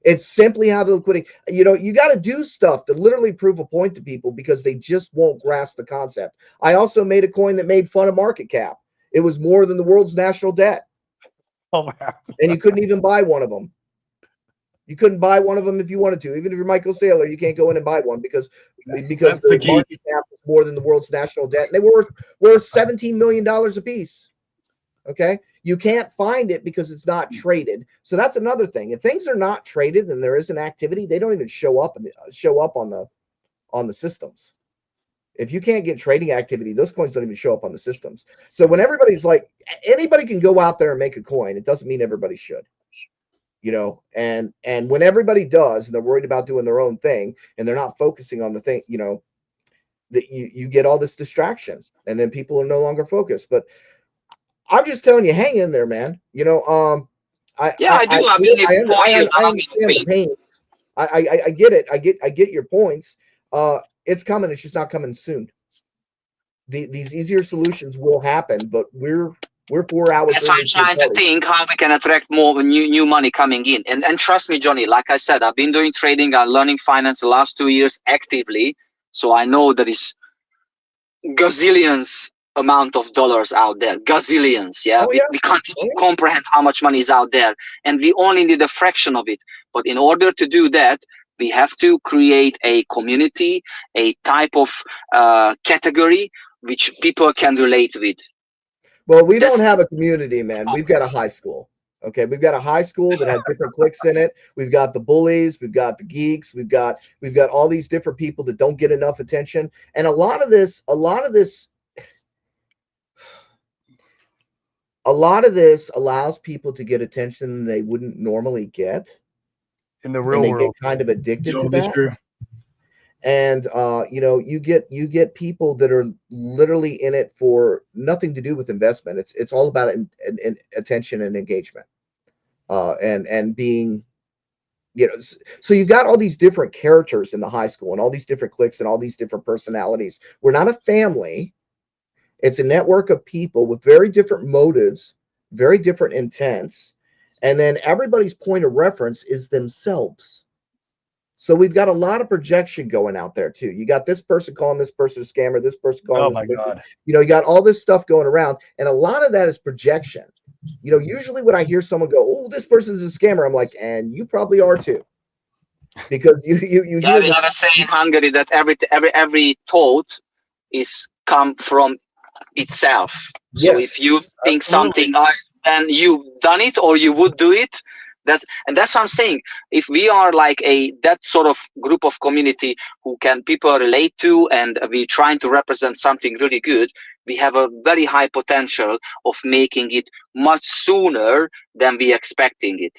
It's simply how the liquidity, you got to do stuff to literally prove a point to people because they just won't grasp the concept. I also made a coin that made fun of market cap. It was more than the world's national debt. Oh, man. And you couldn't even buy one of them. You couldn't buy one of them if you wanted to. Even if you're Michael Saylor, you can't go in and buy one because the market cap was more than the world's national debt. And they were worth $17 million a piece. Okay. You can't find it because it's not traded. So that's another thing. If things are not traded and there isn't activity, they don't even show up on the systems. If you can't get trading activity, those coins don't even show up on the systems. So when everybody's like, anybody can go out there and make a coin, it doesn't mean everybody should. And when everybody does, and they're worried about doing their own thing, and they're not focusing on the thing, that you get all this distraction, and then people are no longer focused. But I'm just telling you, hang in there, man. I do. I understand the pain. I get it. I get your points. It's coming. It's just not coming soon. These easier solutions will happen, but we're 4 hours. That's why I'm trying to think how we can attract more new money coming in. And trust me, Johnny, like I said, I've been doing trading and learning finance the last 2 years actively. So I know there is gazillions amount of dollars out there. Gazillions. We can't even comprehend how much money is out there. And we only need a fraction of it. But in order to do that, we have to create a community, a type of category which people can relate with. Well, we don't have a community, man. We've got a high school. Okay, we've got a high school that has different cliques in it. We've got the bullies, we've got the geeks, we've got all these different people that don't get enough attention. And a lot of this allows people to get attention they wouldn't normally get in the real world. They get kind of addicted to that. True. And you get people that are literally in it for nothing to do with investment. It's all about attention and engagement. and being, you know, so you've got all these different characters in the high school and all these different cliques and all these different personalities. We're not a family. It's a network of people with very different motives, very different intents. And then everybody's point of reference is themselves. So we've got a lot of projection going out there too. You got this person calling this person a scammer, this person calling Oh this my person. God. You know, you got all this stuff going around, and a lot of that is projection. You know, usually when I hear someone go, "Oh, this person's a scammer," I'm like, "And you probably are too," because you Yeah, hear we this. have a saying in Hungary that every thought is come from itself. So if Yes, you think Absolutely. something and you've done it or you would do it, that's what I'm saying. If we are like that sort of group of community who can people relate to, and we're trying to represent something really good, we have a very high potential of making it much sooner than we expecting it.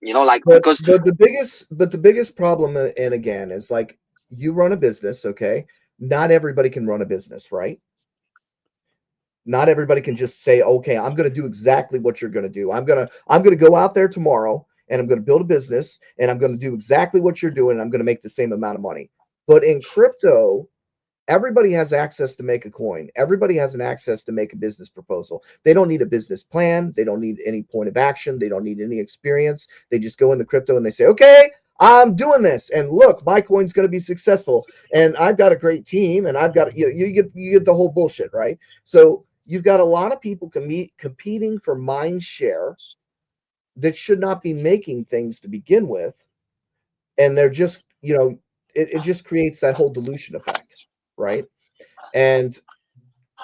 You know, like, but because the biggest problem, and again, is like you run a business, okay? Not everybody can run a business, right? Not everybody can just say, okay, I'm going to do exactly what you're going to do. I'm going to go out there tomorrow and I'm going to build a business and I'm going to do exactly what you're doing and I'm going to make the same amount of money. But in crypto, everybody has access to make a coin. Everybody has an access to make a business proposal. They don't need a business plan. They don't need any point of action. They don't need any experience. They just go into crypto and they say, okay, I'm doing this. And look, my coin's going to be successful. And I've got a great team and I've got, you get the whole bullshit, right? So you've got a lot of people competing for mind share that should not be making things to begin with. And they're just, it just creates that whole dilution effect, right? And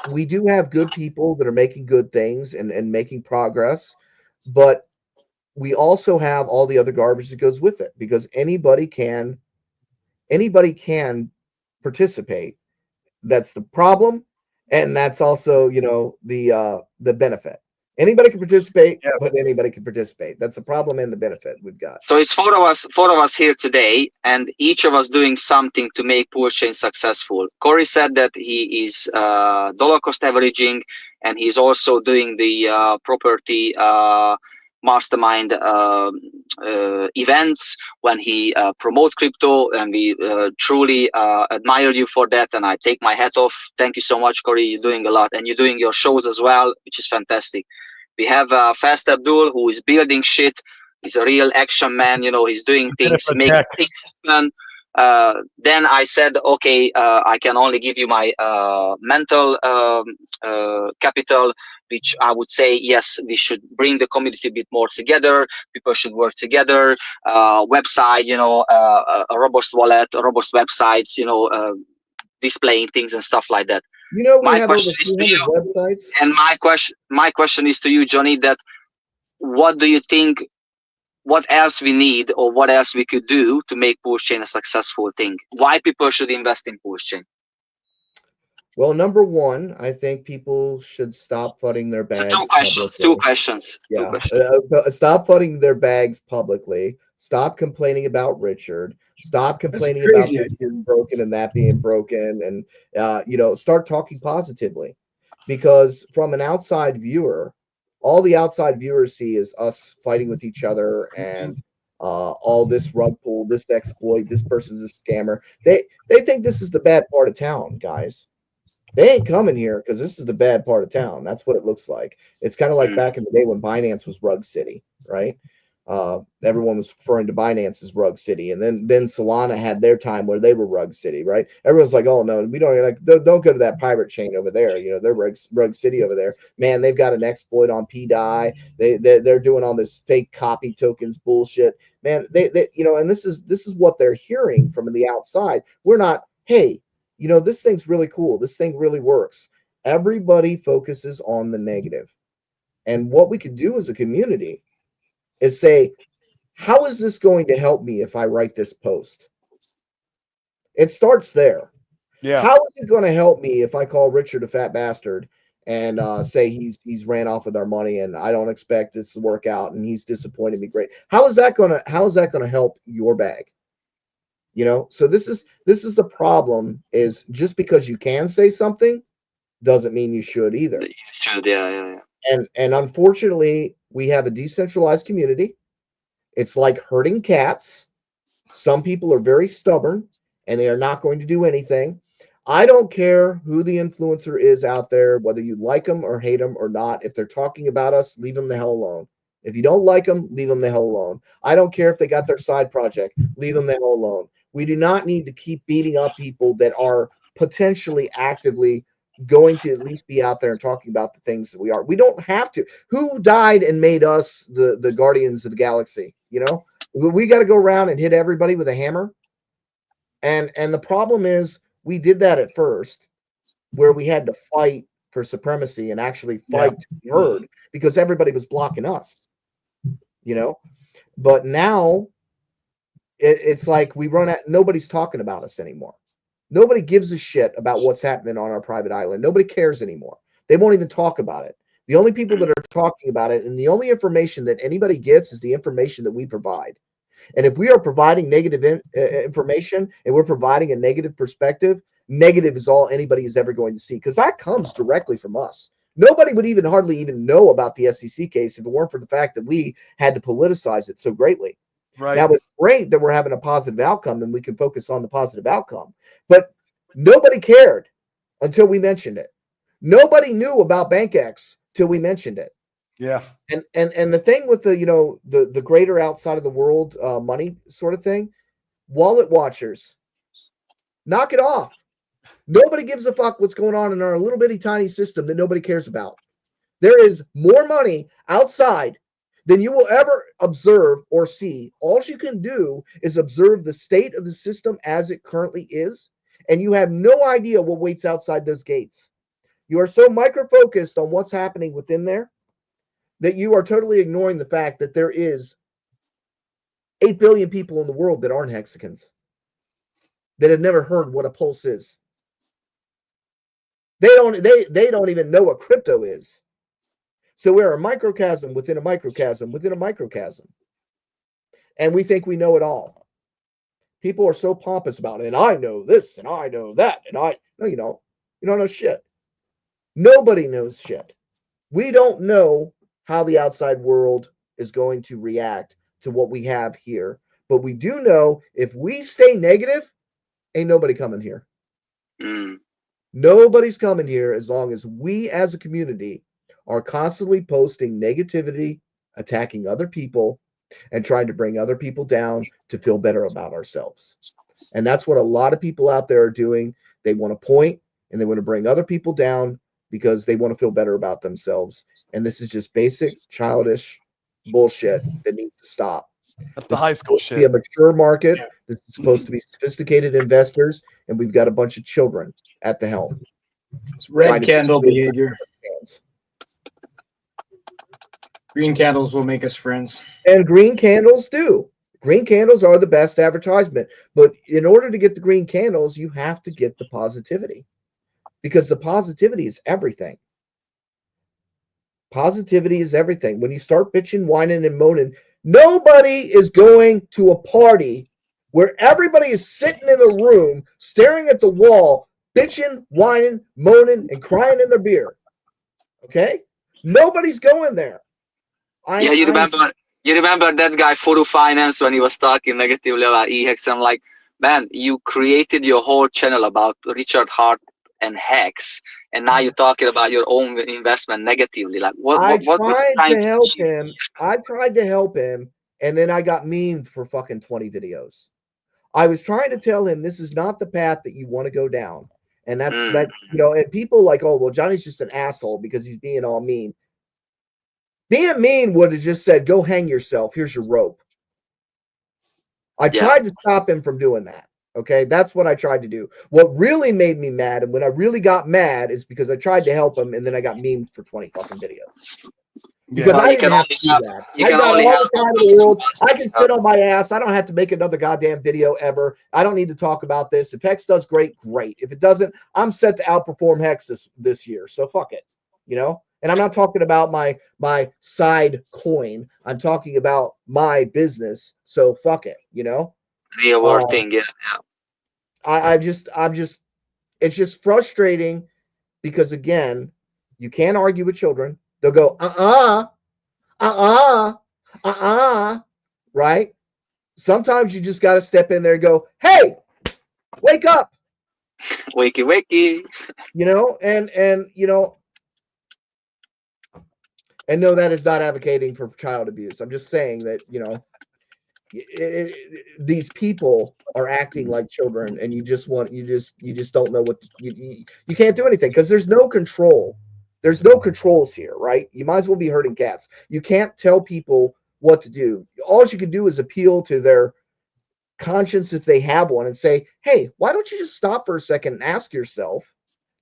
we do have good people that are making good things and making progress, but we also have all the other garbage that goes with it because anybody can participate. That's the problem, and that's also the benefit. Anybody can participate, Yes. but anybody can participate. That's the problem and the benefit we've got. so it's four of us here today, and each of us doing something to make PulseChain successful. Corey said that he is dollar cost averaging, and he's also doing the property mastermind events when he promote crypto, and we truly admire you for that, and I take my hat off. Thank you so much, Corey. You're doing a lot, and you're doing your shows as well, which is fantastic. We have Fast Abdul, who is building shit. He's a real action man. You know, he's doing things, making things happen. Then I said, okay, I can only give you my mental capital, which I would say, yes, we should bring the community a bit more together. People should work together. Website, a robust wallet, a robust websites, displaying things and stuff like that. We My have over question is to 300 you, websites. and my question is to you, Johnny, that what do you think, what else we need or what else we could do to make PulseChain a successful thing? Why people should invest in PulseChain? Well, number one, I think people should stop flooding their So bags two publicly. questions. Yeah, stop flooding their bags publicly. Stop complaining about Richard. Stop complaining about crazy this being broken and that being broken, and start talking positively. Because from an outside viewer, all the outside viewers see is us fighting with each other and all this rug pull, this exploit, this person's a scammer. They think this is the bad part of town, guys. They ain't coming here because this is the bad part of town. That's what it looks like. It's kind of like back in the day when Binance was Rug City, right? Everyone was referring to Binance as Rug City, and then Solana had their time where they were Rug City, right? Everyone's like, "Oh no, we don't go to that pirate chain over there. They're Rug City over there. Man, they've got an exploit on PDI. They're doing all this fake copy tokens bullshit. Man, and this is what they're hearing from the outside. We're not, hey, this thing's really cool. This thing really works. Everybody focuses on the negative. And what we could do as a community is say, how is this going to help me if I write this post? It starts there. Yeah. How is it going to help me if I call Richard a fat bastard and say he's ran off with our money and I don't expect this to work out and he's disappointed me great? How is that going to help your bag? So this is the problem, is just because you can say something doesn't mean you should either. You should, yeah. And unfortunately, we have a decentralized community. It's like herding cats. Some people are very stubborn and they are not going to do anything. I don't care who the influencer is out there, whether you like them or hate them or not. If they're talking about us, leave them the hell alone. If you don't like them, leave them the hell alone. I don't care if they got their side project, leave them the hell alone. We do not need to keep beating up people that are potentially actively going to at least be out there and talking about the things that we are. We don't have to. Who died and made us the guardians of the galaxy? You know, we got to go around and hit everybody with a hammer. And the problem is we did that at first, where we had to fight for supremacy and actually fight to be heard because everybody was blocking us, you know. But now it's like we run at, nobody's talking about us anymore. Nobody gives a shit about what's happening on our private island. Nobody cares anymore. They won't even talk about it. The only people that are talking about it and the only information that anybody gets is the information that we provide. And if we are providing negative information and we're providing a negative perspective, negative is all anybody is ever going to see because that comes directly from us. Nobody would even hardly even know about the SEC case if it weren't for the fact that we had to politicize it so greatly. Right. Now, it's great that we're having a positive outcome and we can focus on the positive outcome, but nobody cared until we mentioned it. Nobody knew about BankX till we mentioned it. Yeah. And the thing with the, you know, the greater outside of the world money sort of thing, wallet watchers, knock it off. Nobody gives a fuck what's going on in our little bitty tiny system that nobody cares about. There is more money outside than you will ever observe or see. All you can do is observe the state of the system as it currently is, and you have no idea what waits outside those gates. You are so micro-focused on what's happening within there that you are totally ignoring the fact that there is 8 billion people in the world that aren't hexagons, that have never heard what a pulse is. They don't even know what crypto is. So we're a microcosm within a microcosm within a microcosm. And we think we know it all. People are so pompous about it. And I know this and I know that. And no, you don't. You don't know shit. Nobody knows shit. We don't know how the outside world is going to react to what we have here. But we do know if we stay negative, ain't nobody coming here. Nobody's coming here as long as we as a community are constantly posting negativity, attacking other people, and trying to bring other people down to feel better about ourselves. And that's what a lot of people out there are doing. They want to point and they want to bring other people down because they want to feel better about themselves. And this is just basic childish bullshit that needs to stop. That's the high school shit. Be a mature market. Yeah. This is supposed to be sophisticated investors, and we've got a bunch of children at the helm. It's red candle behavior. Green candles will make us friends. And green candles do. Green candles are the best advertisement. But in order to get the green candles, you have to get the positivity. Because the positivity is everything. Positivity is everything. When you start bitching, whining, and moaning, nobody is going to a party where everybody is sitting in a room staring at the wall, bitching, whining, moaning, and crying in their beer. Okay? Nobody's going there. You remember that guy Foru Finance when he was talking negatively about EHEX? I'm like, man, you created your whole channel about Richard Hart and Hex, and now you're talking about your own investment negatively. Like, I tried to help him, and then I got memed for fucking 20 videos. I was trying to tell him this is not the path that you want to go down. And that's that, you know, and people like, oh, well, Johnny's just an asshole because he's being all mean. Being mean would have just said, go hang yourself. Here's your rope. I tried to stop him from doing that. Okay, that's what I tried to do. What really made me mad, and when I really got mad, is because I tried to help him, and then I got memed for 20 fucking videos. Because I didn't have to do that. I got all the time in the world. I can sit on my ass. I don't have to make another goddamn video ever. I don't need to talk about this. If Hex does great, great. If it doesn't, I'm set to outperform Hex this year. So fuck it, you know. And I'm not talking about my side coin. I'm talking about my business. So fuck it, you know. Real world thing, yeah. I'm just, it's just frustrating because again, you can't argue with children. They'll go, right? Sometimes you just got to step in there and go, hey, wake up, wakey, wakey. you know, and you know, and no, that is not advocating for child abuse. I'm just saying that, you know, these people are acting like children, and you just don't know what you can't do anything because there's no control. There's no controls here, right? You might as well be herding cats. You can't tell people what to do. All you can do is appeal to their conscience if they have one and say, hey, why don't you just stop for a second and ask yourself,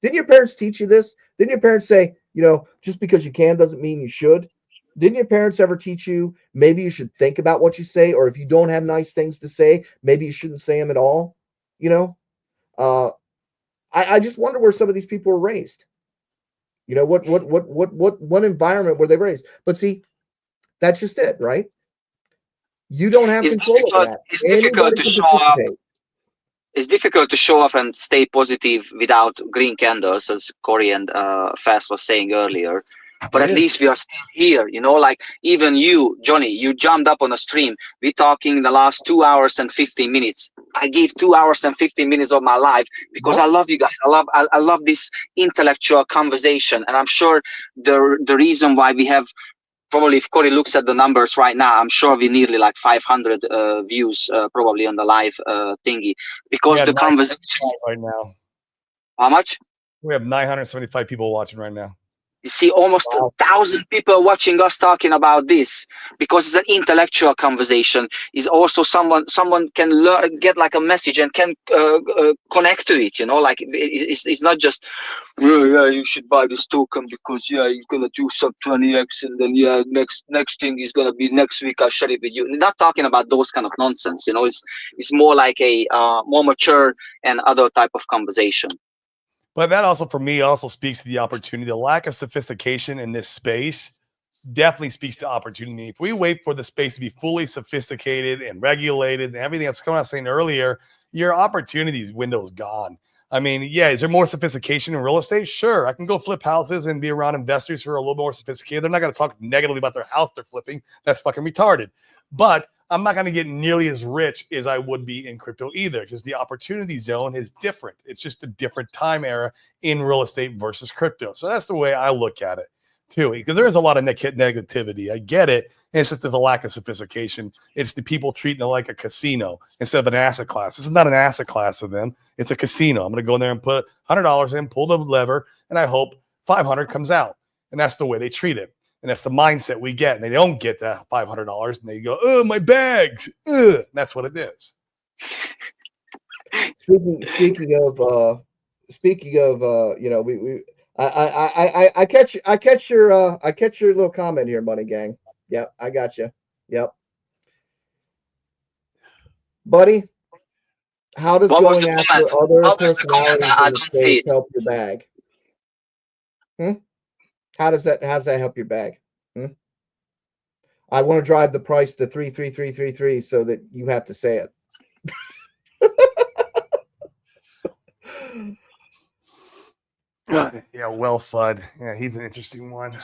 didn't your parents teach you this? Didn't your parents say, you know, just because you can doesn't mean you should? Didn't your parents ever teach you maybe you should think about what you say, or if you don't have nice things to say, maybe you shouldn't say them at all? You know, I just wonder where some of these people were raised. You know, what environment were they raised? But see, that's just it, right? You don't have control over that. It's difficult to show up. It's difficult to show up and stay positive without green candles, as Corey and Fast was saying earlier. But at least we are still here, you know, like even you, Johnny, you jumped up on a stream. We're talking the last 2 hours and 15 minutes. I gave 2 hours and 15 minutes of my life because I love you guys. I love this intellectual conversation. And I'm sure the reason why we have, probably if Corey looks at the numbers right now, I'm sure we nearly like 500 views probably on the live thingy, because the conversation right now. How much? We have 975 people watching right now. You see, almost 1,000 people watching us talking about this, because it's an intellectual conversation. Is also someone can learn, get like a message and can connect to it. You know, like it's not just, yeah, you should buy this token because you're gonna do some 20x, and then next thing is gonna be next week. I'll share it with you. We're not talking about those kind of nonsense. You know, it's more like a more mature and other type of conversation. But that also, for me, also speaks to the opportunity. The lack of sophistication in this space definitely speaks to opportunity. If we wait for the space to be fully sophisticated and regulated and everything that's coming out saying earlier, your opportunities window is gone. I mean, yeah, is there more sophistication in real estate? Sure. I can go flip houses and be around investors who are a little more sophisticated. They're not going to talk negatively about their house they're flipping. That's fucking retarded. But I'm not going to get nearly as rich as I would be in crypto either, because the opportunity zone is different. It's just a different time era in real estate versus crypto. So that's the way I look at it too, because there is a lot of negativity. I get it. And it's just the lack of sophistication. It's the people treating it like a casino instead of an asset class. This is not an asset class of them. It's a casino. I'm going to go in there and put $100 in, pull the lever, and I hope 500 comes out. And that's the way they treat it. And that's the mindset we get. And they don't get that $500, and they go, "Oh, my bags." Ugh. That's what it is. Speaking of, you know, I catch your little comment here, Money Gang. Yep, I got you. Yep, buddy. How does going after other personalities in the space help your bag? How's that help your bag? I want to drive the price to 33333 so that you have to say it. Yeah, well, Fudd. Yeah, he's an interesting one.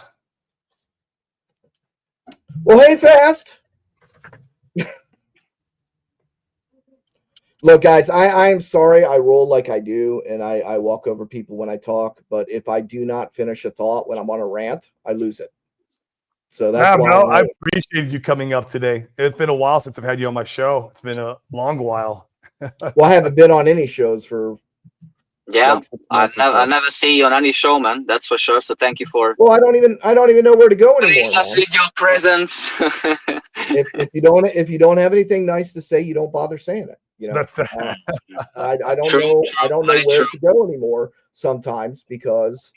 Well, hey, Fast. Look, guys, I am sorry I roll like I do, and I walk over people when I talk. But if I do not finish a thought when I'm on a rant, I lose it. So that's why. Bro, I appreciated you coming up today. It's been a while since I've had you on my show. It's been a long while. Well, I haven't been on any shows for. Yeah, like I never see you on any show, man. That's for sure. So thank you for. Well, I don't even know where to go anymore. Please us with your presence. if you don't have anything nice to say, you don't bother saying it. You know, I don't know where to go anymore sometimes, because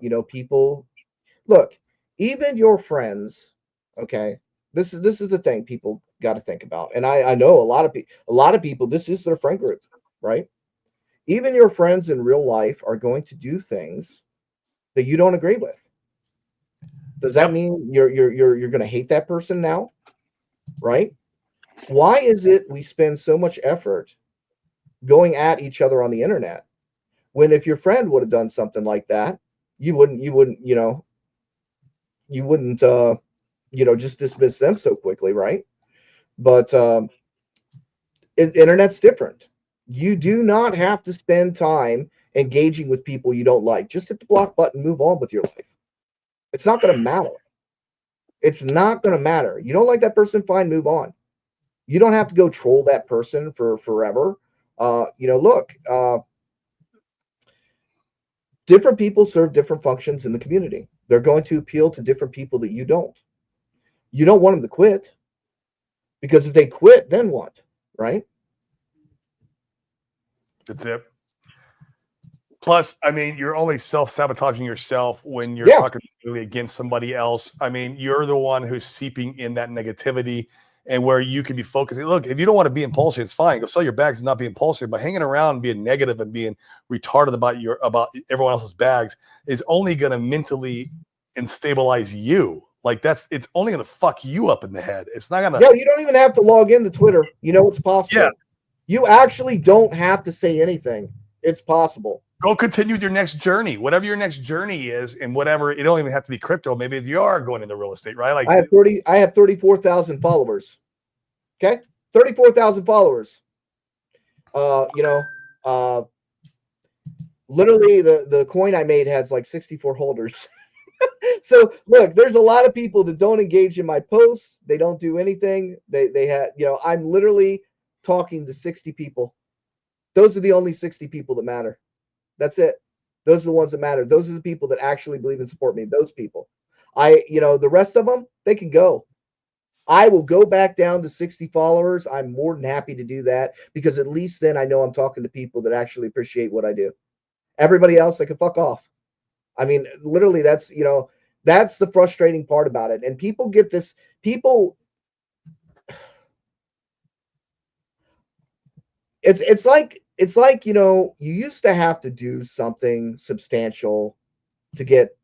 you know, people look, even your friends. Okay, this is the thing people got to think about, and I know a lot of people. This is their friend group, right? Even your friends in real life are going to do things that you don't agree with. Does that mean you're going to hate that person now? Right? Why is it we spend so much effort going at each other on the internet, when if your friend would have done something like that, you wouldn't just dismiss them so quickly, right? But internet's different. You do not have to spend time engaging with people you don't like. Just hit the block button, move on with your life. It's not going to matter. It's not going to matter. You don't like that person, fine, move on. You don't have to go troll that person for forever. Look, different people serve different functions in the community. They're going to appeal to different people that you don't. You don't want them to quit, because if they quit, then what, right? That's it. Plus, I mean, you're only self-sabotaging yourself when you're Yeah. talking really against somebody else. I mean, you're the one who's seeping in that negativity, and where you can be focusing. Look, if you don't want to be impulsive, it's fine. Go sell your bags and not be impulsive. But hanging around and being negative and being retarded about everyone else's bags is only going to mentally instabilize you. Like it's only going to fuck you up in the head. It's not going to. Yeah, you don't even have to log into Twitter. You know it's possible. Yeah. You actually don't have to say anything. It's possible. Go continue your next journey, whatever your next journey is, and whatever. It don't even have to be crypto. Maybe you are going into real estate, right? Like I have 34,000 followers. Okay, 34,000 followers. Literally the coin I made has like 64 holders. So look, there's a lot of people that don't engage in my posts. They don't do anything. They have, I'm literally talking to 60 people. Those are the only 60 people that matter. That's it. Those are the ones that matter. Those are the people that actually believe and support me. Those people. The rest of them, they can go. I will go back down to 60 followers. I'm more than happy to do that, because at least then I know I'm talking to people that actually appreciate what I do. Everybody else, they can fuck off. I mean, literally, that's the frustrating part about it. And people get this. It's like you used to have to do something substantial to get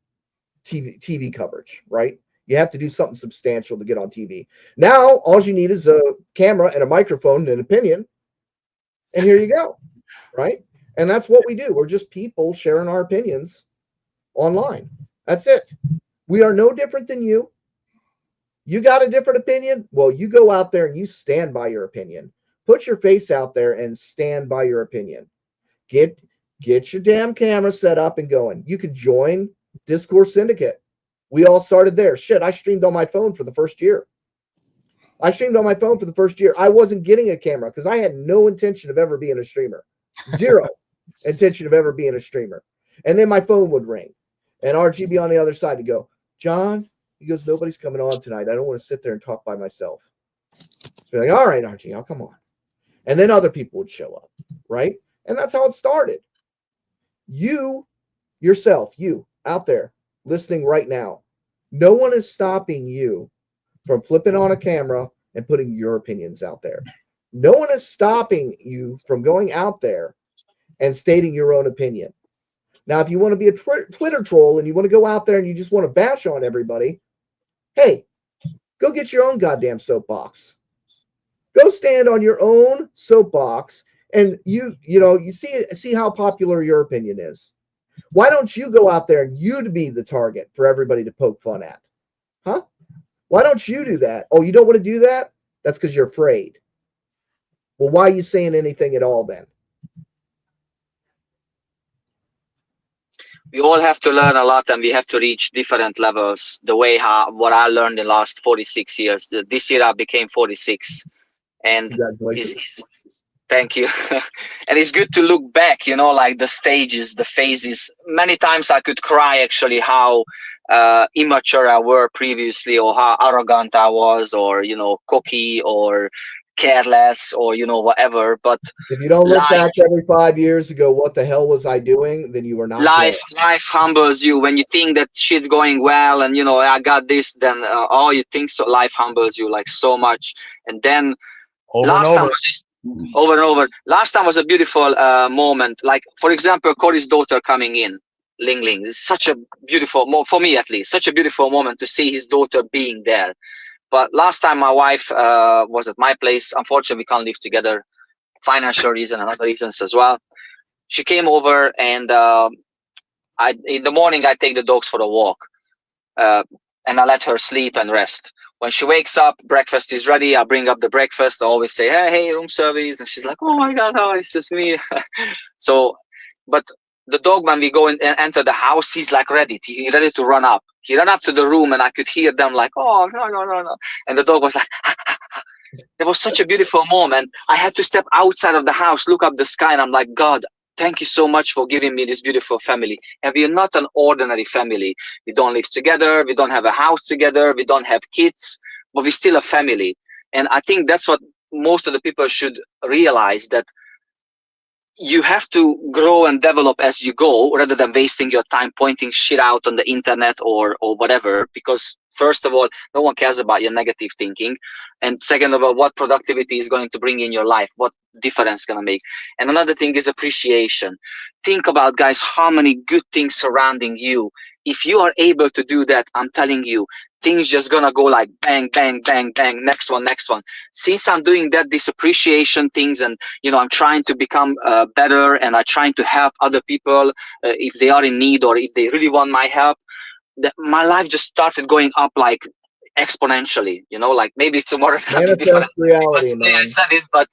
TV coverage, right? You have to do something substantial to get on TV. Now, all you need is a camera and a microphone and an opinion, and here you go, right? And that's what we do. We're just people sharing our opinions online. That's it. We are no different than you. You got a different opinion? Well, you go out there and you stand by your opinion. Put your face out there and stand by your opinion. Get your damn camera set up and going. You could join Discord Syndicate. We all started there. Shit, I streamed on my phone for the first year. I wasn't getting a camera because I had no intention of ever being a streamer. Zero intention of ever being a streamer. And then my phone would ring, and RGB on the other side to go, John, he goes, nobody's coming on tonight. I don't want to sit there and talk by myself. So like, all right, RG, I'll come on. And then other people would show up, right? And that's how it started. You, yourself, you out there listening right now, no one is stopping you from flipping on a camera and putting your opinions out there. No one is stopping you from going out there and stating your own opinion. Now, if you want to be a Twitter troll and you want to go out there and you just want to bash on everybody, hey, go get your own goddamn soapbox. Go stand on your own soapbox, and you see how popular your opinion is. Why don't you go out there and you be the target for everybody to poke fun at? Huh? Why don't you do that? Oh, you don't want to do that? That's because you're afraid. Well, why are you saying anything at all then? We all have to learn a lot, and we have to reach different levels. The way what I learned in the last 46 years. This year I became 46, and thank you. And it's good to look back, like the stages, the phases. Many times I could cry actually how immature I were previously, or how arrogant I was, or cocky, or careless, or whatever. But if you don't look back every 5 years ago, what the hell was I doing? Then you were not. Life humbles you when you think that shit going well, and I got this. Then you think so. Life humbles you like so much, and then last time was just over and over. Last time was a beautiful moment. Like, for example, Cory's daughter coming in, Ling Ling. It's such a beautiful, for me at least, such a beautiful moment to see his daughter being there. But last time my wife was at my place. Unfortunately, we can't live together. Financial reason and other reasons as well. She came over, and in the morning I take the dogs for a walk. and I let her sleep and rest. When she wakes up, breakfast is ready. I bring up the breakfast. I always say, hey, room service. And she's like, oh my God, oh, it's just me. So, but the dog, when we go in and enter the house, he's like ready. He's ready to run up. He ran up to the room and I could hear them like, oh, no, no, no, no. And the dog was like, it was such a beautiful moment. I had to step outside of the house, look up the sky, and I'm like, God, thank you so much for giving me this beautiful family. And we are not an ordinary family. We don't live together. We don't have a house together. We don't have kids, but we're still a family. And I think that's what most of the people should realize, that you have to grow and develop as you go, rather than wasting your time pointing shit out on the internet or whatever. Because first of all, no one cares about your negative thinking, and second of all, what productivity is going to bring in your life, what difference going to make. And another thing is appreciation. Think about, guys, how many good things surrounding you. If you are able to do that, I'm telling you, things just gonna go like bang, bang, bang, bang, next one, next one. Since I'm doing that, this appreciation things, and I'm trying to become better, and I'm trying to help other people if they are in need, or if they really want my help, my life just started going up like exponentially. Like maybe tomorrow's gonna be different reality, man. I said it, but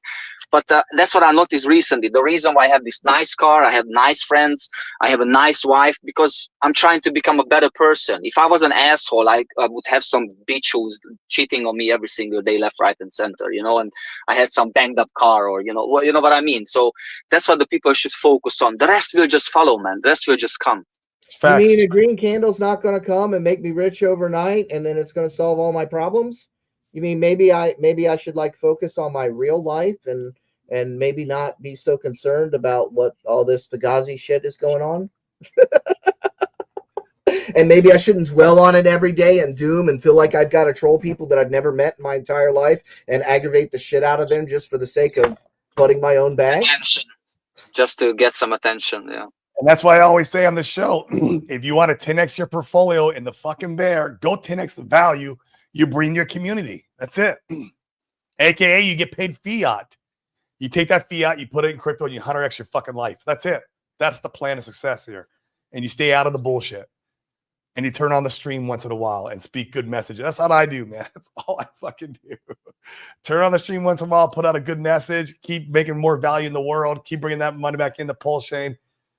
that's what I noticed recently. The reason why I have this nice car, I have nice friends, I have a nice wife, because I'm trying to become a better person. If I was an asshole, I would have some bitch who's cheating on me every single day, left, right, and center, and I had some banged up car, or you know what I mean. So that's what the people should focus on. The rest will just follow, man. The rest will just come. You mean a green candle's not going to come and make me rich overnight, and then it's going to solve all my problems? You mean maybe I should like focus on my real life and maybe not be so concerned about what all this Fugazi shit is going on? And maybe I shouldn't dwell on it every day and doom and feel like I've got to troll people that I've never met in my entire life and aggravate the shit out of them just for the sake of flooding my own bag? Attention. Just to get some attention, yeah. And that's why I always say on the show, if you want to 10x your portfolio in the fucking bear, go 10x the value you bring your community. That's it. AKA you get paid fiat. You take that fiat, you put it in crypto, and you 100x your fucking life. That's it. That's the plan of success here. And you stay out of the bullshit. And you turn on the stream once in a while and speak good messages. That's what I do, man. That's all I fucking do. Turn on the stream once in a while, put out a good message, keep making more value in the world, keep bringing that money back into PulseChain.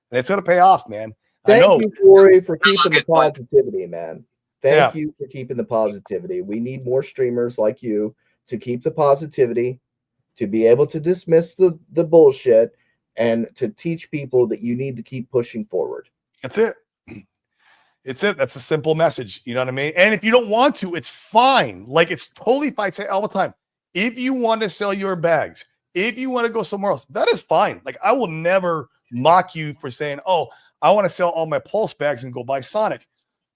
And it's going to pay off, man. Thank you, Corey, for keeping the positivity, man. Thank you for keeping the positivity. We need more streamers like you to keep the positivity, to be able to dismiss the bullshit, and to teach people that you need to keep pushing forward. That's it. It's it. That's a simple message. You know what I mean? And if you don't want to, it's fine. Like, it's totally fine. I say all the time, if you want to sell your bags, if you want to go somewhere else, that is fine. Like, I will never mock you for saying, oh, I want to sell all my Pulse bags and go buy Sonic.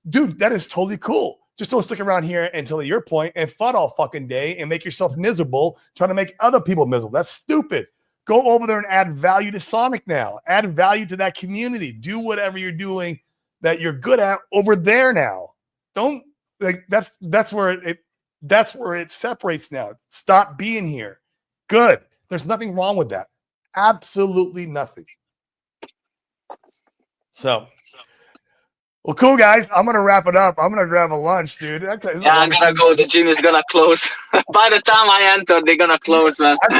Dude, that is totally cool. Just don't stick around here until your point and FUD all fucking day and make yourself miserable trying to make other people miserable. That's stupid. Go over there and add value to Sonic now. Add value to that community. Do whatever you're doing that you're good at over there now. Don't like that's where it separates now. Stop being here. Good. There's nothing wrong with that. Absolutely nothing. So, well, cool, guys. I'm going to wrap it up. I'm going to grab a lunch, dude. Yeah, I'm going to go. The gym is going to close. By the time I enter, they're going to close, man. I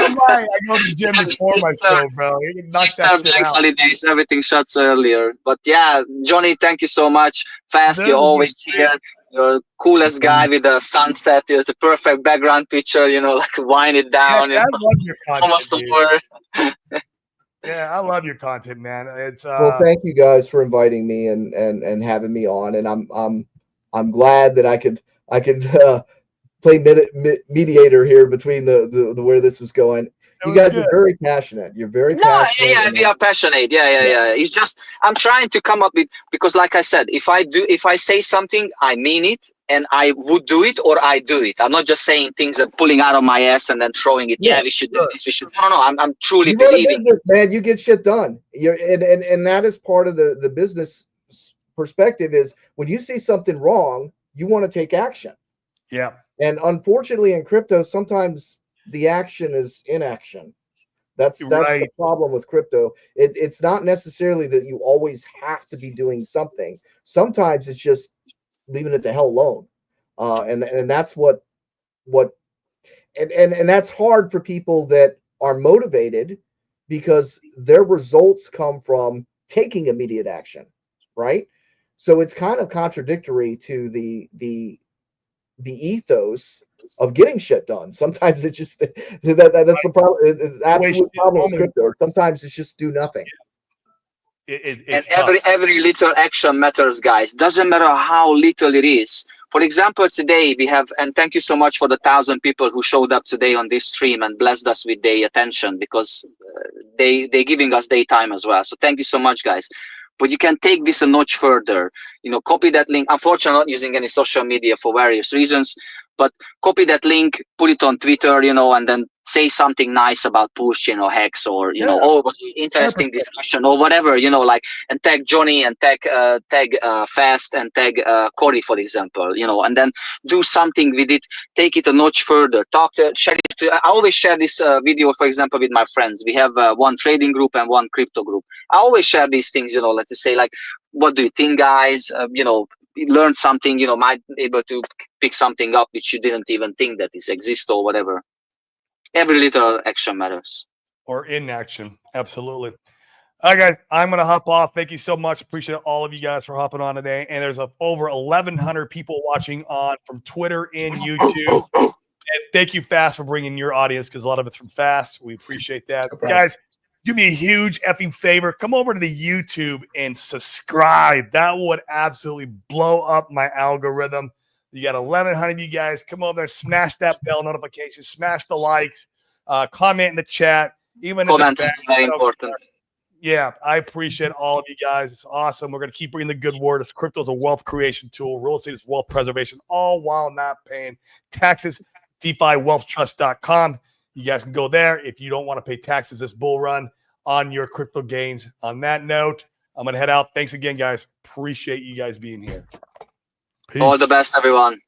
go to the gym before my show, bro. You can knock that shit out. Holidays, everything shuts earlier. But yeah, Johnny, thank you so much. Fast, you're always here. You're the coolest guy with the sunset. It's the perfect background picture, like wind it down. Yeah, I love your content, almost the word. Yeah, I love your content, man. It's well, thank you guys for inviting me and having me on, and I'm glad that I could play mediator here between the where this was going. You guys are very passionate. You're very passionate. Yeah, we are passionate. Yeah. It's just I'm trying to come up with, because like I said, if I say something, I mean it, and I would do it or I do it. I'm not just saying things and pulling out of my ass and then throwing it. Yeah, we should do this. We should. No. I'm truly believing. Business, man, you get shit done. And that is part of the business perspective. Is when you see something wrong, you want to take action. Yeah. And unfortunately, in crypto, sometimes the action is inaction. That's right. The problem with crypto. It's not necessarily that you always have to be doing something. Sometimes it's just leaving it the hell alone. And that's what and that's hard for people that are motivated, because their results come from taking immediate action, right? So it's kind of contradictory to the ethos of getting shit done. Sometimes it's just that's the problem. It's absolute problem with crypto. Sometimes it's just do nothing. And every little action matters, guys. Doesn't matter how little it is. For example, today we have, and thank you so much for the 1,000 people who showed up today on this stream and blessed us with their attention, because they're giving us their time as well. So thank you so much, guys. But you can take this a notch further. You know, copy that link. Unfortunately, I'm not using any social media for various reasons, but copy that link, put it on Twitter, you know, and then say something nice about PulseChain or Hex, or, you know, oh, interesting 100%. Discussion or whatever, you know, like, and tag Johnny and tag Fast and tag Corey, for example, you know, and then do something with it, take it a notch further, share it. I always share this video, for example, with my friends. We have one trading group and one crypto group. I always share these things, you know, let's say, like, what do you think, guys? You know, learn something, you know, might be able to pick something up which you didn't even think that is exist or whatever. Every little action matters. Or inaction. Absolutely. All right, guys, I'm going to hop off. Thank you so much. Appreciate all of you guys for hopping on today. And there's over 1,100 people watching on from Twitter and YouTube. And thank you, Fast, for bringing your audience, because a lot of it's from Fast. We appreciate that. Okay. Guys, do me a huge effing favor. Come over to the YouTube and subscribe. That would absolutely blow up my algorithm. You got 1,100 of you guys. Come over there, smash that bell notification, smash the likes, comment in the chat. Even comment is very important. Yeah, I appreciate all of you guys. It's awesome. We're going to keep bringing the good word. As crypto is a wealth creation tool. Real estate is wealth preservation, all while not paying taxes. DeFiWealthTrust.com. You guys can go there if you don't want to pay taxes this bull run on your crypto gains. On that note, I'm going to head out. Thanks again, guys. Appreciate you guys being here. Peace. All the best, everyone.